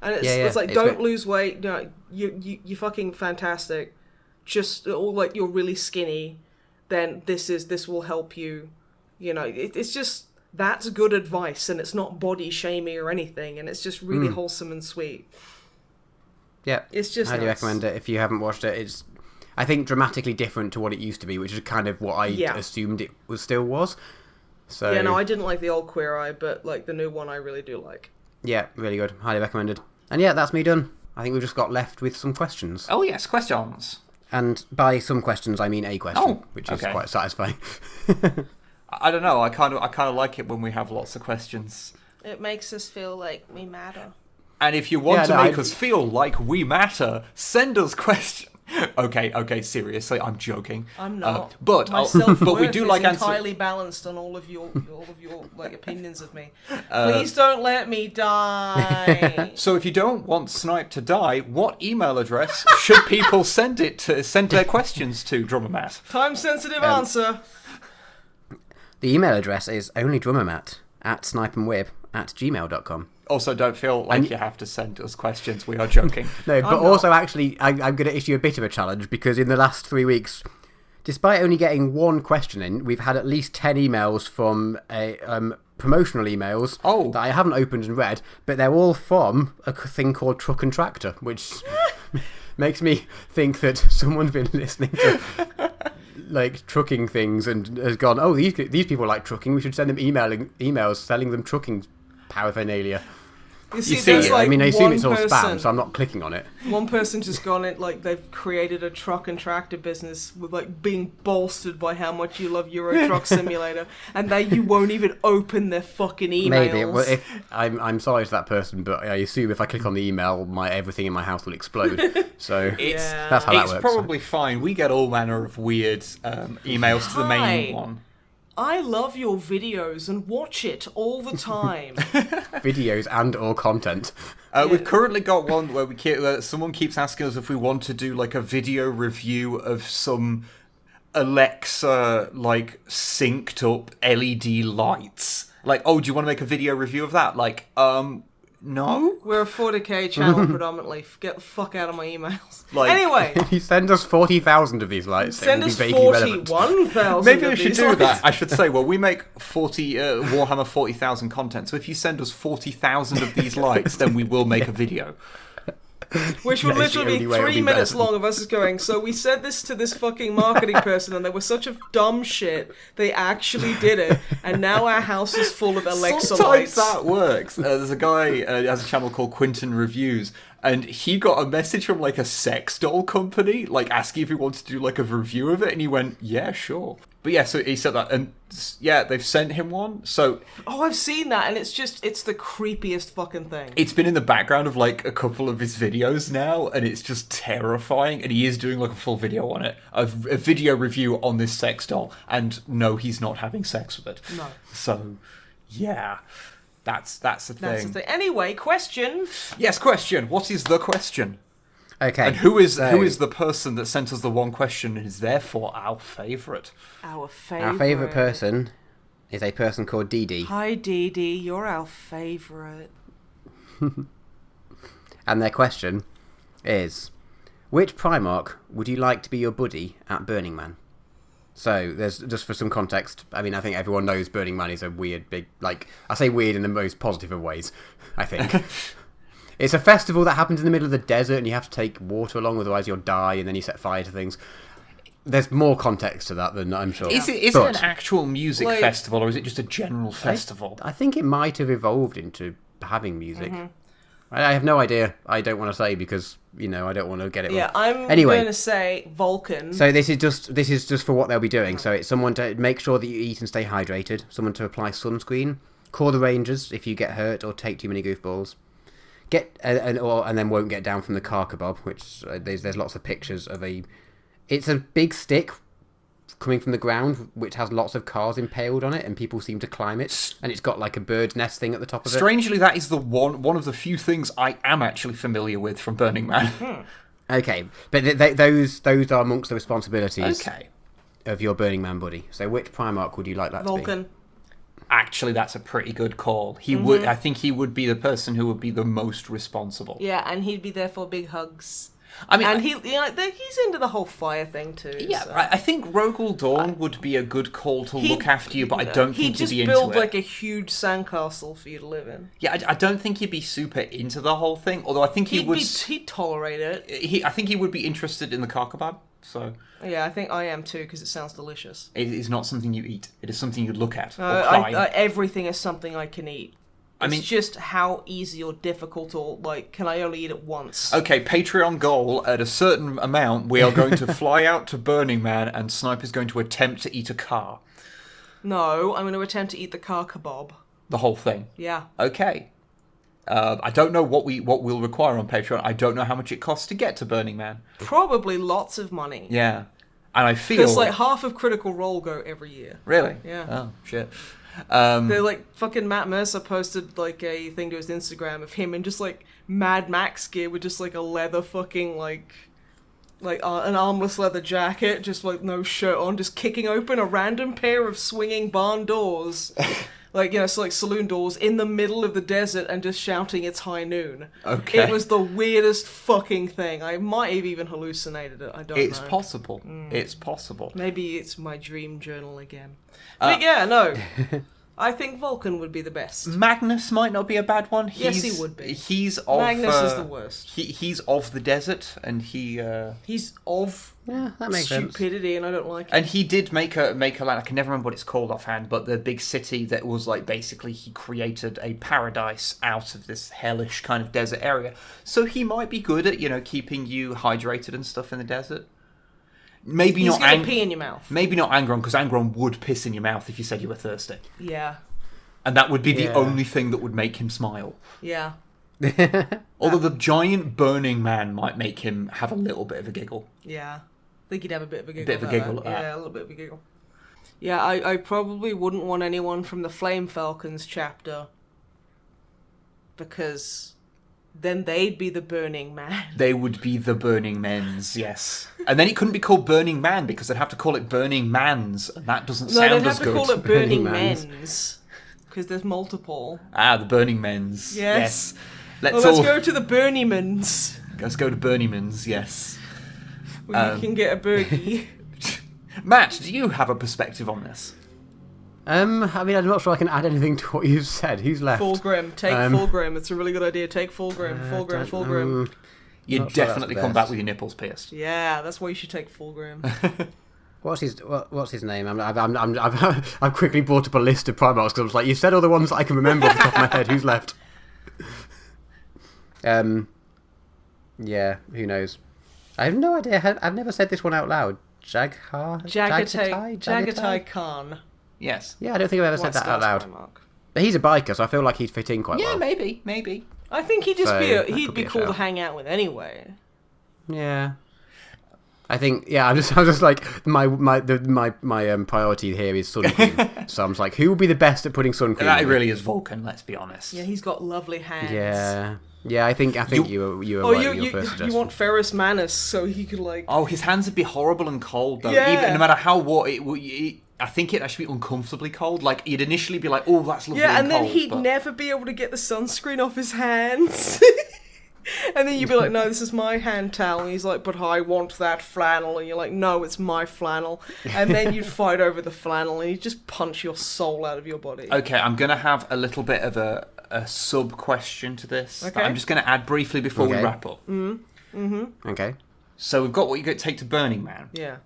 S1: And it's like, don't lose weight. No, you're fucking fantastic. Just, or, like, you're really skinny. Then this will help you. You know, it's just... That's good advice, and it's not body shaming or anything, and it's just really wholesome and sweet.
S3: Yeah,
S1: it's just
S3: highly recommend it if you haven't watched it. It's, I think, dramatically different to what it used to be, which is kind of what I assumed it still was. So
S1: yeah, no, I didn't like the old Queer Eye, but like the new one, I really do like.
S3: Yeah, really good, highly recommended. And yeah, that's me done. I think we've just got left with some questions.
S2: Oh yes, questions.
S3: And by some questions, I mean a question, which is quite satisfying.
S2: I don't know. I kind of like it when we have lots of questions.
S1: It makes us feel like we matter.
S2: And if you want to make us feel like we matter, send us questions. Okay. Seriously, I'm joking.
S1: I'm not.
S2: But we do like
S1: entirely balanced on all of your like opinions of me. Please don't let me die.
S2: So if you don't want Snipe to die, what email address should people send their questions to, Drummer Matt?
S1: Time sensitive answer.
S3: The email address is onlydrummermatt@snipeandwib@gmail.com.
S2: Also, don't feel like you have to send us questions. We are joking.
S3: No, but also, actually, I'm going to issue a bit of a challenge because in the last 3 weeks, despite only getting 1 question in, we've had at least 10 emails from promotional emails that I haven't opened and read, but they're all from a thing called Truck and Tractor, which makes me think that someone's been listening to... like trucking things and has gone, oh, these people like trucking, we should send them emails selling them trucking paraphernalia.
S1: You see,
S3: I mean, I assume it's all spam, so I'm not clicking on it.
S1: One person just gone it like they've created a truck and tractor business with like being bolstered by how much you love Euro Truck Simulator, and you won't even open their fucking emails.
S3: Maybe. Well, if I'm sorry to that person, but I assume if I click on the email, everything in my house will explode. So that's how that works.
S2: It's probably fine. We get all manner of weird emails to the main one.
S1: I love your videos and watch it all the time.
S3: Videos and or content.
S2: We've currently got one where someone keeps asking us if we want to do like a video review of some Alexa like synced up LED lights. Like, oh, do you want to make a video review of that? Like, no?
S1: We're a 40k channel predominantly. Get the fuck out of my emails.
S2: Like,
S1: anyway.
S3: If you send us 40,000 of these lights,
S1: send us 41,000
S2: Maybe we should do that. I should say, well, we make Warhammer 40,000 content, so if you send us 40,000 of these lights, then we will make a video.
S1: Which will literally be 3 minutes long of us going, so we said this to this fucking marketing person and they were such a dumb shit, they actually did it, and now our house is full of Alexa lights.
S2: Sometimes that works. There's a guy who has a channel called Quinton Reviews, and he got a message from like a sex doll company, like asking if he wanted to do like a review of it, and he went, yeah, sure. But yeah, so he said that, and yeah, they've sent him one, so...
S1: Oh, I've seen that, and it's the creepiest fucking thing.
S2: It's been in the background of like a couple of his videos now, and it's just terrifying, and he is doing like a full video on it, a video review on this sex doll, and no, he's not having sex with it.
S1: No.
S2: So, yeah... That's the thing.
S1: Anyway, question.
S2: Yes, question. What is the question?
S3: Okay.
S2: And who is the person that sent us the one question and is therefore our favourite?
S1: Our favourite
S3: person is a person called Dee Dee.
S1: Hi, Dee Dee. You're our favourite.
S3: And their question is, which Primarch would you like to be your buddy at Burning Man? So, there's just for some context, I mean, I think everyone knows Burning Man is a weird, big, like, I say weird in the most positive of ways, I think. It's a festival that happens in the middle of the desert and you have to take water along, otherwise you'll die, and then you set fire to things. There's more context to that than I'm sure.
S2: Is it an actual music festival, or is it just a general festival?
S3: I think it might have evolved into having music. I have no idea. I don't want to say because, I don't want to get it wrong.
S1: Yeah, I'm
S3: Anyway,
S1: going to say Vulcan.
S3: so this is just for what they'll be doing. So it's someone to make sure that you eat and stay hydrated, someone to apply sunscreen, call the Rangers if you get hurt or take too many goofballs, and then won't get down from the car kebab, which there's lots of pictures of it's a big stick coming from the ground which has lots of cars impaled on it, and people seem to climb it, and it's got like a bird's nest thing at the top of it.
S2: Strangely, that is the one of the few things I am actually familiar with from Burning Man.
S3: Okay, but those are amongst the responsibilities
S2: Okay.
S3: of your Burning Man buddy. So which Primarch would you like that
S1: Vulcan.
S3: to be?
S2: Actually, that's a pretty good call. He would. I think he would be the person who would be the most responsible.
S1: Yeah, and he'd be there for big hugs.
S2: I mean,
S1: and he's into the whole fire thing too.
S2: Yeah,
S1: so.
S2: I think Wyldstorm would be a good call to look after you, but I don't think he'd be into it.
S1: He'd just build like a huge sandcastle for you to live in.
S2: Yeah, I don't think he'd be super into the whole thing. Although I think
S1: he'd tolerate it.
S2: I think he would be interested in the car kebab. So
S1: yeah, I think I am too because it sounds delicious.
S2: It is not something you eat. It is something you look at.
S1: Everything is something I can eat. It's just how easy or difficult or, can I only eat it once?
S2: Okay, Patreon goal, at a certain amount, we are going to fly out to Burning Man and Snipe is going to attempt to eat a car.
S1: No, I'm going to attempt to eat the car kebab.
S2: The whole thing?
S1: Yeah.
S2: Okay. I don't know what we'll require on Patreon. I don't know how much it costs to get to Burning Man.
S1: Probably lots of money.
S2: Yeah. And I feel...
S1: Because, half of Critical Role go every year.
S2: Really?
S1: Yeah.
S2: Oh, shit.
S1: They're fucking Matt Mercer posted a thing to his Instagram of him in just Mad Max gear with just a leather fucking an armless leather jacket, just no shirt on, just kicking open a random pair of swinging barn doors, saloon doors in the middle of the desert and just shouting it's high noon.
S2: Okay.
S1: It was the weirdest fucking thing. I might have even hallucinated it. I don't know.
S2: It's possible. It's possible.
S1: Maybe it's my dream journal again. But yeah, no. I think Vulcan would be the best.
S2: Magnus might not be a bad one.
S1: Yes, he would be.
S2: Magnus
S1: is the worst.
S2: He's of the desert, and he's
S1: of
S3: that makes
S1: stupidity,
S3: sense.
S1: and I don't like it.
S2: And he did make a land. I can never remember what it's called offhand, but the big city that was basically he created a paradise out of this hellish kind of desert area. So he might be good at keeping you hydrated and stuff in the desert. Maybe
S1: He's
S2: not
S1: gonna pee in your mouth.
S2: Maybe not Angron, because Angron would piss in your mouth if you said you were thirsty.
S1: Yeah.
S2: And that would be the only thing that would make him smile.
S1: Yeah.
S2: Although the giant burning man might make him have a little bit of a giggle.
S1: Yeah. I think he'd have a bit of a giggle.
S2: Bit of a giggle at that.
S1: Yeah, a little bit of a giggle. Yeah, I probably wouldn't want anyone from the Flame Falcons chapter. Because then they'd be the Burning Man.
S2: They would be the Burning Men's, yes. And then it couldn't be called Burning Man because they'd have to call it Burning Man's, and that doesn't sound as good.
S1: No, they'd have to call it Burning Men's. Because there's multiple.
S2: Ah, the Burning Men's. Yes.
S1: Let's go to the Burning-mans.
S2: Let's go to Burning Men's, yes.
S1: Where you can get a burgie.
S2: Matt, do you have a perspective on this?
S3: I mean, I'm not sure I can add anything to what you've said. Who's left?
S1: Fulgrim. Take Fulgrim. It's a really good idea. Take Fulgrim. Fulgrim.
S2: You'd definitely come back with your nipples pierced.
S1: Yeah, that's why you should take Fulgrim.
S3: What's his name? I've quickly brought up a list of Primarchs because I was like, you said all the ones that I can remember off the top of my head. Who's left? Yeah, who knows? I have no idea. I've never said this one out loud.
S1: Jagatai Khan.
S2: Yes.
S3: Yeah, I don't think I've ever said that out loud. But he's a biker, so I feel like he'd fit in quite well.
S2: Yeah, maybe.
S1: I think he'd be cool to hang out with anyway.
S3: Yeah. I think I'm just like my priority here is Sun Queen. So I'm just like, who would be the best at putting Sun Queen?
S2: That really is Vulcan. Let's be honest.
S1: Yeah, he's got lovely hands.
S3: Yeah. I think you were right in your first suggestion.
S1: You want Ferrus Manus so he could
S2: Oh, his hands would be horrible and cold though.
S1: Yeah.
S2: Even no matter how I think it'd actually be uncomfortably cold. Like, you'd initially be like, oh, that's lovely
S1: Yeah, and then
S2: cold,
S1: he'd
S2: but...
S1: never be able to get the sunscreen off his hands. And then you'd be like, no, this is my hand towel. And he's like, but I want that flannel. And you're like, no, it's my flannel. And then you'd fight over the flannel and he'd just punch your soul out of your body.
S2: Okay, I'm going to have a little bit of a sub-question to this.
S1: Okay.
S2: That I'm just going to add briefly before we wrap up.
S3: Okay.
S2: So we've got what you could take to Burning Man.
S1: Yeah.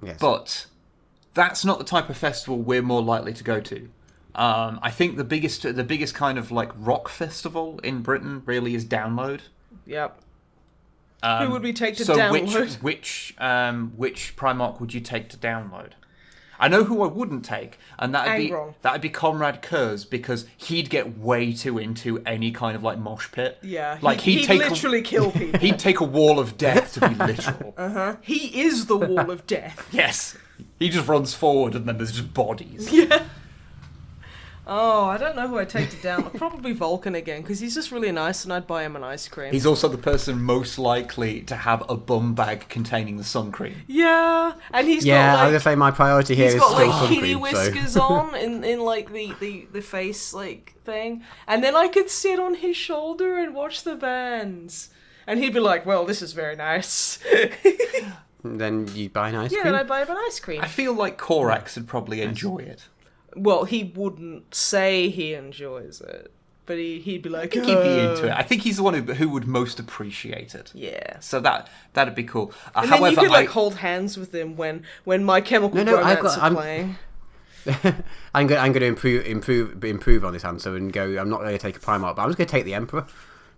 S3: Yes.
S2: But that's not the type of festival we're more likely to go to. I think the biggest kind of like rock festival in Britain really is Download.
S1: Yep. Who would we take to Download?
S2: Which Primarch would you take to Download? I know who I wouldn't take, and that'd be Conrad Kurz, because he'd get way too into any kind of like mosh pit.
S1: Yeah,
S2: like
S1: he'd literally kill people.
S2: He'd take a wall of death, to be literal.
S1: He is the wall of death.
S2: Yes, he just runs forward, and then there's just bodies.
S1: Yeah. Oh, I don't know who I'd take to Download. Probably Vulcan again, because he's just really nice, and I'd buy him an ice cream.
S2: He's also the person most likely to have a bum bag containing the sun cream.
S1: Yeah, and he's got
S3: I
S1: like...
S3: was going to say my priority here is
S1: He's got
S3: still
S1: like
S3: sun
S1: kitty
S3: cream,
S1: whiskers on in like the face like thing, and then I could sit on his shoulder and watch the bands, and he'd be like, "Well, this is very nice."
S3: Then you buy an ice
S1: Yeah,
S3: cream?
S1: then I'd buy him an ice cream.
S2: I feel like Korax would probably enjoy it.
S1: Well, he wouldn't say he enjoys it, but he'd be like,
S2: I think he'd be into it. I think he's the one who would most appreciate it.
S1: Yeah.
S2: So that'd be cool.
S1: And
S2: However,
S1: then you could like hold hands with him when My Chemical Romance are playing.
S3: I'm going to improve on this answer and go. I'm not going to take a Primarch, but I'm just going to take the Emperor,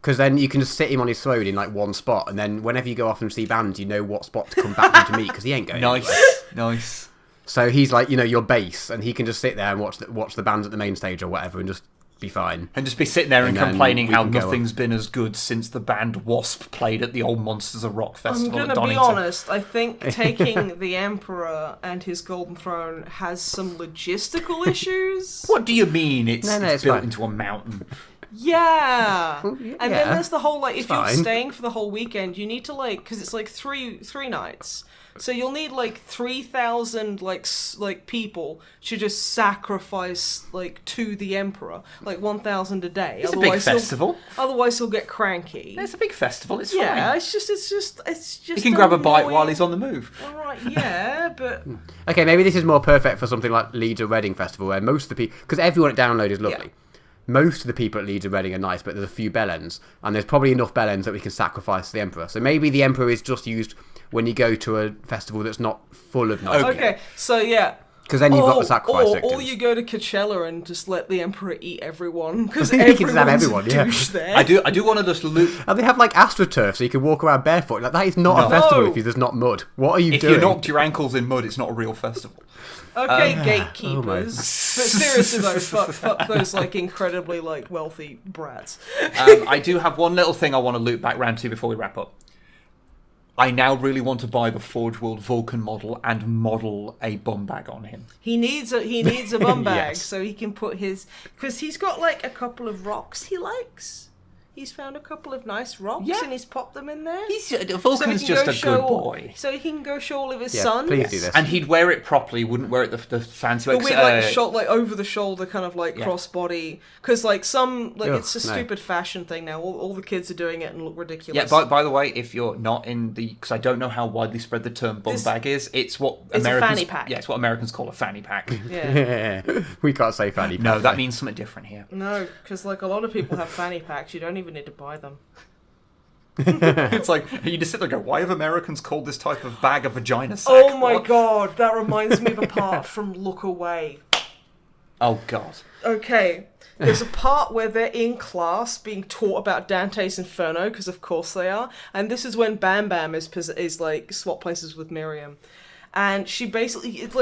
S3: because then you can just sit him on his throne in like one spot, and then whenever you go off and see bands, you know what spot to come back to meet, because he ain't going.
S2: Nice.
S3: So he's like, your base, and he can just sit there and watch the bands at the main stage or whatever, and just be fine.
S2: And just be sitting there and complaining
S3: we
S2: how
S3: can go
S2: nothing's been as good since the band Wasp played at the old Monsters of Rock festival
S1: I'm
S2: at
S1: going to be
S2: Donington.
S1: honest, I think taking the Emperor and his Golden Throne has some logistical issues.
S2: What do you mean it's
S3: it's
S2: built
S3: fine.
S2: into a mountain?
S1: Yeah. And then
S3: yeah.
S1: there's the whole, like, if you're
S3: Fine.
S1: staying for the whole weekend, you need to, like, because it's, like, three nights. So you'll need, like, 3,000, like, people to just sacrifice, like, to the Emperor. Like, 1,000 a day.
S2: It's a big festival.
S1: Otherwise he'll get cranky.
S2: It's a big festival, it's
S1: Yeah,
S2: fine.
S1: it's just.
S2: He can grab a bite while he's on the move.
S1: Alright, yeah, but...
S3: Okay, maybe this is more perfect for something like Leeds or Reading Festival, where most of the people, because everyone at Download is lovely.
S1: Yeah.
S3: Most of the people at Leeds or Reading are nice, but there's a few bellends, and there's probably enough bellends that we can sacrifice to the Emperor. So maybe the Emperor is just used when you go to a festival that's not full of nice people.
S1: Okay, so yeah.
S3: Because then you've got the sacrifice victims.
S1: Or you go to Coachella and just let the Emperor eat everyone, because
S3: He can just have
S1: everyone's
S3: everyone,
S1: a
S3: yeah.
S1: douche there.
S2: I do want to just loop.
S3: And they have like AstroTurf, so you can walk around barefoot. Like, that is not a festival if there's not mud. What are you
S2: If
S3: doing?
S2: you knocked your ankles in mud, it's not a real festival.
S1: Okay,
S3: Oh
S1: gatekeepers. But seriously though, fuck those like incredibly like wealthy brats.
S2: I do have one little thing I want to loop back round to before we wrap up. I now really want to buy the Forge World Vulcan model and model a bum bag on him.
S1: He needs a bum bag
S3: Yes.
S1: so he can put his, because he's got like a couple of rocks he likes. He's found a couple of nice rocks and he's popped them in there.
S2: Vulcan's just a good boy.
S1: So he can go show all of his
S3: Yeah,
S1: sons.
S3: please do this.
S2: And he'd wear it properly, wouldn't wear it the fancy way.
S1: But with like over the shoulder kind of like crossbody, because like some like
S3: Ugh,
S1: it's a
S3: no.
S1: stupid fashion thing now. All the kids are doing it and look
S2: Yeah,
S1: ridiculous.
S2: by the way, if you're not in the... Because I don't know how widely spread the term bum bag is. It's what
S1: It's a
S2: Americans...
S1: fanny pack.
S2: Yeah, it's what Americans call a fanny pack.
S1: Yeah.
S3: We can't say fanny pack.
S2: No, that means something different here.
S1: No, because like a lot of people have fanny packs. You don't even need to buy them.
S2: It's like, you just sit there and go, why have Americans called this type of bag a vagina sack?
S1: Oh my
S2: What?
S1: god, that reminds me of a part from Look Away.
S2: Oh god.
S1: Okay, there's a part where they're in class being taught about Dante's Inferno, because of course they are, and this is when Bam Bam is like swap places with Miriam, and she basically it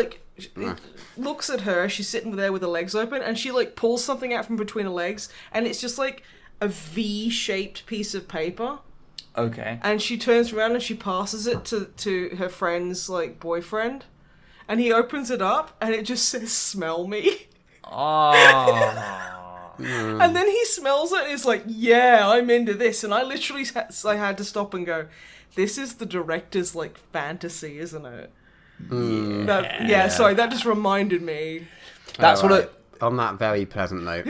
S1: looks at her, she's sitting there with her legs open, and she like pulls something out from between her legs, and it's just like a V-shaped piece of paper.
S2: Okay.
S1: And she turns around and she passes it to her friend's like boyfriend, and he opens it up and it just says "smell me."
S2: Oh.
S1: And then he smells it and is like, "Yeah, I'm into this." And I literally I had to stop and go, "This is the director's like fantasy, isn't it?" Sorry, that just reminded me.
S2: That's
S3: All
S2: what
S3: right.
S2: it...
S3: On that very pleasant note.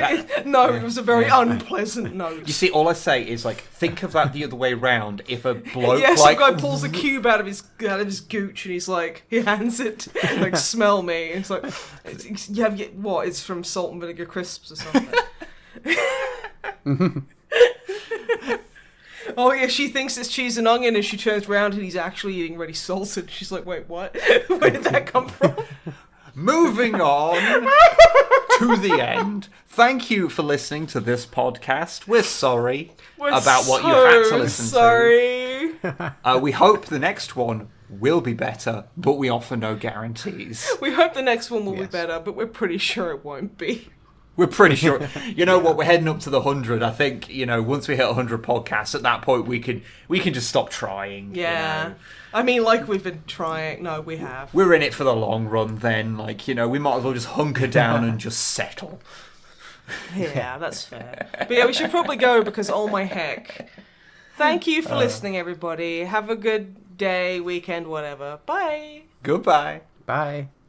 S1: No, it was a very unpleasant note.
S2: You see, all I say is, like, think of that the other way round. If a bloke,
S1: Some
S2: like...
S1: guy pulls a cube out of his gooch and he's like, he hands it, like, smell me. And it's like, what? It's from Salt and Vinegar Crisps or something. Oh yeah, she thinks it's cheese and onion, and she turns around and he's actually eating ready salted. She's like, wait, what? Where did that come from?
S2: Moving on to the end. Thank you for listening to this podcast. We're sorry about what you had to listen to. We hope the next one will be better, but we offer no guarantees.
S1: We hope the next one will be better, but we're pretty sure it won't be.
S2: We're pretty sure. You know what? We're heading up to the 100. I think, once we hit 100 podcasts, at that point we can just stop trying.
S1: Yeah. I mean, like we've been trying. No, we have.
S2: We're in it for the long run then. Like, we might as well just hunker down and just settle.
S1: Yeah, that's fair. But yeah, we should probably go because, oh my heck. Thank you for listening, everybody. Have a good day, weekend, whatever. Bye.
S2: Goodbye.
S3: Bye.